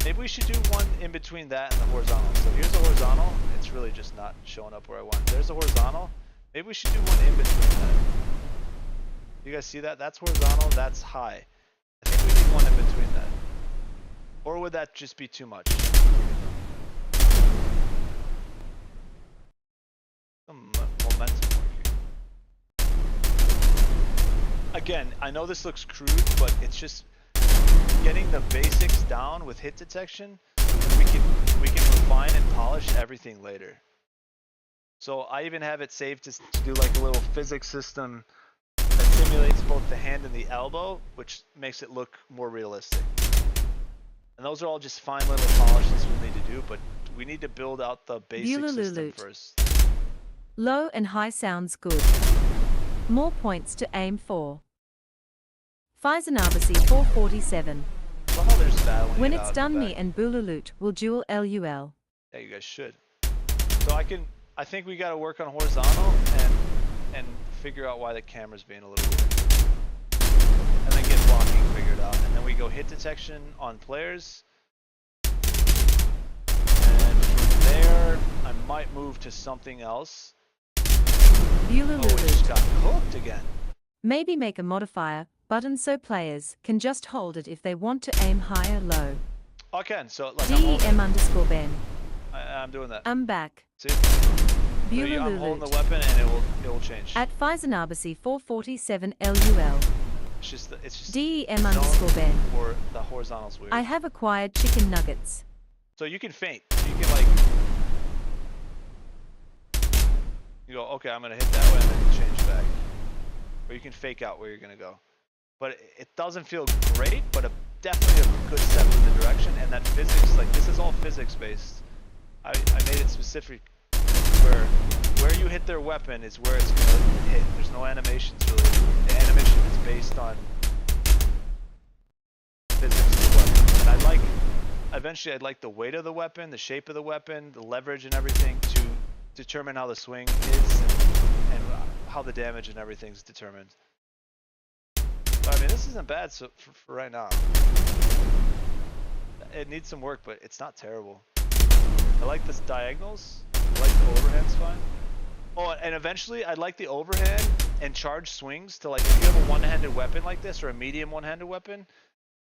S1: Maybe we should do one in between that and the horizontal. So here's the horizontal. It's really just not showing up where I want. There's the horizontal. Maybe we should do one in between that. You guys see that? That's horizontal. That's high. I think we need one in between that. Or would that just be too much? Some momentum working. Again, I know this looks crude, but it's just getting the basics down with hit detection. We can refine and polish everything later. So I even have it saved to do like a little physics system that simulates both the hand and the elbow, which makes it look more realistic. And those are all just fine little polishes we'll need to do, but we need to build out the basic system first.
S2: Low and high sounds good. More points to aim for. Faisanabasi 447.
S1: Somehow they're just battling
S2: When
S1: it
S2: it's
S1: out
S2: done,
S1: in the
S2: me
S1: back.
S2: and Bulalut will duel LUL.
S1: Yeah, you guys should. So I think we gotta work on horizontal and figure out why the camera's being a little weird. And then get blocking figured out. And then we go hit detection on players. And from there, I might move to something else. Oh, we just got hooked again.
S2: Maybe make a modifier button so players can just hold it if they want to aim high or low.
S1: Okay, so like
S2: DEM_Ben.
S1: I'm doing that.
S2: I'm back.
S1: See? So I'm holding the weapon and it will change.
S2: At Pfizernabasi 447 LUL.
S1: It's just
S2: DEM_Ben.
S1: Or the horizontal's weird.
S2: I have acquired chicken nuggets.
S1: So you can feint. You can like you go, okay, I'm gonna hit that way and then change back. Or you can fake out where you're gonna go. But it doesn't feel great, but definitely a good step in the direction. And that physics, like this is all physics based. I made it specific where you hit their weapon is where it's gonna hit. There's no animations really. The animation is based on physics of the weapon. And eventually I'd like the weight of the weapon, the shape of the weapon, the leverage and everything to determine how the swing is and how the damage and everything's determined. But, I mean, this isn't bad for right now. It needs some work, but it's not terrible. I like the diagonals. I like the overhand's fine. Oh, and eventually I'd like the overhand and charge swings to like, if you have a one-handed weapon like this or a medium one-handed weapon,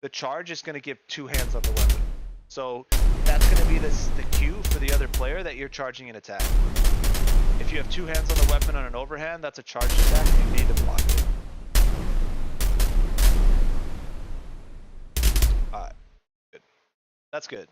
S1: the charge is going to give two hands on the weapon. So that's going to be the cue for the other player that you're charging an attack. If you have two hands on the weapon on an overhand, that's a charged attack and you need to block it. Alright, good. That's good.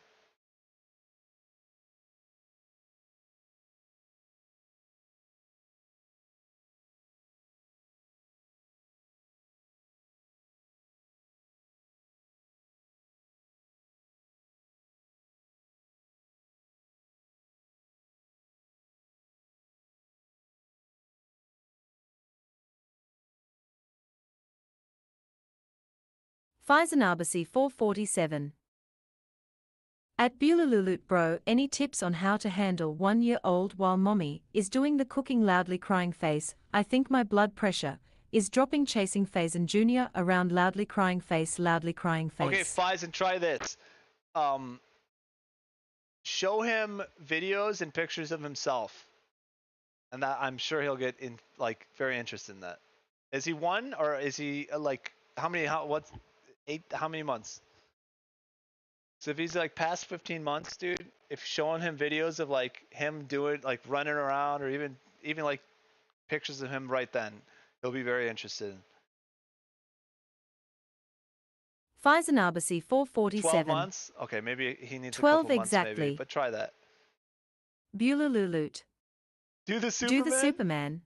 S2: Pfizernabasi 447. At Bulululut bro, any tips on how to handle 1-year-old while mommy is doing the cooking loudly crying face? I think my blood pressure is dropping chasing Faison Jr. around loudly crying face, loudly crying face.
S1: Okay, Faison, try this. Show him videos and pictures of himself. And that I'm sure he'll get very interested in that. Is he 1 or is he like how many months? So if he's like past 15 months, dude, if showing him videos of like him doing like running around or even like pictures of him right then, he'll be very interested.
S2: Pfizernabasi 447.
S1: 12 months? Okay, maybe he needs
S2: 12
S1: a couple months
S2: exactly.
S1: maybe, but try that.
S2: Bulululut.
S1: Do the Superman?
S2: Do the Superman.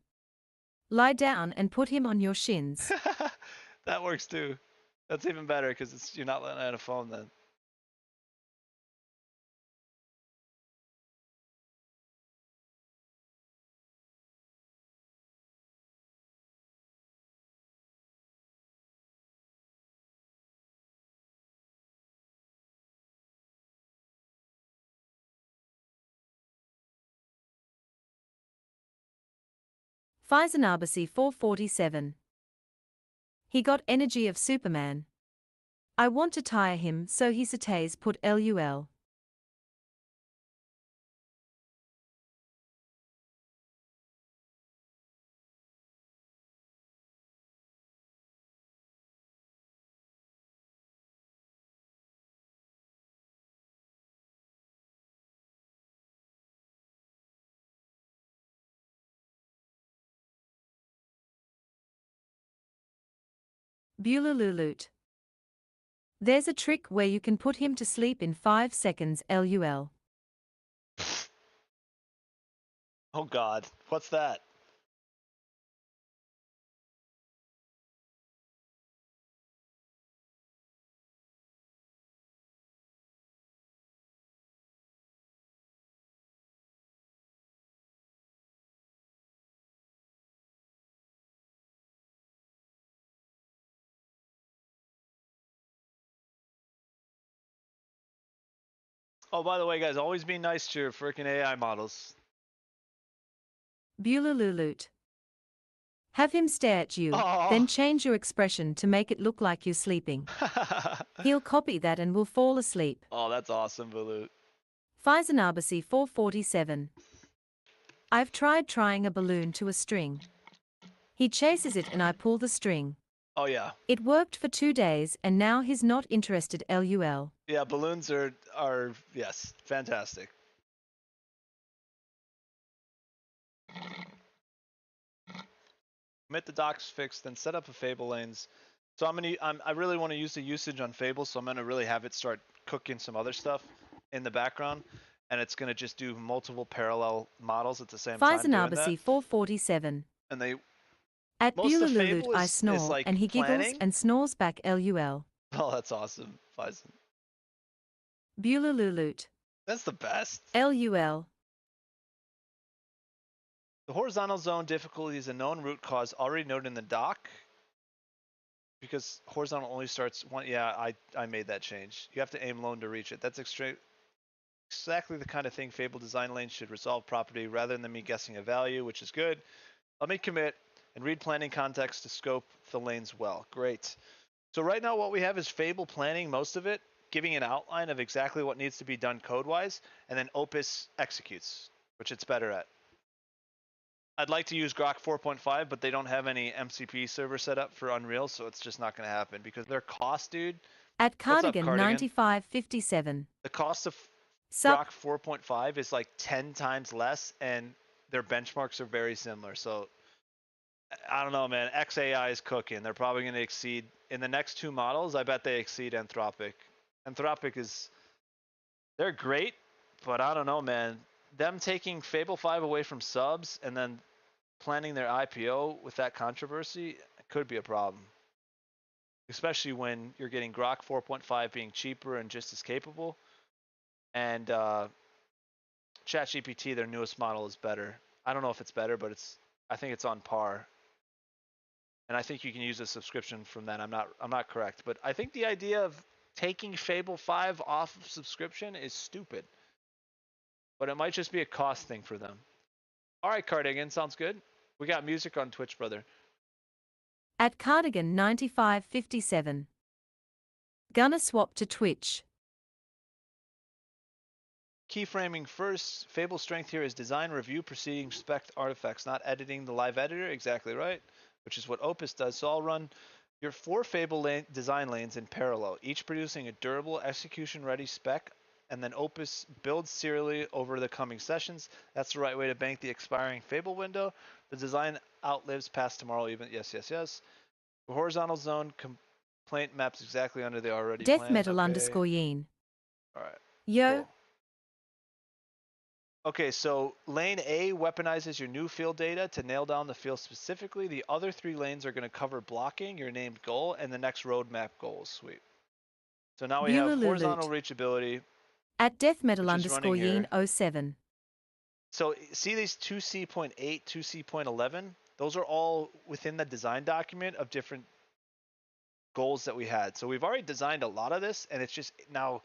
S2: Lie down and put him on your shins.
S1: That works too. That's even better because you're not letting out a phone then.
S2: Pfizernabasi 447. He got energy of Superman. I want to tire him so he says put LUL. Bulululut. There's a trick where you can put him to sleep in 5 seconds LUL.
S1: Oh god, what's that? Oh, by the way, guys, always be nice to your freaking AI models.
S2: Bulululut. Have him stare at you, then change your expression to make it look like you're sleeping. He'll copy that and will fall asleep.
S1: Oh, that's awesome, Balut.
S2: Faisanabacy 447. I've tried trying a balloon to a string. He chases it and I pull the string.
S1: Oh, yeah.
S2: It worked for 2 days and now he's not interested LUL.
S1: Yeah, balloons are yes, fantastic. Commit the docks fixed, then set up a Fable lanes. So I really want to use the usage on Fable, so I'm gonna really have it start cooking some other stuff in the background, and it's gonna just do multiple parallel models at the same time.
S2: Faisanabacy 447.
S1: And they
S2: At
S1: most of
S2: Beulah
S1: Fable
S2: I
S1: is
S2: snore
S1: like
S2: and he giggles
S1: planning.
S2: and snores back LUL.
S1: Oh, that's awesome, Faison.
S2: Beulah
S1: That's the best.
S2: LUL.
S1: The horizontal zone difficulty is a known root cause already noted in the doc. Because horizontal only starts one. Yeah, I made that change. You have to aim lone to reach it. That's exactly the kind of thing Fable design lanes should resolve properly rather than me guessing a value, which is good. Let me commit and read planning context to scope the lanes well. Great. So right now what we have is Fable planning most of it, giving an outline of exactly what needs to be done code-wise, and then Opus executes, which it's better at. I'd like to use Grok 4.5, but they don't have any MCP server set up for Unreal, so it's just not going to happen because their cost, dude.
S2: At
S1: What's up,
S2: Cardigan
S1: Cardigan?
S2: 9557.
S1: The cost of
S2: Sup?
S1: Grok 4.5 is like 10 times less, and their benchmarks are very similar. So I don't know, man. XAI is cooking. They're probably going to exceed in the next two models. I bet they exceed Anthropic. Anthropic they're great, but I don't know, man. Them taking Fable 5 away from subs and then planning their IPO with that controversy could be a problem. Especially when you're getting Grok 4.5 being cheaper and just as capable. And ChatGPT, their newest model, is better. I don't know if it's better, but I think it's on par. And I think you can use a subscription from that. I'm not correct, but I think the idea of taking Fable 5 off of subscription is stupid. But it might just be a cost thing for them. All right, Cardigan, sounds good. We got music on Twitch, brother.
S2: At Cardigan 9557. Gonna swap to Twitch.
S1: Keyframing first. Fable strength here is design, review, proceeding, spec artifacts, not editing the live editor. Exactly right, which is what Opus does. So I'll run your 4 Fable design lanes in parallel, each producing a durable, execution-ready spec, and then Opus builds serially over the coming sessions. That's the right way to bank the expiring Fable window. The design outlives past tomorrow even. Yes. The horizontal zone complaint maps exactly under the already
S2: Death
S1: plans.
S2: metal
S1: Okay.
S2: _yeen.
S1: All right.
S2: Yo.
S1: Cool. Okay, so lane A weaponizes your new field data to nail down the field specifically. The other 3 lanes are going to cover blocking, your named goal, and the next roadmap goals. Sweet. So now we have horizontal reachability.
S2: At death metal _yeen 07.
S1: So see these 2C.8, 2C.11? Those are all within the design document of different goals that we had. So we've already designed a lot of this, and it's just now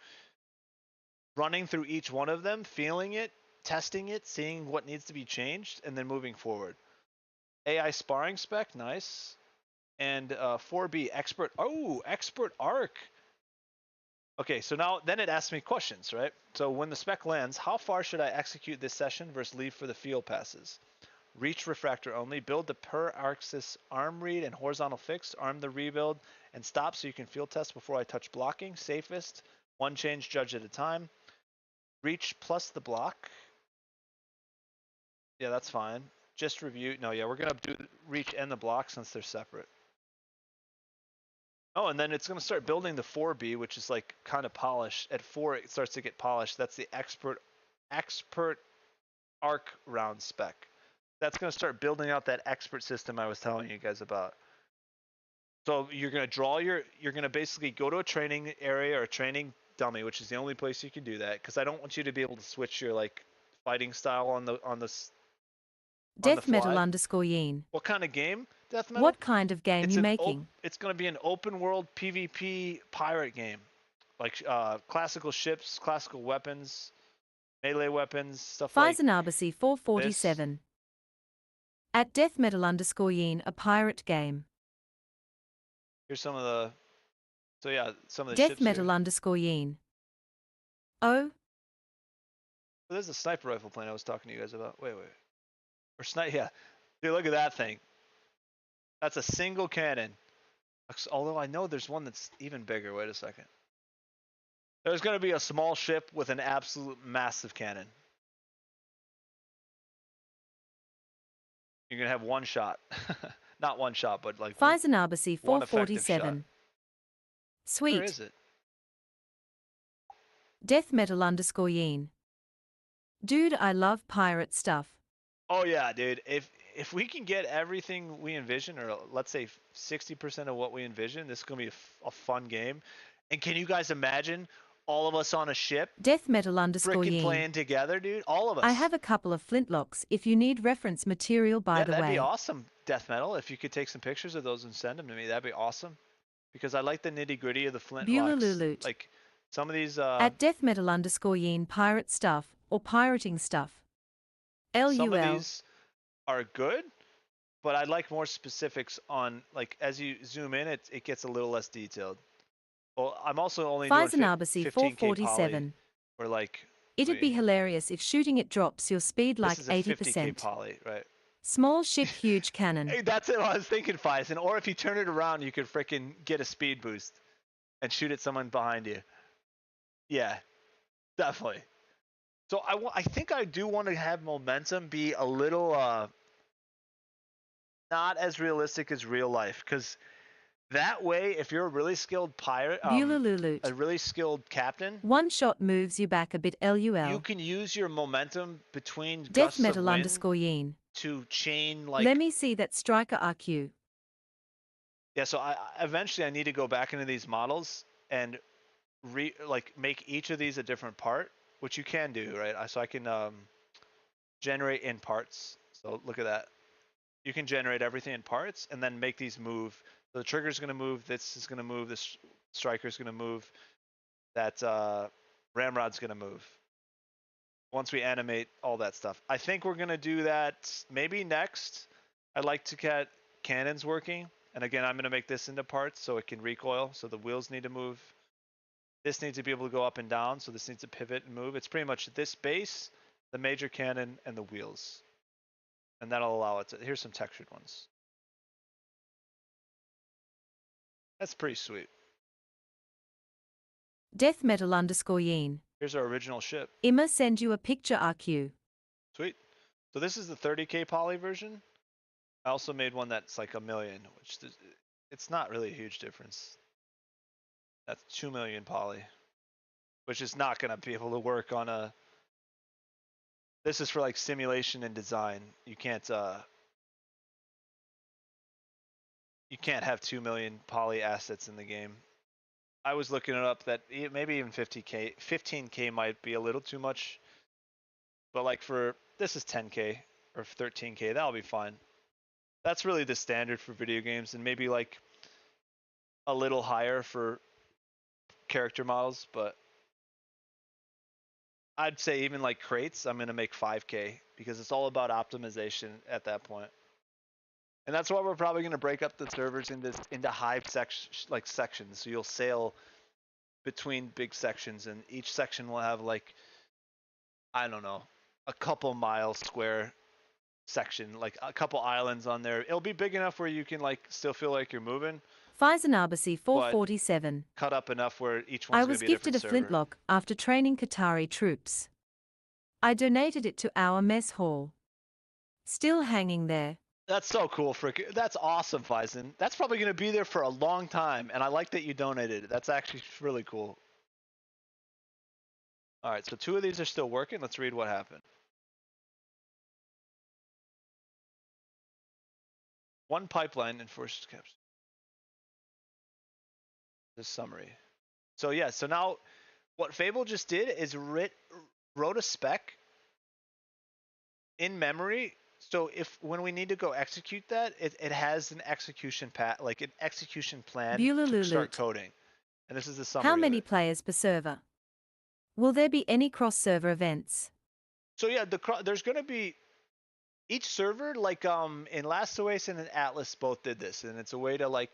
S1: running through each one of them, feeling it, testing it, seeing what needs to be changed, and then moving forward. AI sparring spec, nice. And 4B, expert arc. Okay, so now then it asks me questions, right? So when the spec lands, how far should I execute this session versus leave for the field passes? Reach refractor only, build the per Arxis arm read and horizontal fix, arm the rebuild, and stop so you can field test before I touch blocking. Safest, 1 change judge at a time. Reach plus the block. Yeah, that's fine. Just review. No, yeah, we're going to do reach and the block since they're separate. Oh, and then it's going to start building the 4B, which is like kind of polished. At 4, it starts to get polished. That's the expert arc round spec. That's going to start building out that expert system I was telling you guys about. So you're going to draw you're going to basically go to a training area or a training dummy, which is the only place you can do that, because I don't want you to be able to switch your like fighting style on the
S2: Death metal _yeen.
S1: What kind of game? Death metal?
S2: What kind of game you making?
S1: It's going to be an open world PvP pirate game. Like classical ships, classical weapons, melee weapons, stuff like
S2: Faisanabacy 447. At deathmetal_yin, a pirate game.
S1: Here's some of the. So yeah, some of the ships here.
S2: Deathmetal_yin. Oh,
S1: There's the sniper rifle plane I was talking to you guys about. Wait. Or snipe. Yeah. Dude, look at that thing. That's a single cannon. Although I know there's one that's even bigger. Wait a second. There's going to be a small ship with an absolute massive cannon. You're going to have one shot. Not one shot, but like
S2: Feisenarbasi
S1: one effective shot.
S2: 447.
S1: Where
S2: Sweet.
S1: is it?
S2: Deathmetal_yin. Dude, I love pirate stuff.
S1: Oh yeah, dude. If we can get everything we envision, or let's say 60% of what we envision, this is going to be a fun game. And can you guys imagine all of us on a ship freaking
S2: Deathmetal_yin.
S1: playing together, dude? All of us.
S2: I have a couple of flintlocks if you need reference material, by the
S1: that'd
S2: way.
S1: be awesome, Death Metal. If you could take some pictures of those and send them to me, that'd be awesome. Because I like the nitty gritty of the flintlocks.
S2: Bulalululut.
S1: Like some of these.
S2: At deathmetal_yin, pirate stuff, or pirating stuff.
S1: Some of
S2: LUL.
S1: these are good, but I'd like more specifics on, like, as you zoom in, it gets a little less detailed. Well, I'm also only doing
S2: Feisenarbasi
S1: 15K
S2: 447.
S1: poly, or like.
S2: It'd be hilarious if shooting it drops your speed like
S1: This is a 50K
S2: 80%.
S1: poly, right?
S2: Small ship, huge cannon.
S1: Hey, that's what I was thinking, Faison. Or if you turn it around, you could freaking get a speed boost and shoot at someone behind you. Yeah, definitely. So I think I do want to have momentum be a little not as realistic as real life, because that way, if you're a really skilled pirate,
S2: Bulalululut.
S1: a really skilled captain,
S2: One shot moves you back a bit. LUL.
S1: you can use your momentum between gusts of wind
S2: Deathmetal_yin.
S1: to chain, like.
S2: Let me see that striker RQ.
S1: Yeah, so I eventually I need to go back into these models and make each of these a different part, which you can do, right? So I can generate in parts. So look at that. You can generate everything in parts and then make these move. So the trigger's going to move. This is going to move. This striker's going to move. That ramrod's going to move. Once we animate all that stuff, I think we're going to do that maybe next. I'd like to get cannons working. And again, I'm going to make this into parts so it can recoil. So the wheels need to move. This needs to be able to go up and down. So this needs to pivot and move. It's pretty much this base, the major cannon, and the wheels. And that'll allow it to. Here's some textured ones. That's pretty sweet.
S2: Deathmetal_yin.
S1: Here's our original ship.
S2: Imma send you a picture RQ.
S1: Sweet. So this is the 30K poly version. I also made one that's like 1 million, which it's not really a huge difference. That's 2 million poly, which is not going to be able to work on a. This is for like simulation and design. You can't have 2 million poly assets in the game. I was looking it up that maybe even 15K might be a little too much. But like this is 10K or 13K, that'll be fine. That's really the standard for video games, and maybe like a little higher for character models, but I'd say even like crates, I'm going to make 5K because it's all about optimization at that point. And that's why we're probably going to break up the servers into hive sections. So you'll sail between big sections, and each section will have like, I don't know, a couple mile square section, like a couple islands on there. It'll be big enough where you can like still feel like you're moving.
S2: Feisenarbasi 447.
S1: Cut up enough where each
S2: I
S1: one's
S2: was
S1: going to be a
S2: gifted a
S1: different server.
S2: flintlock after training Qatari troops. I donated it to our mess hall. Still hanging there.
S1: That's so cool, Frick. That's awesome, Faison. That's probably going to be there for a long time, and I like that you donated it. That's actually really cool. All right, so 2 of these are still working. Let's read what happened. One pipeline enforces caps. This summary. So yeah, so now what Fable just did is wrote a spec in memory. So when we need to go execute that, it has an execution like an execution plan to start coding. And this is the summary.
S2: How many players per server? Will there be any cross-server events?
S1: So yeah, there's going to be each server, like in Last Oasis and in Atlas, both did this, and it's a way to like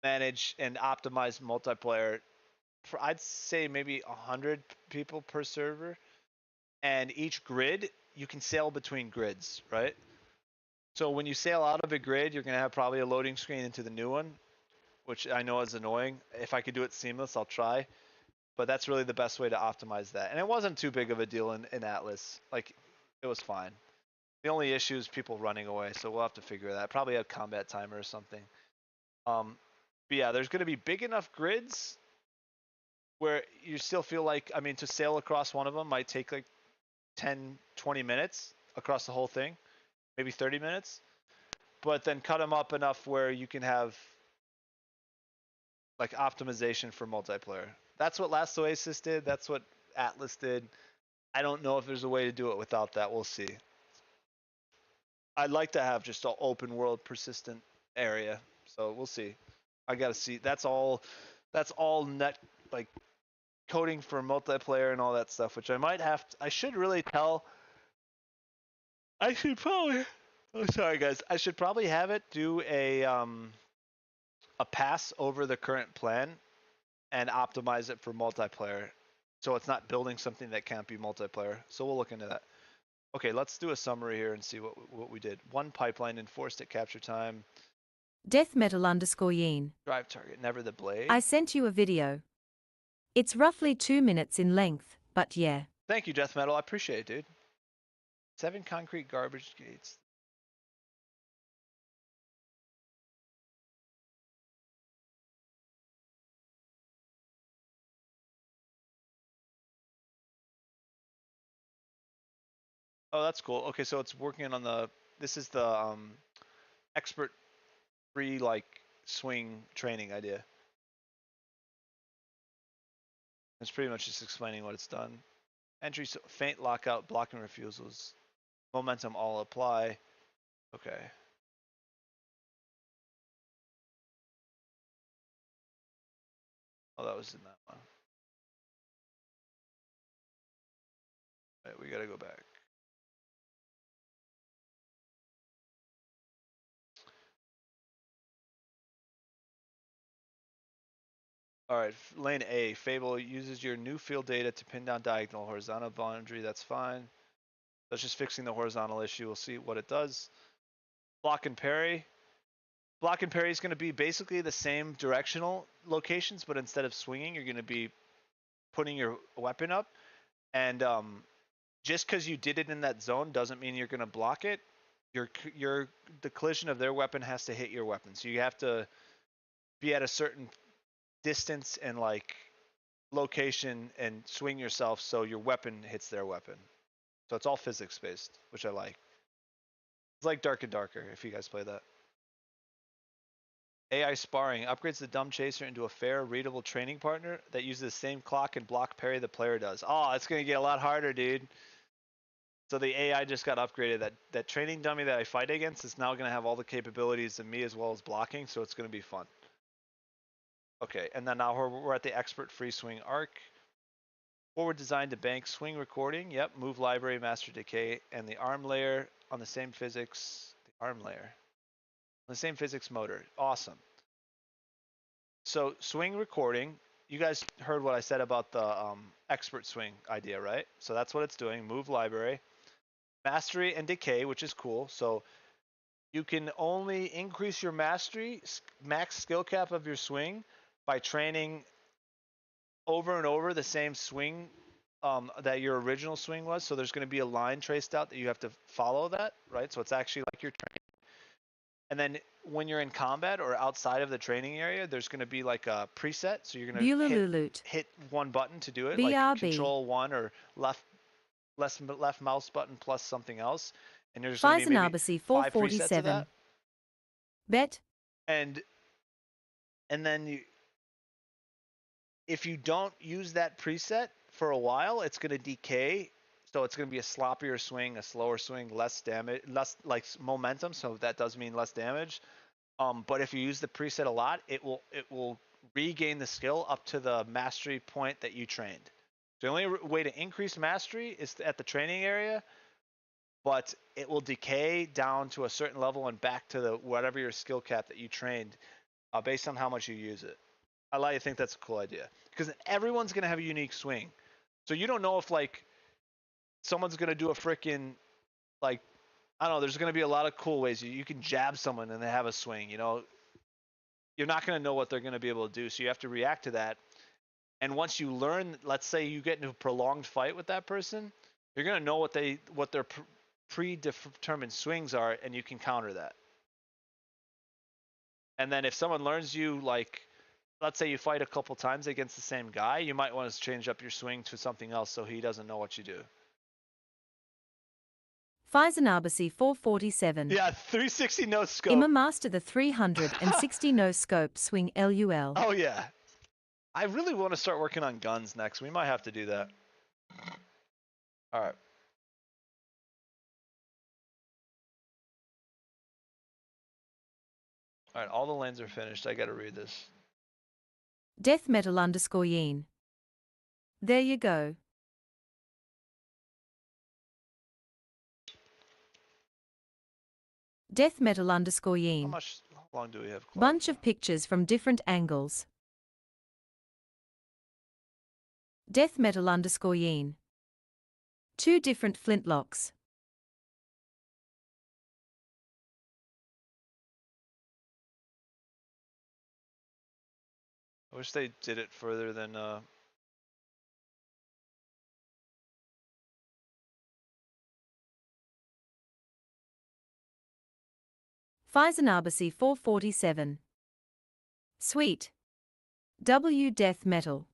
S1: manage and optimize multiplayer for I'd say maybe 100 people per server, and each grid you can sail between grids, right? So when you sail out of a grid, you're gonna have probably a loading screen into the new one, which I know is annoying. If I could do it seamless, I'll try. But that's really the best way to optimize that. And it wasn't too big of a deal in Atlas. Like, it was fine. The only issue is people running away, so we'll have to figure that. Probably a combat timer or something. But yeah, there's going to be big enough grids where you still feel like, I mean, to sail across one of them might take like 10, 20 minutes across the whole thing, maybe 30 minutes. But then cut them up enough where you can have like optimization for multiplayer. That's what Last Oasis did. That's what Atlas did. I don't know if there's a way to do it without that. We'll see. I'd like to have just an open world persistent area. So we'll see. I gotta see. That's all net like coding for multiplayer and all that stuff, which I might have to, I should really tell. I should probably oh sorry guys. I should probably have it do a pass over the current plan and optimize it for multiplayer. So it's not building something that can't be multiplayer. So we'll look into that. Okay, let's do a summary here and see what we did. One pipeline enforced at capture time.
S2: Death metal underscore Yeen.
S1: Drive target, never the blade.
S2: I sent you a video. It's roughly 2 minutes in length, but yeah.
S1: Thank you, Death Metal. I appreciate it, dude. 7 concrete garbage gates. Oh, that's cool. Okay, so it's working on the. This is the expert free like swing training idea. It's pretty much just explaining what it's done. Entry, so faint lockout, blocking refusals, momentum all apply. Okay. Oh, that was in that one. Right, we gotta go back. All right, lane A, Fable uses your new field data to pin down diagonal horizontal boundary. That's fine. That's just fixing the horizontal issue. We'll see what it does. Block and parry. Block and parry is going to be basically the same directional locations, but instead of swinging, you're going to be putting your weapon up. And just because you did it in that zone doesn't mean you're going to block it. The collision of their weapon has to hit your weapon. So you have to be at a certain distance and like location and swing yourself so your weapon hits their weapon. So it's all physics based, which I like. It's like Dark and Darker if you guys play that. AI sparring upgrades the dumb chaser into a fair, readable training partner that uses the same clock and block parry the player does. Oh, it's gonna get a lot harder, dude. So the AI just got upgraded. That training dummy that I fight against is now gonna have all the capabilities of me as well as blocking, so it's gonna be fun. Okay, and then now we're at the expert free swing arc. Forward design to bank swing recording. Yep, move library, master decay, and the arm layer on the same physics. The arm layer on the same physics motor. Awesome. So swing recording. You guys heard what I said about the expert swing idea, right? So that's what it's doing. Move library, mastery and decay, which is cool. So you can only increase your mastery, max skill cap of your swing by training over and over the same swing that your original swing was. So there's going to be a line traced out that you have to follow that, right? So it's actually like you're training. And then when you're in combat or outside of the training area, there's going to be like a preset. So you're going to hit one button to do it,
S2: BRB.
S1: like Control 1 or left mouse button plus something else. And there's going to be maybe 5 presets of that.
S2: Bet.
S1: And then if you don't use that preset for a while, it's going to decay. So it's going to be a sloppier swing, a slower swing, less damage, less like momentum. So that does mean less damage. But if you use the preset a lot, it will regain the skill up to the mastery point that you trained. The only way to increase mastery is at the training area, but it will decay down to a certain level and back to the whatever your skill cap that you trained, based on how much you use it. I think that's a cool idea because everyone's gonna have a unique swing, so you don't know if like someone's gonna do a freaking like I don't know. There's gonna be a lot of cool ways you can jab someone and they have a swing. You know, you're not gonna know what they're gonna be able to do, so you have to react to that. And once you learn, let's say you get into a prolonged fight with that person, you're gonna know what their predetermined swings are, and you can counter that. And then if someone learns you, like, let's say you fight a couple times against the same guy, you might want to change up your swing to something else so he doesn't know what you do.
S2: Faisanabasi 447.
S1: Yeah, 360 no scope.
S2: Ima master the 360 no scope swing LUL.
S1: Oh yeah. I really want to start working on guns next. We might have to do that. All right. All right, all the lanes are finished. I got to read this.
S2: Death metal underscore yeen. There you go. Death metal underscore yeen.
S1: How long do we have? Claude?
S2: Bunch of pictures from different angles. Death metal underscore yeen. 2 different flintlocks.
S1: I wish they did it further than
S2: Faisanabasi 447. Sweet. W death metal.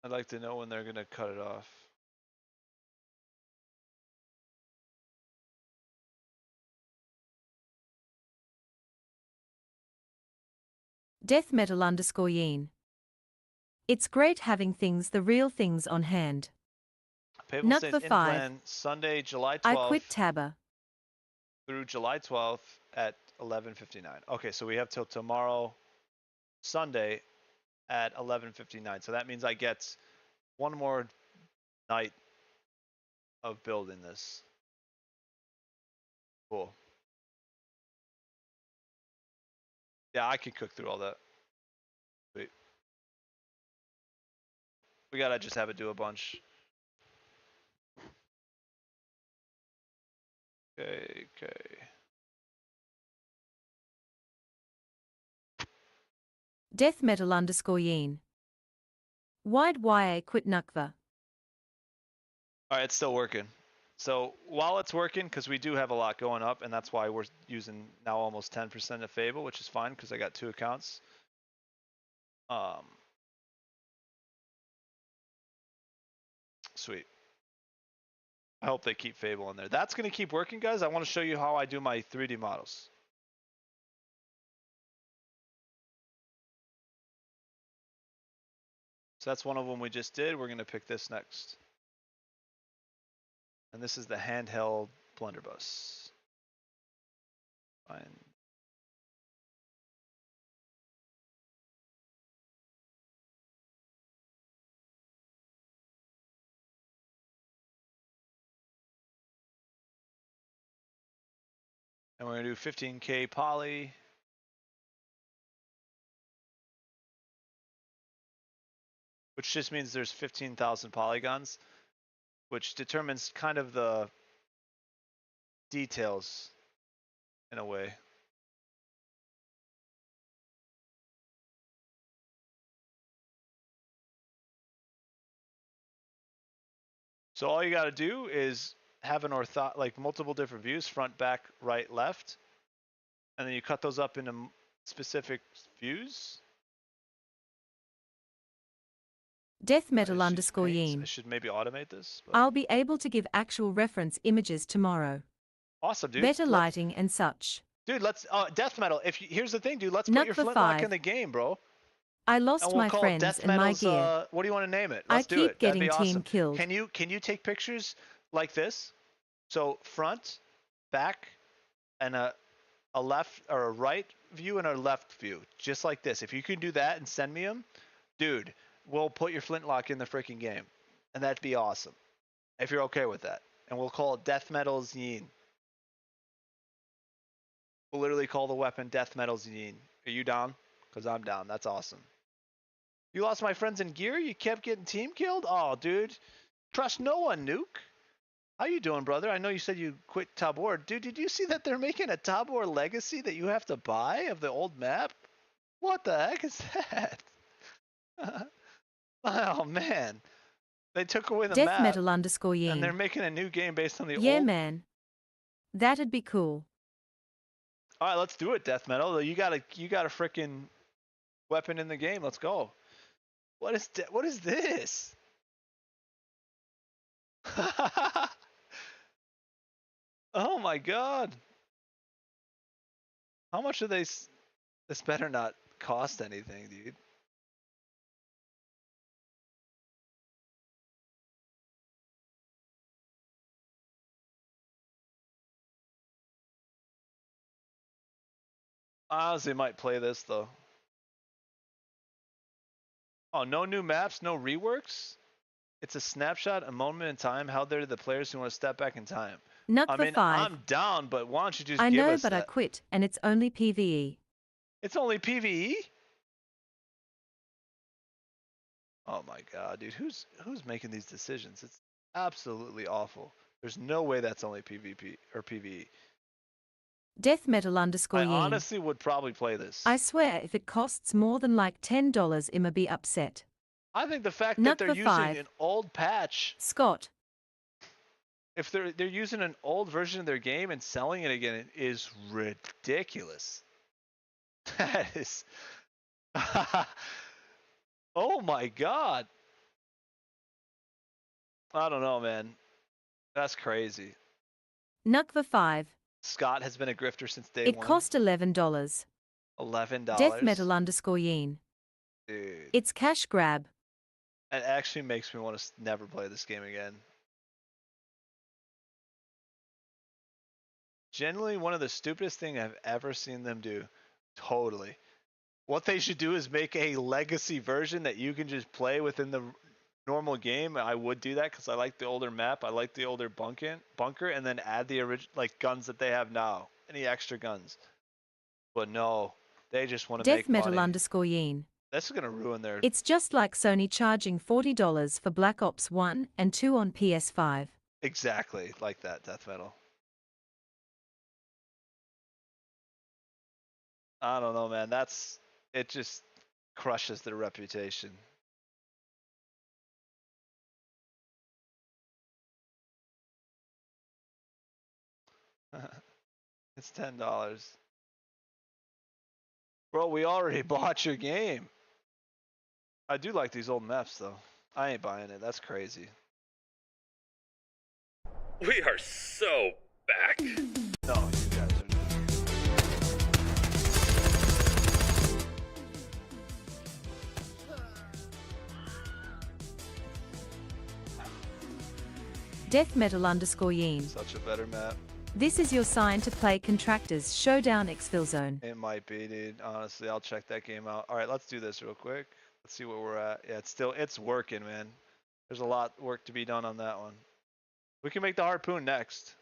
S1: I'd like to know when they're gonna cut it off.
S2: Death metal underscore yeen. It's great having things, the real things on hand.
S1: Paper
S2: Nut
S1: States
S2: for 5.
S1: Inland, Sunday, July 12th.
S2: I quit Tabba.
S1: Through July 12th at 11:59. Okay, so we have till tomorrow, Sunday, at 11:59. So that means I get one more night of building this. Cool. Yeah, I can cook through all that. Sweet. We gotta just have it do a bunch. Okay.
S2: Death metal underscore yeen. Wide YA quit Nukva.
S1: All right, it's still working. So while it's working, because we do have a lot going up, and that's why we're using now almost 10% of Fable, which is fine because I got 2 accounts. Sweet. I hope they keep Fable in there. That's going to keep working, guys. I want to show you how I do my 3D models. So that's one of them we just did. We're going to pick this next. And this is the handheld blunderbuss. Fine. And we're going to do 15K poly. Which just means there's 15,000 polygons, which determines kind of the details in a way. So all you got to do is have an like multiple different views, front, back, right, left, and then you cut those up into specific views.
S2: Death metal underscore yeen.
S1: I should maybe automate this.
S2: I'll be able to give actual reference images tomorrow.
S1: Awesome, dude.
S2: Better lighting and such.
S1: Dude, let's death metal. Here's the thing, dude. Let's
S2: Nut
S1: put your
S2: for
S1: flintlock
S2: 5.
S1: in the game, bro.
S2: I
S1: And
S2: lost
S1: we'll
S2: my
S1: call it
S2: friends
S1: Death
S2: and my
S1: Metal's,
S2: gear.
S1: what do you want to name it?
S2: I
S1: Let's do
S2: keep
S1: it. That'd
S2: getting
S1: be
S2: team
S1: awesome.
S2: killed.
S1: Can you take pictures like this? So front, back, and a left or a right view and a left view, just like this. If you can do that and send me them, dude, we'll put your flintlock in the freaking game, and that'd be awesome. If you're okay with that, and we'll call it Death Metal's Yin. We'll literally call the weapon Death Metal's Yin. Are you down? Because I'm down. That's awesome. You lost my friends in gear? You kept getting team killed? Oh, dude. Trust no one, Nuke. How you doing, brother? I know you said you quit Tabor. Dude, did you see that they're making a Tabor Legacy that you have to buy of the old map? What the heck is that? Oh, man. They took away the map,
S2: Deathmetal_yin.
S1: and they're making a new game based on the
S2: Yeah,
S1: old.
S2: man. That'd be cool.
S1: All right, let's do it, Death Metal. You got a freaking weapon in the game. Let's go. What is this? Oh my god. How much are they? This better not cost anything, dude. I honestly might play this though. Oh, no new maps, no reworks? It's a snapshot, a moment in time. How there are the players who want to step back in time. I mean,
S2: 5.
S1: I'm down, but why don't you just
S2: I
S1: give
S2: know,
S1: us
S2: but I
S1: that?
S2: quit, and it's only PvE.
S1: It's only PvE? Oh my god, dude. Who's making these decisions? It's absolutely awful. There's no way that's only PvP or PvE. I
S2: Deathmetal_yin.
S1: honestly would probably play this.
S2: I swear if it costs more than like $10, I'ma be upset.
S1: I think the fact that they're
S2: Nuck for
S1: using
S2: 5.
S1: an old patch,
S2: Scott.
S1: if they're using an old version of their game and selling it again, is ridiculous. That is. Oh my god. I don't know, man. That's crazy.
S2: Nuck for 5.
S1: Scott has been a grifter since day
S2: It
S1: one.
S2: cost $11.
S1: $11.
S2: Deathmetal_yin.
S1: Dude.
S2: It's cash grab.
S1: It actually makes me want to never play this game again. Generally, one of the stupidest things I've ever seen them do. Totally. What they should do is make a legacy version that you can just play within the normal game. I would do that because I like the older map. I like the older bunker, and then add the original guns that they have now. Any extra guns. But no, they just want to make money.
S2: Deathmetal_yin.
S1: This is gonna ruin their.
S2: It's just like Sony charging $40 for Black Ops 1 and 2 on PS5.
S1: Exactly like that, Death Metal. I don't know, man. It just crushes their reputation. It's $10. Bro, we already bought your game. I do like these old maps though. I ain't buying it. That's crazy.
S6: We are so back.
S1: No, you guys are.
S2: Deathmetal_yin.
S1: Such a better map.
S2: This is your sign to play Contractors Showdown Exfil Zone.
S1: It might be, dude. Honestly, I'll check that game out. All right, let's do this real quick. Let's see where we're at. Yeah, it's working, man. There's a lot of work to be done on that one. We can make the harpoon next.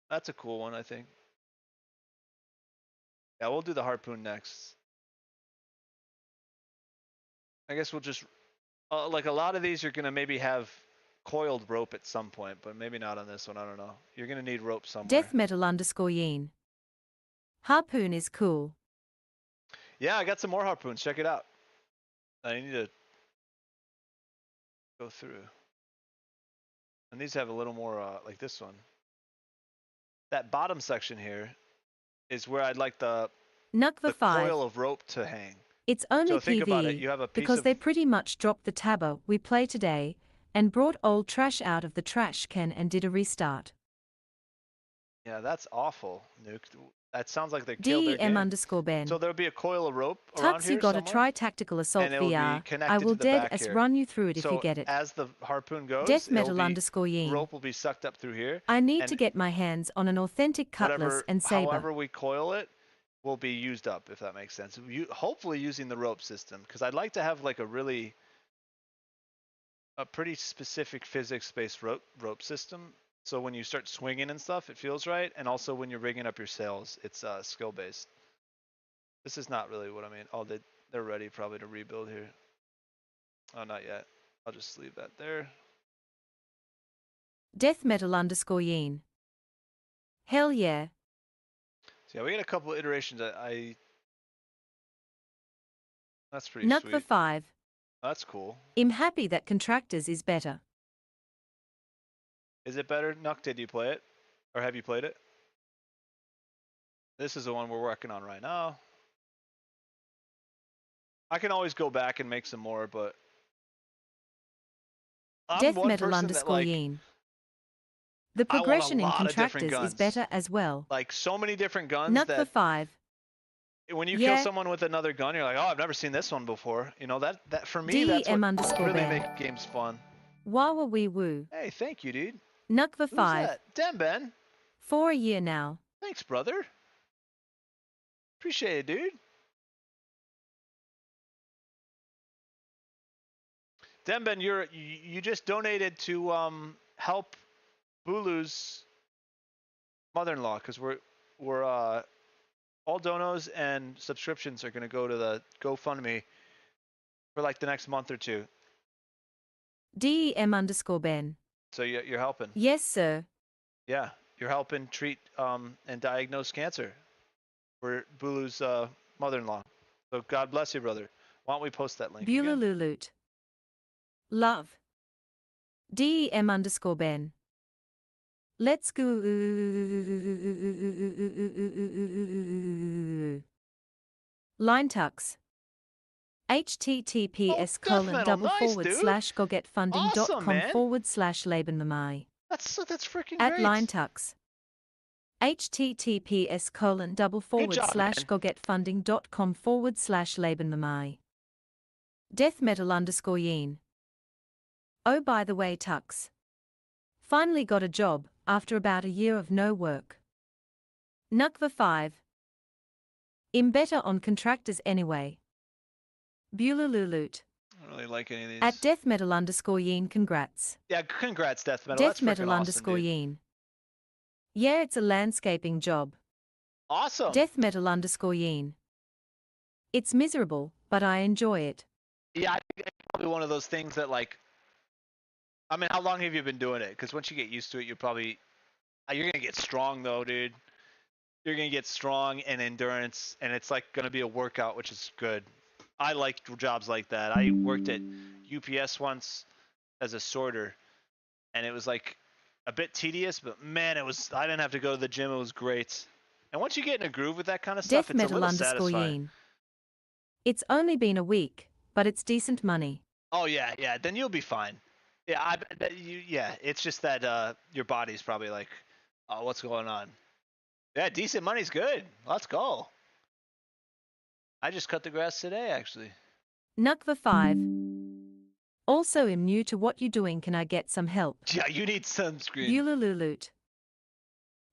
S1: That's a cool one, I think. Yeah, we'll do the harpoon next. I guess we'll just like a lot of these are gonna maybe have coiled rope at some point, but maybe not on this one. I don't know. You're gonna need rope somewhere.
S2: Deathmetal_yin. Harpoon is cool.
S1: Yeah, I got some more harpoons. Check it out. I need to go through. And these have a little more, like this one. That bottom section here is where I'd like the
S2: Nuck for 5.
S1: coil of rope to hang.
S2: It's only
S1: So think about it.
S2: PvE
S1: You have a piece
S2: because
S1: of.
S2: they pretty much dropped the tabber we play today and brought old trash out of the trash can and did a restart.
S1: Yeah, that's awful, Nuke. That sounds like they killed their game.
S2: DEM_Ben.
S1: So there'll be a coil of rope around
S2: Tux,
S1: here
S2: you gotta
S1: somewhere,
S2: try Tactical Assault
S1: and it will be
S2: VR.
S1: connected
S2: I will
S1: to the
S2: dead
S1: back
S2: as
S1: here.
S2: run you through it if
S1: So
S2: you get it.
S1: as the harpoon goes,
S2: Death
S1: it'll
S2: Metal
S1: be,
S2: underscore Yeen.
S1: rope will be sucked up through here.
S2: I need
S1: and
S2: to get my hands on an authentic cutlass
S1: whatever,
S2: and saber.
S1: however we coil it, will be used up, if that makes sense. Hopefully using the rope system, because I'd like to have like a pretty specific physics-based rope system. So when you start swinging and stuff, it feels right, and also when you're rigging up your sails, it's skill-based. This is not really what I mean. Oh, they're ready probably to rebuild here. Oh, not yet. I'll just leave that there.
S2: Death Metal underscore Yeen. Hell yeah.
S1: So yeah, we got a couple of iterations. That's pretty
S2: Nukva
S1: sweet.
S2: 5.
S1: That's cool.
S2: I'm happy that Contractors is better.
S1: Is it better? Nuck, did you play it? Or have you played it? This is the one we're working on right now. I can always go back and make some more, but I'm
S2: Death
S1: one
S2: Metal
S1: person
S2: underscore
S1: that, like,
S2: Yeen. The
S1: I want a
S2: progression in
S1: lot of different
S2: Contractors is
S1: guns.
S2: better as well.
S1: Like so many different guns
S2: Nukva
S1: that
S2: 5.
S1: when you
S2: Yeah.
S1: kill someone with another gun, you're like, oh, I've never seen this one before. You know, that for me, that's
S2: DEM
S1: what
S2: underscore
S1: really
S2: Ben.
S1: makes games fun.
S2: Wawa wee woo.
S1: Hey, thank you, dude.
S2: Nukva
S1: Who's
S2: 5.
S1: that? Damn, Ben.
S2: For a year now.
S1: Thanks, brother. Appreciate it, dude. Demben, you just donated to help Bulu's mother-in-law, because we're all donos and subscriptions are gonna go to the GoFundMe for like the next month or two.
S2: DEM underscore Ben.
S1: So you're helping.
S2: Yes, sir.
S1: Yeah, you're helping treat and diagnose cancer for Bulu's mother-in-law. So God bless you, brother. Why don't we post that link
S2: Beulah
S1: again?
S2: Lulut. Love. DEM underscore Ben. Let's go. Line Tux. https
S1: nice, dude.
S2: gogetfunding.com
S1: Awesome, man.
S2: /Labenmamai.
S1: That's freaking
S2: At
S1: great.
S2: Line Tux. https gogetfunding.com /Labenmamai. Death Metal underscore Yeen. Oh, by the way, Tux. Finally got a job, after about a year of no work. Nukva 5. I'm better on Contractors anyway. Beulah Lulut.
S1: I don't really like any of these.
S2: At Death Metal underscore Yeen, congrats.
S1: Yeah, congrats, Death Metal.
S2: Death
S1: That's
S2: Metal
S1: freaking awesome,
S2: underscore
S1: dude.
S2: Yeen. Yeah, it's a landscaping job.
S1: Awesome.
S2: Death Metal underscore Yeen. It's miserable, but I enjoy it.
S1: Yeah, I think it's probably one of those things that, like, I mean, how long have you been doing it? Because once you get used to it, you're probably, you're gonna get strong though, dude. You're gonna get strong and endurance, and it's like gonna be a workout, which is good. I like jobs like that. I worked at UPS once as a sorter, and it was like a bit tedious, but man, I didn't have to go to the gym. It was great. And once you get in a groove with that kind of stuff,
S2: Death
S1: it's a
S2: Metal
S1: little
S2: underscore
S1: satisfying.
S2: Yeen. It's only been a week, but it's decent money.
S1: Oh yeah, yeah. Then you'll be fine. Yeah, yeah. It's just that your body's probably like, oh, what's going on? Yeah, decent money's good. Let's go. I just cut the grass today, actually.
S2: Nukva 5. Also, I'm new to what you're doing. Can I get some help?
S1: Yeah, you need sunscreen.
S2: Beulah Lulut.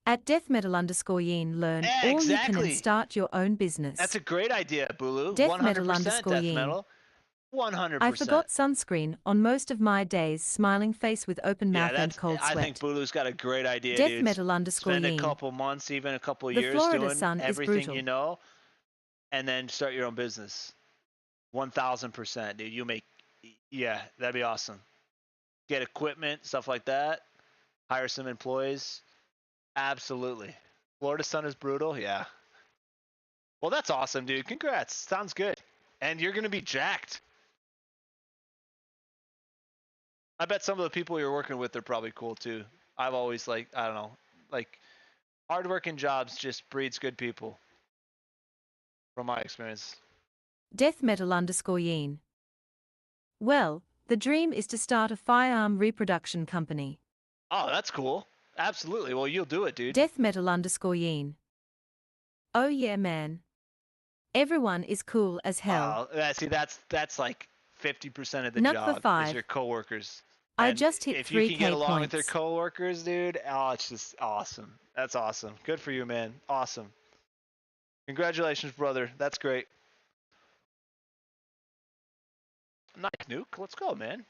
S2: At Death Metal underscore Yeen, learn
S1: Yeah,
S2: all you can
S1: exactly.
S2: and start your own business.
S1: That's a great idea, Bulu.
S2: Death
S1: 100%
S2: Metal underscore
S1: Death
S2: Yeen.
S1: Metal. 100%.
S2: I forgot sunscreen on most of my days, smiling face with open mouth and cold
S1: I
S2: sweat.
S1: think Bulu's got a great idea,
S2: Death
S1: dude.
S2: Metal underscore
S1: Spend a
S2: Yeen.
S1: couple months, even a couple
S2: The
S1: years
S2: Florida
S1: doing
S2: sun is
S1: everything
S2: brutal.
S1: you know, and then start your own business. 1000%, dude. You make, yeah, that'd be awesome. Get equipment, stuff like that. Hire some employees. Absolutely. Florida sun is brutal, yeah. Well, that's awesome, dude. Congrats. Sounds good. And you're gonna be jacked. I bet some of the people you're working with are probably cool too. I've always I don't know, hardworking jobs just breeds good people. From my experience.
S2: Death Metal underscore Yeen. Well, the dream is to start a firearm reproduction company.
S1: Oh, that's cool. Absolutely. Well, you'll do it, dude.
S2: Death Metal underscore Yeen. Oh yeah, man. Everyone is cool as hell.
S1: See, that's like 50% of the
S2: Nut for
S1: job is
S2: 5.
S1: your coworkers.
S2: I
S1: And
S2: just hit
S1: if you can get
S2: 3K
S1: along with your
S2: points.
S1: coworkers, dude, oh, it's just awesome. That's awesome. Good for you, man. Awesome. Congratulations, brother. That's great. Nice, Nuke. Let's go, man.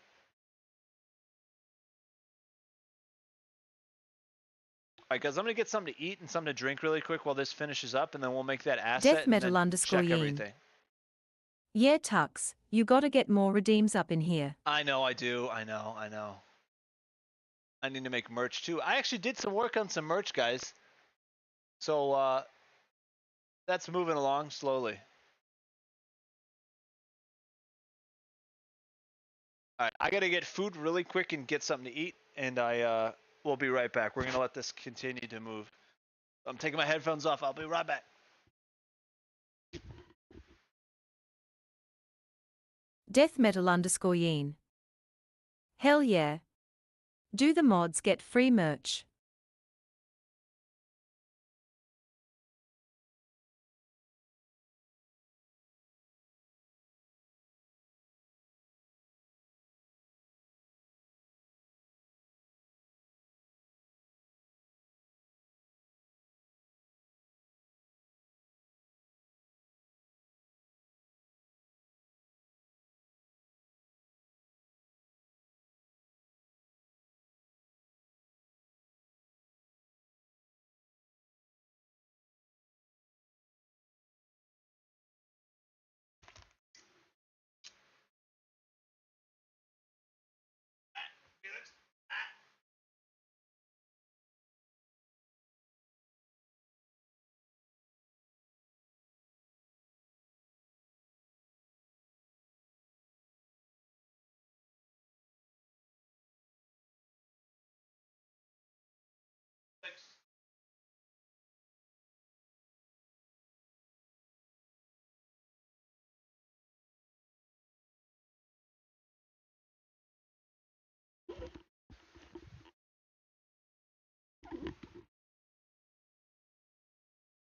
S1: All right, guys, I'm going to get something to eat and something to drink really quick while this finishes up, and then we'll make that asset and then
S2: Deathmetal_Yeen.
S1: check everything.
S2: Yeah, Tux, you gotta get more redeems up in here.
S1: I know I do. I know. I need to make merch, too. I actually did some work on some merch, guys. So, that's moving along slowly. All right, I got to get food really quick and get something to eat, and we'll be right back. We're going to let this continue to move. I'm taking my headphones off. I'll be right back.
S2: Deathmetal_Yeen. Hell yeah. Do the mods get free merch?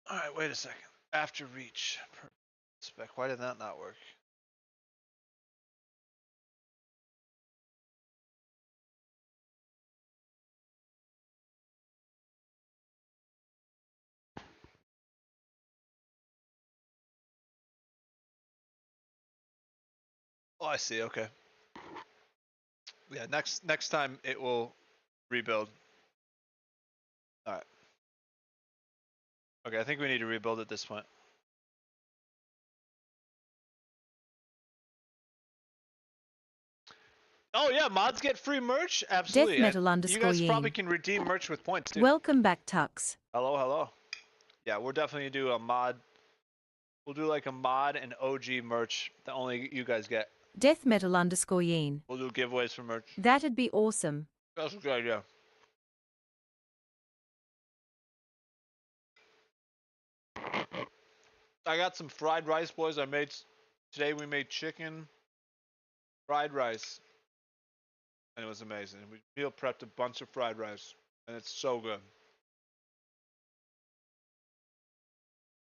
S1: All right, wait a second. After reach. Spec. Why did that not work? Oh, I see. Okay. Yeah, next time it will rebuild. All right. Okay, I think we need to rebuild at this point. Oh yeah, mods get free merch. Absolutely. And you guys probably
S2: Deathmetal_Yeen.
S1: can redeem merch with points too.
S2: Welcome back, Tux.
S1: Hello. Yeah, we're definitely gonna do a mod. We'll do like a mod and OG merch that only you guys get.
S2: Deathmetal_Yeen.
S1: We'll do giveaways for merch.
S2: That'd be awesome.
S1: That's a good idea. I got some fried rice, boys. Today we made chicken fried rice, and it was amazing. We meal prepped a bunch of fried rice, and it's so good.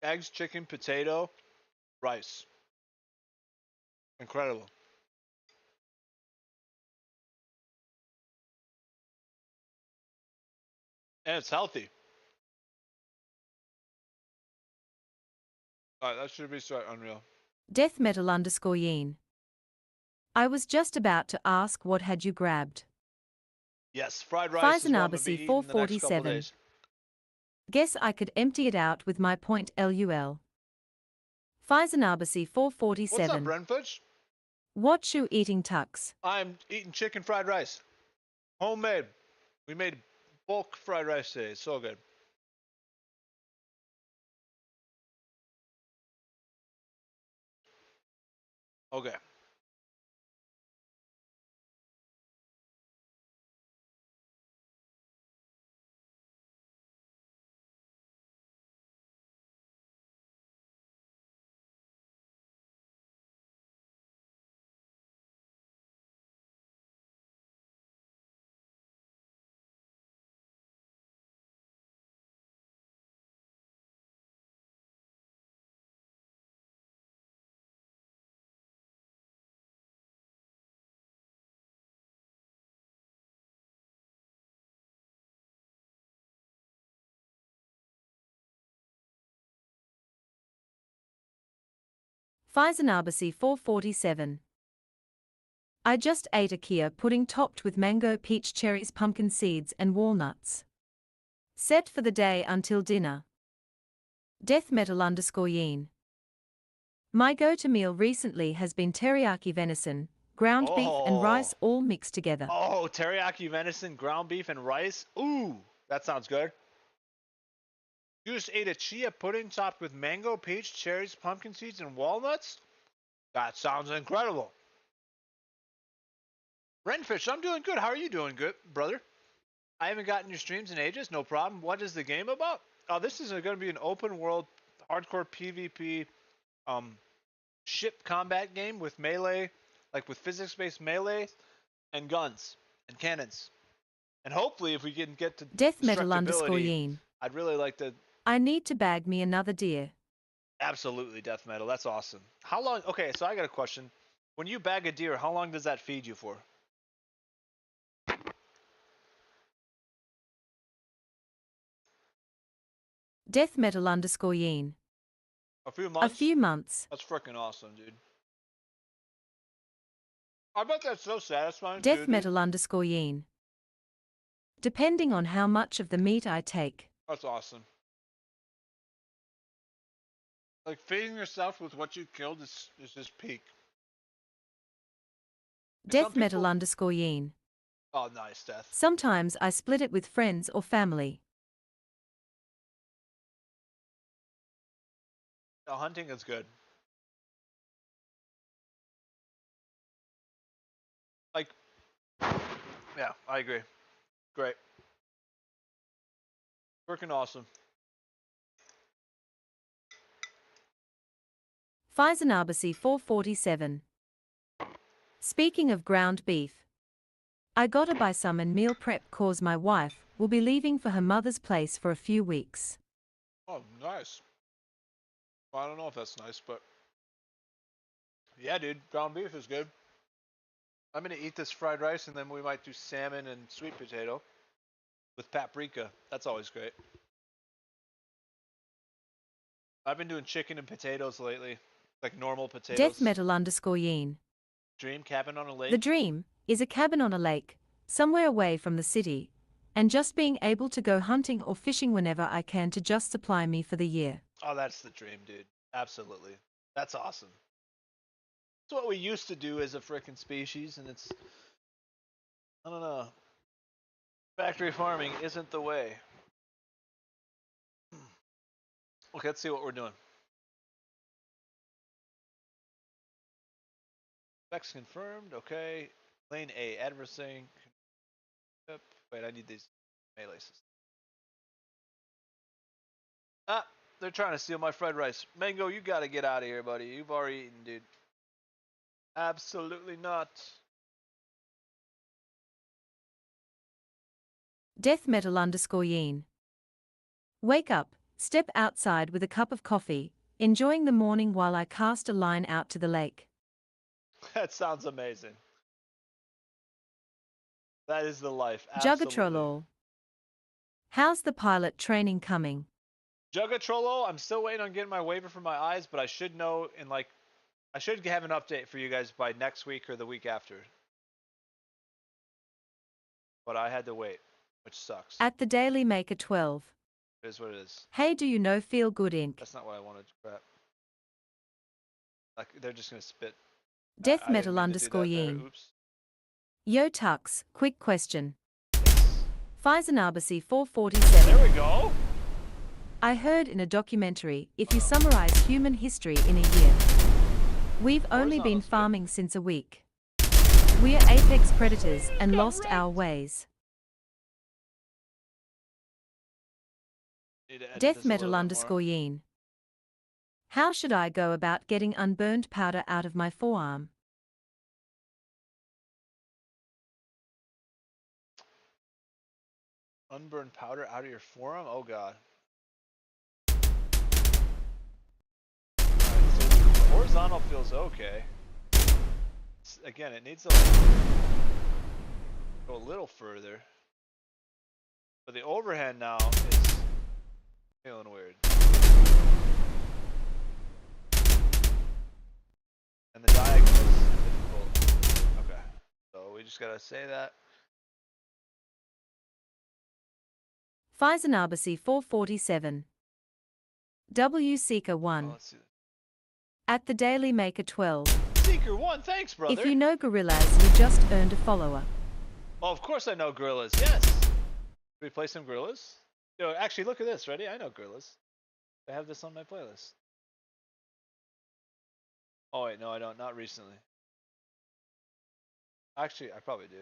S1: Eggs, chicken, potato, rice. Incredible. And it's healthy. Alright, that should be so unreal.
S2: Deathmetal_Yeen. I was just about to ask what had you grabbed.
S1: Yes, fried rice is what I'm gonna be
S2: Feisenarbasi
S1: eating the next couple
S2: 447.
S1: days.
S2: Guess I could empty it out with my point LUL. Feisenarbasi
S1: What's up,
S2: 447.
S1: Brentfudge?
S2: What you eating, Tux?
S1: I'm eating chicken fried rice. Homemade. We made bulk fried rice today. It's so good. Okay.
S2: Faisanabasi 447. I just ate a Kia pudding topped with mango, peach, cherries, pumpkin seeds, and walnuts. Set for the day until dinner. Death metal _Yeen. My go-to meal recently has been teriyaki venison, ground beef, and rice all mixed together.
S1: Oh, teriyaki venison, ground beef, and rice. Ooh, that sounds good. You just ate a chia pudding topped with mango, peach, cherries, pumpkin seeds, and walnuts? That sounds incredible. Renfish, I'm doing good. How are you doing, good brother? I haven't gotten your streams in ages. No problem. What is the game about? Oh, this is going to be an open world, hardcore PvP, ship combat game with melee, like with physics-based melee, and guns and cannons. And hopefully, if we can get to
S2: Death metal
S1: destructibility,
S2: _Yeen.
S1: I'd really like to.
S2: I need to bag me another deer.
S1: Absolutely, death metal. That's awesome. How long? Okay, so I got a question. When you bag a deer, how long does that feed you for?
S2: Death metal _Yeen.
S1: A few months?
S2: A few months.
S1: That's freaking awesome, dude. I bet that's so satisfying.
S2: Death
S1: too,
S2: metal _Yeen. Depending on how much of the meat I take.
S1: That's awesome. Like feeding yourself with what you killed is just peak.
S2: Death metal _Yeen.
S1: Oh, nice, Death.
S2: Sometimes I split it with friends or family.
S1: Hunting is good. Like, yeah, I agree. Great. Freaking awesome.
S2: Faisanabasi 447. Speaking of ground beef, I gotta buy some and meal prep cause my wife will be leaving for her mother's place for a few weeks.
S1: Oh, nice. Well, I don't know if that's nice, but yeah, dude, ground beef is good. I'm gonna eat this fried rice, and then we might do salmon and sweet potato with paprika. That's always great. I've been doing chicken and potatoes lately, like normal potatoes.
S2: Death metal _Yeen.
S1: Dream cabin on a lake.
S2: The dream is a cabin on a lake, somewhere away from the city, and just being able to go hunting or fishing whenever I can to just supply me for the year.
S1: Oh, that's the dream, dude. Absolutely. That's awesome. It's what we used to do as a frickin' species, and it's, I don't know. Factory farming isn't the way. Okay, let's see what we're doing. Specs confirmed. Okay. Lane A, adversing. Yep. Wait, I need these melee systems. Ah, they're trying to steal my fried rice. Mango, you gotta get out of here, buddy. You've already eaten, dude. Absolutely not.
S2: Death metal _Yeen. Wake up, step outside with a cup of coffee, enjoying the morning while I cast a line out to the lake.
S1: That sounds amazing. That is the life. Absolutely.
S2: Jugatrolol. How's the pilot training coming?
S1: Jugatrollo, I'm still waiting on getting my waiver for my eyes, but I should know in like, I should have an update for you guys by next week or the week after. But I had to wait, which sucks.
S2: At the Daily Maker 12.
S1: It is what it is.
S2: Hey, do you know Feel Good Inc?
S1: That's not what I wanted. Crap. Like they're just gonna spit.
S2: Death
S1: I
S2: metal
S1: didn't mean to do that there.
S2: _Yeen.
S1: Oops.
S2: Yo Tux, quick question.
S1: Yes.
S2: Faisanabasi 447.
S1: There we go.
S2: I heard in a documentary, if you summarize human history in a year, we've only been
S1: Horizontal's good.
S2: farming since a week. We are apex predators and lost our ways.
S1: Need to edit
S2: Death
S1: this a
S2: metal
S1: little bit more.
S2: _Yeen. How should I go about getting unburned powder out of my forearm?
S1: Unburned powder out of your forearm? Oh god. Alright, so horizontal feels okay. Again, it needs to go a little further. But the overhand now is feeling weird. Just gotta say that.
S2: Faisanabasi 447. W Seeker
S1: Oh,
S2: 1.
S1: let's see.
S2: At the Daily Maker 12.
S1: Seeker 1, thanks, brother.
S2: If you know gorillas, you just earned a follower.
S1: Oh, of course I know gorillas. Yes. Can we play some gorillas? Yo, actually, look at this. Ready? I know gorillas. I have this on my playlist. Oh wait, no, I don't. Not recently. Actually, I probably do.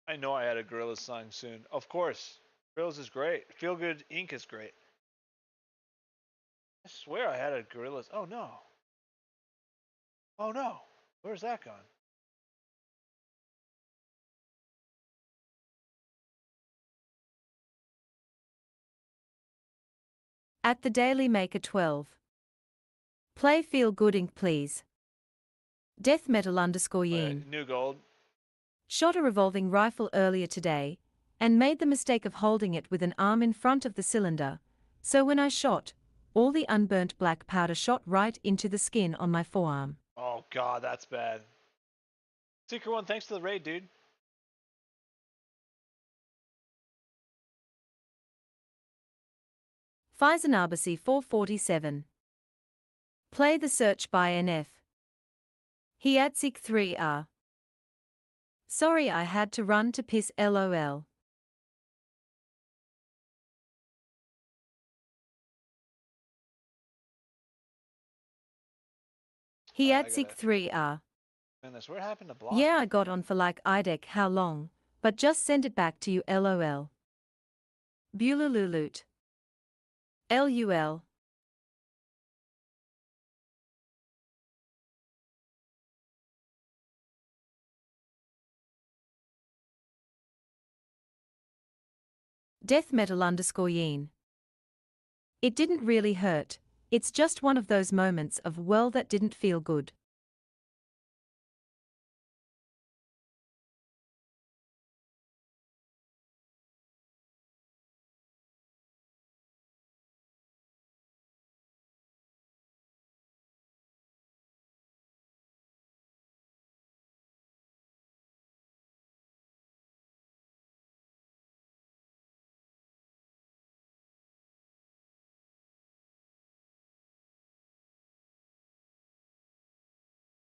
S1: I know I had a Gorillaz song soon. Of course. Gorillaz is great. Feel Good Inc. is great. I swear I had a Gorillaz. Oh no. Oh no. Where's that gone?
S2: At the Daily Maker 12. Play Feel Good Inc. please. Death Metal _ Yeen.
S1: New gold.
S2: Shot a revolving rifle earlier today, and made the mistake of holding it with an arm in front of the cylinder, so when I shot, all the unburnt black powder shot right into the skin on my forearm.
S1: Oh god, that's bad. Seeker 1, thanks for the raid, dude.
S2: Faisanabasi 447. Play the search by NF. Hiatsik 3R. Sorry I had to run to piss lol. Hiatsik 3R.
S1: Goodness, what happened to block?
S2: Yeah, I got on for like IDEC how long, but just send it back to you lol. Bulululut. LUL. Death Metal _ Yeen. It didn't really hurt, it's just one of those moments of well that didn't feel good.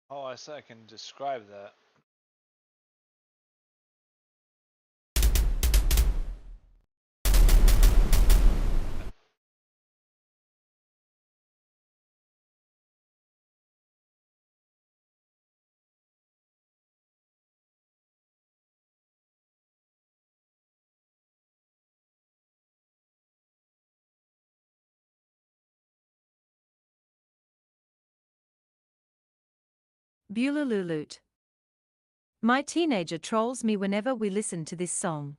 S1: Oh, I said I can describe that.
S2: Bulululut. My teenager trolls me whenever we listen to this song.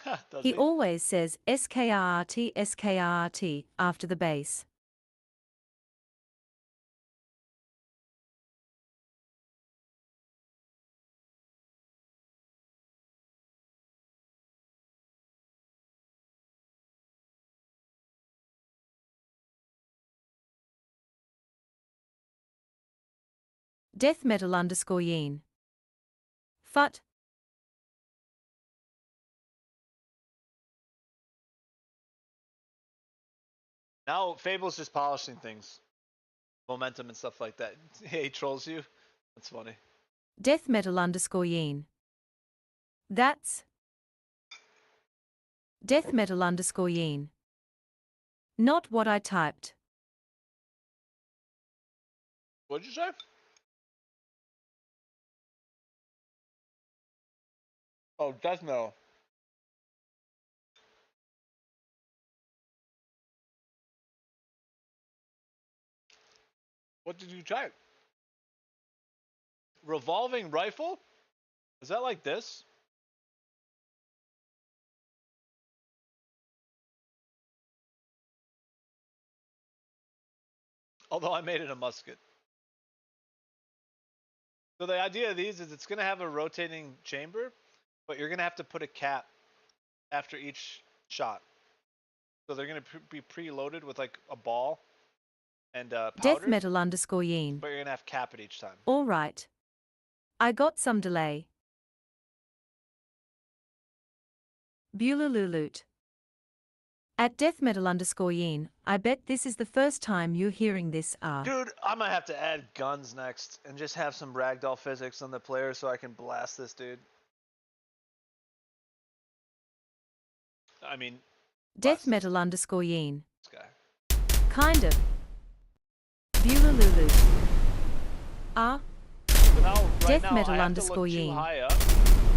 S1: Does
S2: He always says SKRT SKRT after the bass. Death Metal _ Yeen. Fut.
S1: Now Fable's just polishing things. Momentum and stuff like that. Hey, he trolls you. That's funny.
S2: Death Metal _ Yeen. That's Death Metal _ Yeen. Not what I typed.
S1: What'd you say? Oh, death metal. What did you type? Revolving rifle? Is that like this? Although I made it a musket. So the idea of these is it's going to have a rotating chamber, but you're going to have to put a cap after each shot. So they're gonna be preloaded with like a ball and
S2: Death
S1: powder,
S2: metal underscore yeen.
S1: but you're gonna have cap it each time.
S2: All right. I got some delay. Bulaloot. At death metal underscore yeen, I bet this is the first time you're hearing this.
S1: Dude, I might have to add guns next and just have some ragdoll physics on the player so I can blast this dude. I mean,
S2: Death
S1: blast
S2: metal underscore yeen.
S1: this guy.
S2: Kind of. Bulaloot.
S1: But now, right
S2: Death
S1: now,
S2: metal
S1: I have
S2: underscore
S1: to look too
S2: yeen.
S1: high up to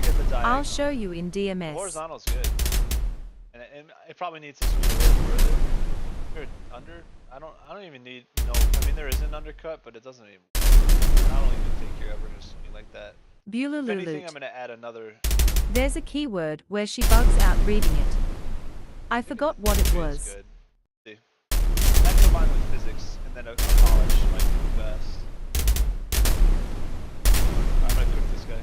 S1: get the diagonal.
S2: I'll show you in
S1: The
S2: DMS.
S1: horizontal's good. And it probably needs to swing a little further. Here, under? I don't even need, no, I mean there is an undercut, but it doesn't even, I don't even think you're ever gonna swing like that. If anything, I'm
S2: Bulaloot.
S1: gonna add another.
S2: There's a keyword where she bugs out reading it. I forgot what it
S1: It's
S2: was.
S1: good. See? That combined with physics and then a polish might be best. I'm gonna cook this guy.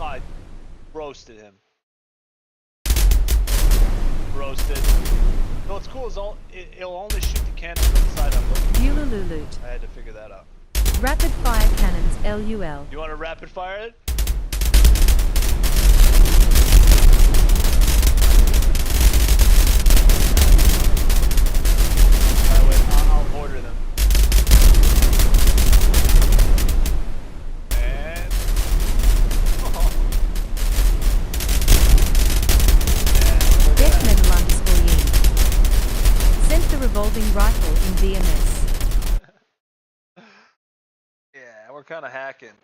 S1: I roasted him. Roasted. No, what's cool is it'll only shoot the cannon from the side I'm looking.
S2: Bulaloot.
S1: I had to figure that out.
S2: Rapid fire cannons LUL.
S1: You want to rapid fire it? Alright, wait, I'll order them. And...
S2: Death metal underscore yeen. Sent the revolving rifle in DMS.
S1: Yeah, we're kind of hacking.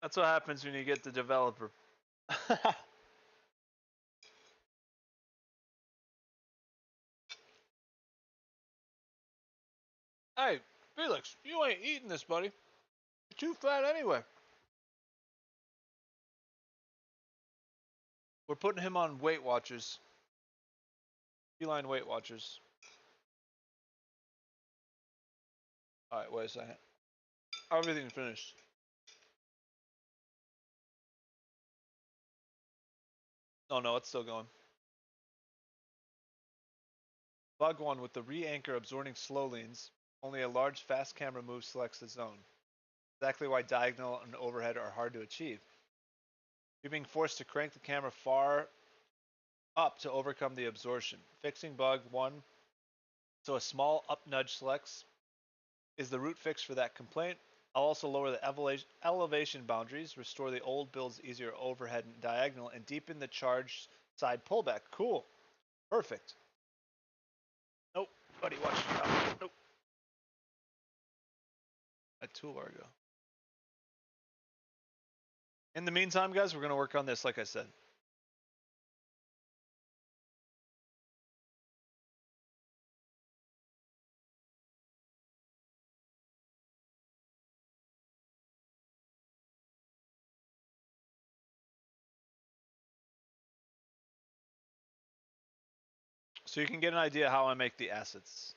S1: That's what happens when you get the developer. Hey, Felix, you ain't eating this, buddy. You're too fat anyway. We're putting him on Weight Watchers. Feline Weight Watchers. Alright, wait a second. Everything's finished. Oh no, it's still going. Bug 1 with the re-anchor absorbing slow leans. Only a large fast camera move selects the zone. Exactly why diagonal and overhead are hard to achieve. You're being forced to crank the camera far up to overcome the absorption. Fixing bug 1 so a small up nudge selects is the root fix for that complaint. I'll also lower the elevation boundaries, restore the old build's easier overhead and diagonal, and deepen the charged side pullback. Cool. Perfect. Nope. Buddy, watch your mouth. Nope. That toolbar go. In the meantime, guys, we're going to work on this, like I said. So you can get an idea how I make the assets.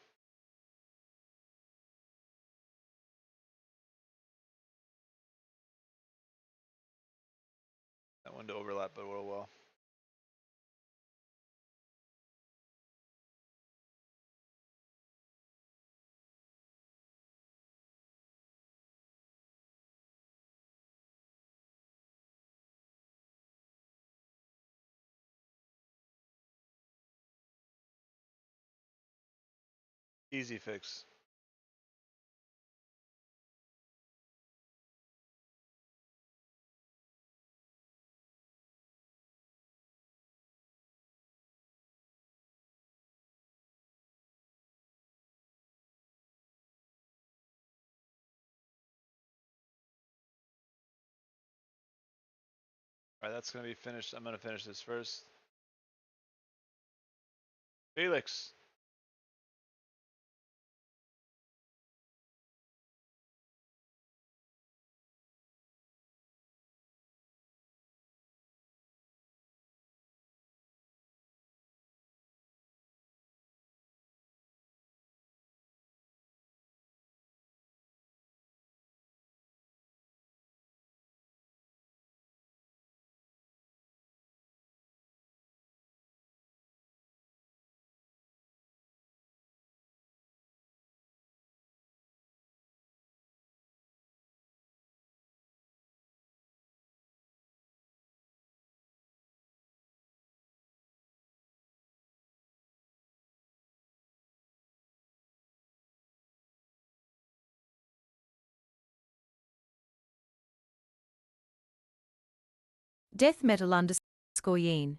S1: That one to overlap, but oh well. Easy fix. Alright, that's going to be finished. I'm going to finish this first. Felix.
S2: Death metal underscore Yeen.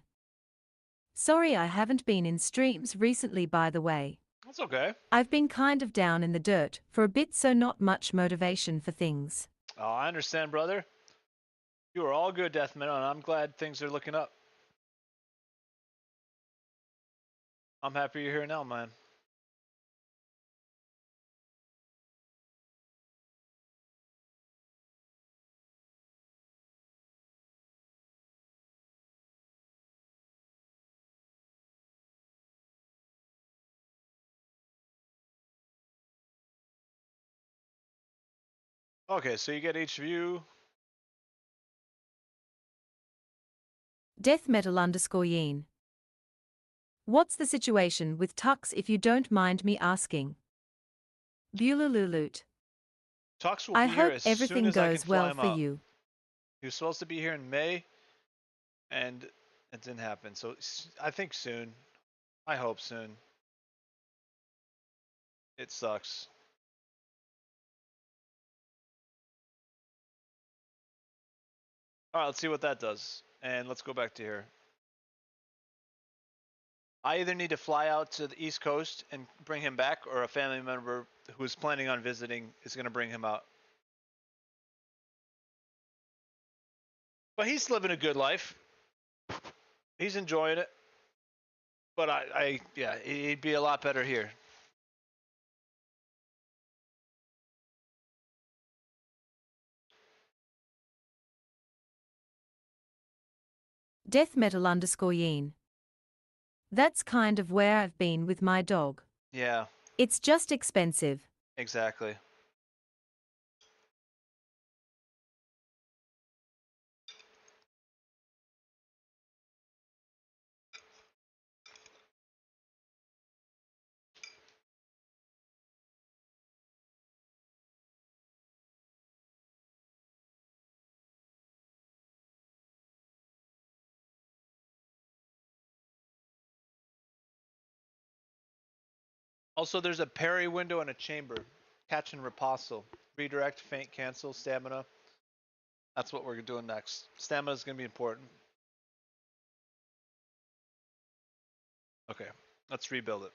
S2: Sorry I haven't been in streams recently, by the way.
S1: That's okay.
S2: I've been kind of down in the dirt for a bit, so not much motivation for things.
S1: Oh, I understand, brother. You are all good, Death Metal, and I'm glad things are looking up. I'm happy you're here now, man. Okay, so you get each view.
S2: Death metal underscore Yeen. What's the situation with Tux, if you don't mind me asking? Bululululut.
S1: Tux will
S2: I
S1: be here
S2: hope
S1: as soon
S2: everything
S1: as I can
S2: goes
S1: fly
S2: well
S1: him
S2: for
S1: out.
S2: you.
S1: He was supposed to be here in May, and it didn't happen. So I think soon. I hope soon. It sucks. All right, let's see what that does. And let's go back to here. I either need to fly out to the East Coast and bring him back, or a family member who's planning on visiting is going to bring him out. But he's living a good life. He's enjoying it. But yeah, he'd be a lot better here.
S2: Death metal underscore Yeen. That's kind of where I've been with my dog.
S1: Yeah,
S2: It's just expensive.
S1: exactly. Also, there's a parry window and a chamber. Catch and riposte. Redirect, feint, cancel, stamina. That's what we're doing next. Stamina is going to be important. Okay, let's rebuild it.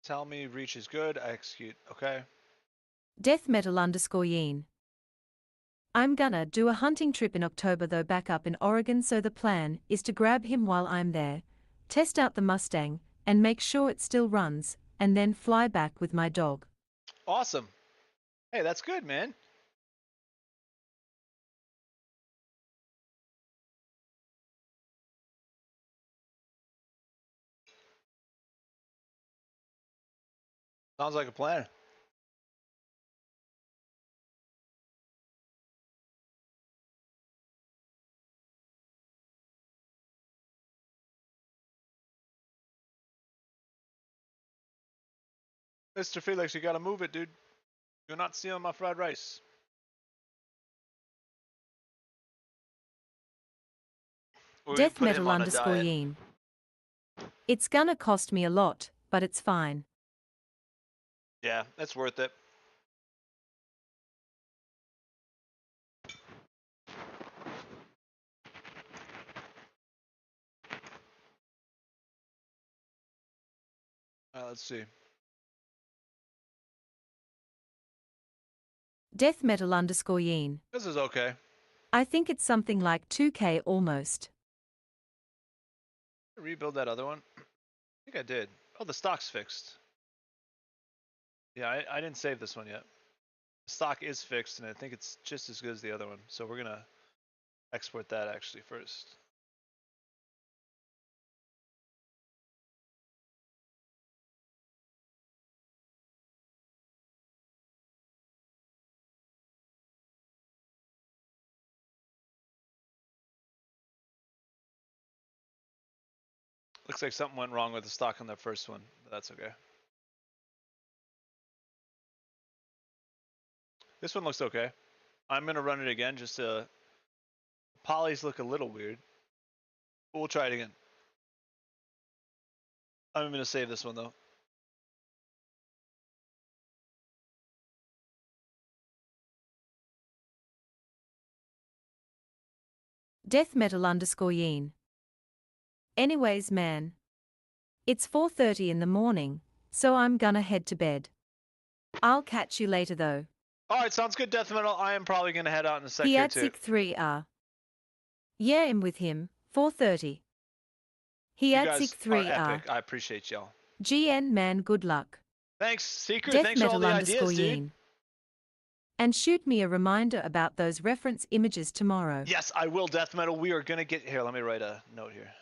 S1: Tell me reach is good. I execute. Okay.
S2: Death metal underscore Yeen. I'm gonna do a hunting trip in October, though, back up in Oregon, so the plan is to grab him while I'm there, test out the Mustang, and make sure it still runs, and then fly back with my dog.
S1: Awesome. Hey, that's good, man. Sounds like a plan. Mr. Felix, you gotta move it, dude. You're not stealing my fried rice. We
S2: Death
S1: put him
S2: metal
S1: on a
S2: underscore
S1: diet.
S2: Yeen. It's gonna cost me a lot, but it's fine.
S1: Yeah, that's worth it. Let's see.
S2: Death metal underscore Yeen.
S1: This is okay.
S2: I think it's something like 2K almost.
S1: Rebuild that other one. I think I did. Oh, the stock's fixed. Yeah, I didn't save this one yet. The stock is fixed, and I think it's just as good as the other one. So we're gonna export that actually first. Looks like something went wrong with the stock on that first one, but that's okay. This one looks okay. I'm gonna run it again just to. Polys look a little weird. We'll try it again. I'm gonna save this one though.
S2: Death metal underscore Yeen. Anyways, man. It's 4:30 in the morning, so I'm gonna head to bed. I'll catch you later though.
S1: Alright, sounds good, Death Metal. I am probably gonna head out in a sec
S2: He
S1: here
S2: at
S1: too.
S2: 3R. Yeah, I'm with him, 4:30. He
S1: You
S2: at
S1: guys are
S2: 3R.
S1: epic. I appreciate y'all.
S2: GN man, good luck.
S1: Thanks, Secret.
S2: Death
S1: Thanks for all
S2: metal
S1: the
S2: underscore
S1: ideas, dude.
S2: Yeen. And shoot me a reminder about those reference images tomorrow.
S1: Yes, I will, Death Metal. We are gonna get here. Let me write a note here.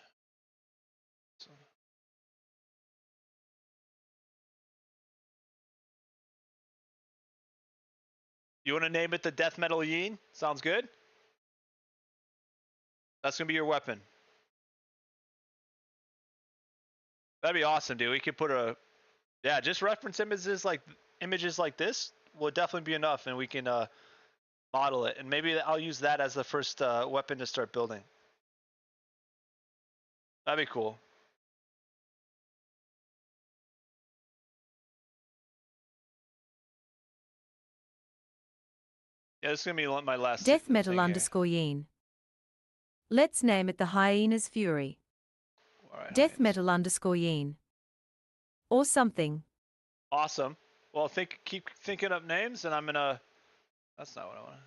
S1: You want to name it the Death Metal Yeen? Sounds good. That's gonna be your weapon. That'd be awesome, dude. We could put a, yeah, just reference images like this will definitely be enough, and we can model it, and maybe I'll use that as the first weapon to start building. That'd be cool. Yeah, this is gonna be my last.
S2: Death
S1: thing
S2: metal
S1: here.
S2: underscore Yeen. Let's name it the Hyena's Fury.
S1: All right,
S2: Death
S1: Hyenas.
S2: metal underscore Yeen. Or something.
S1: Awesome. Well, keep thinking up names, and I'm gonna. That's not what I want.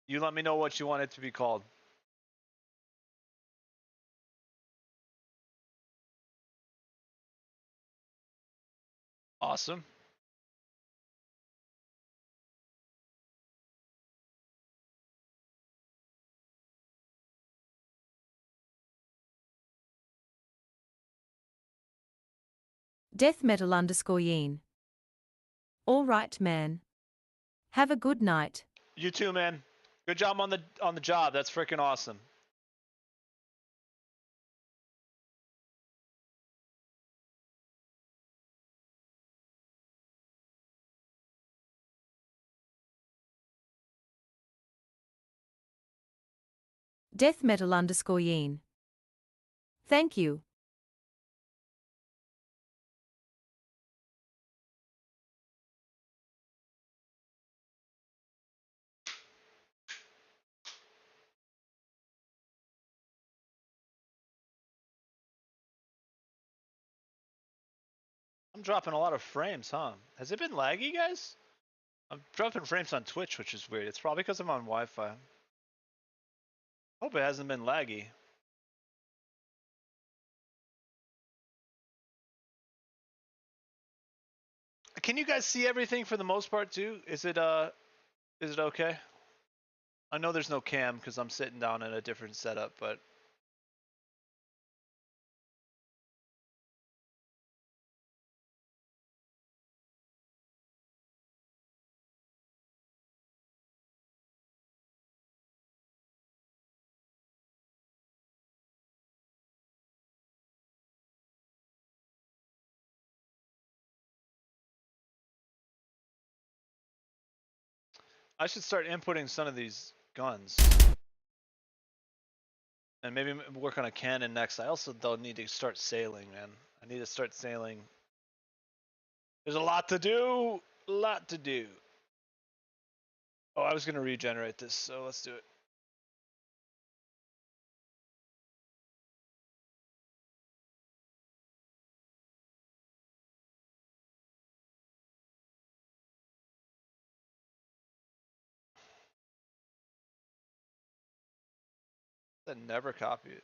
S1: You let me know what you want it to be called. Awesome.
S2: Death metal underscore Yeen. All right, man. Have a good night.
S1: You too, man. Good job on the job. That's freaking awesome.
S2: Death metal underscore Yeen. Thank you.
S1: I'm dropping a lot of frames, huh? Has it been laggy, guys? I'm dropping frames on Twitch, which is weird. It's probably because I'm on Wi-Fi. Hope it hasn't been laggy. Can you guys see everything for the most part too? Is it okay? I know there's no cam because I'm sitting down in a different setup, but I should start inputting some of these guns. And maybe work on a cannon next. I also though need to start sailing, man. I need to start sailing. There's a lot to do. A lot to do. Oh, I was gonna regenerate this, so let's do it. Then never copy it.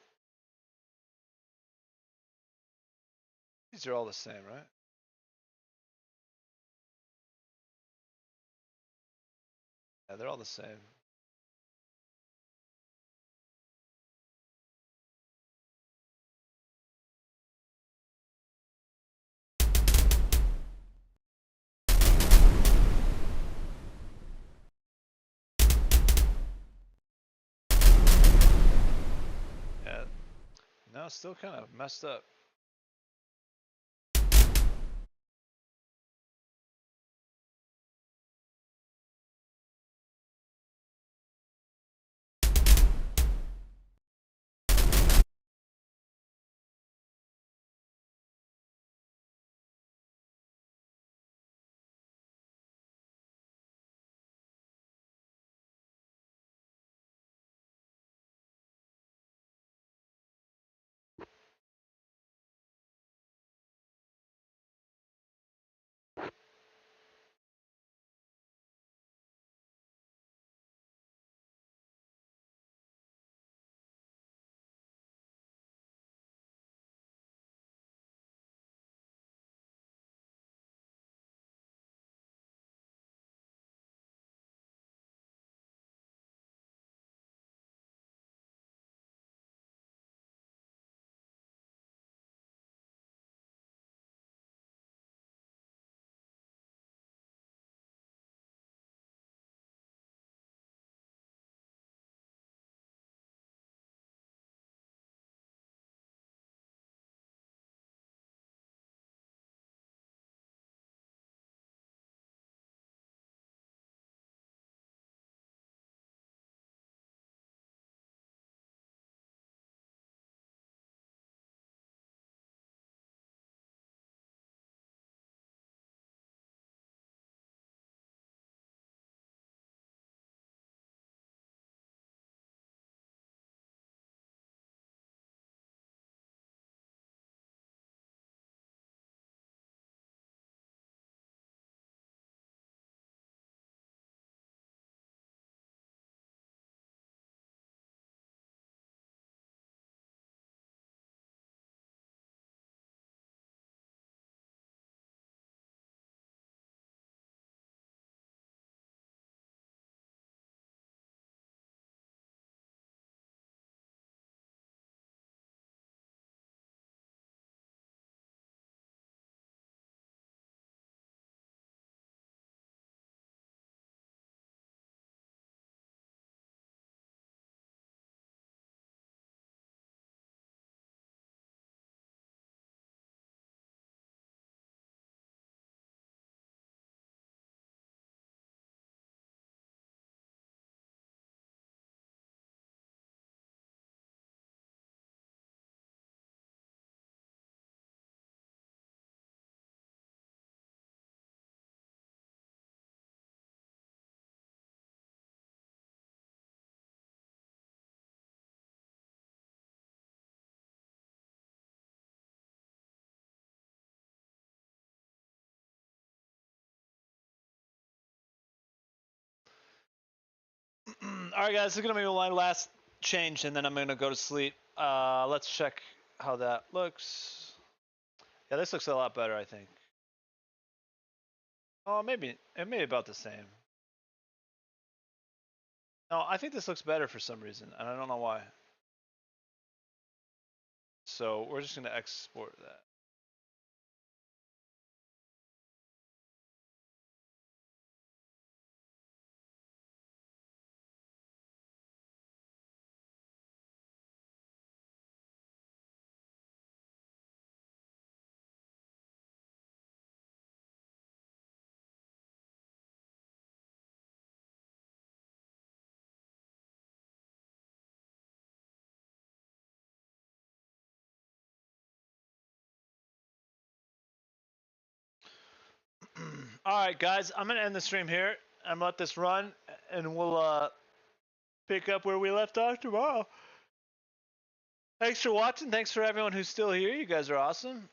S1: These are all the same, right? Yeah, they're all the same. Yeah. No, it's still kind of messed up. All right, guys, this is gonna be my last change, and then I'm gonna go to sleep. Let's check how that looks. Yeah, this looks a lot better, I think. Oh, maybe it may be about the same. No, I think this looks better for some reason, and I don't know why. So we're just gonna export that. All right, guys, I'm gonna end the stream here. I'm gonna let this run, and we'll pick up where we left off tomorrow. Thanks for watching. Thanks for everyone who's still here. You guys are awesome.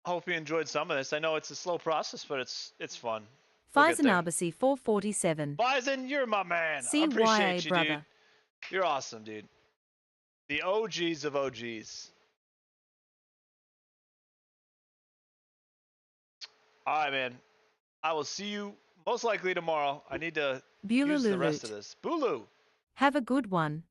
S1: Hope you enjoyed some of this. I know it's a slow process, but it's fun. We'll get
S2: Faison
S1: there.
S2: Arbasi 447.
S1: Bison, you're my man. I
S2: CYA
S1: appreciate you,
S2: brother.
S1: dude. You're awesome, dude. The OGs of OGs. All right, man. I will see you most likely tomorrow. I need to use the rest of
S2: Bulululut.
S1: this. Bulu.
S2: Have a good one.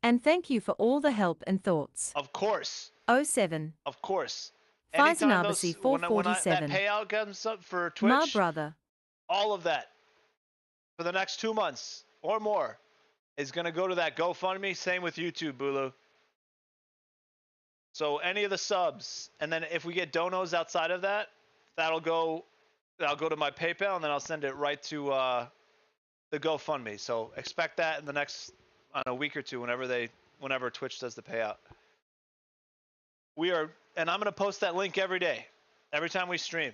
S2: And thank you for all the help and thoughts.
S1: Of course.
S2: 07.
S1: Of course.
S2: Faison
S1: Anytime
S2: Arbasi
S1: when that
S2: 447.
S1: payout comes up for Twitch,
S2: My brother.
S1: all of that for the next 2 months or more is going to go to that GoFundMe. Same with YouTube, Bulu. So any of the subs, and then if we get donos outside of that, I'll go to my PayPal, and then I'll send it right to the GoFundMe. So expect that in the next a week or two, whenever Twitch does the payout. And I'm gonna post that link every day, every time we stream.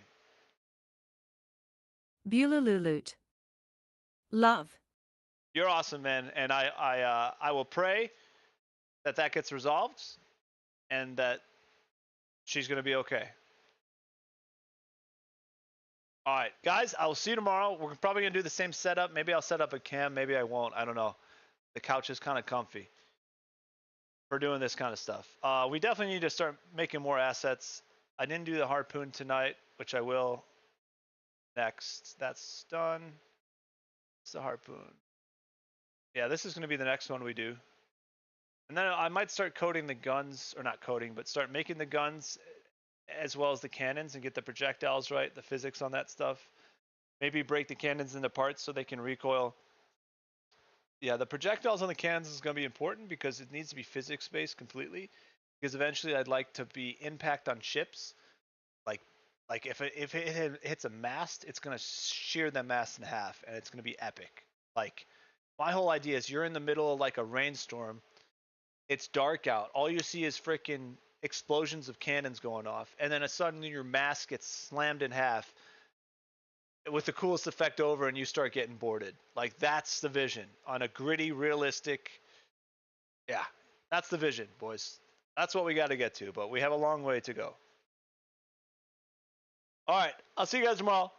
S2: Bulululut. Love.
S1: You're awesome, man, and I will pray that gets resolved, and that she's gonna be okay. All right, guys, I will see you tomorrow. We're probably going to do the same setup. Maybe I'll set up a cam. Maybe I won't. I don't know. The couch is kind of comfy for doing this kind of stuff. We definitely need to start making more assets. I didn't do the harpoon tonight, which I will next. That's done. It's the harpoon. Yeah, this is going to be the next one we do. And then I might start coding the guns, or not coding, but start making the guns as well as the cannons and get the projectiles right, the physics on that stuff. Maybe break the cannons into parts so they can recoil. Yeah, the projectiles on the cannons is going to be important because it needs to be physics based completely. Because eventually I'd like to be impact on ships. Like if it hits a mast, it's going to shear the mast in half, and it's going to be epic. Like, my whole idea is you're in the middle of like a rainstorm. It's dark out. All you see is freaking explosions of cannons going off, and then suddenly your mast gets slammed in half with the coolest effect over, and you start getting boarded. Like, that's the vision on a gritty, realistic. Yeah, that's the vision, boys. That's what we got to get to, but we have a long way to go. All right, I'll see you guys tomorrow.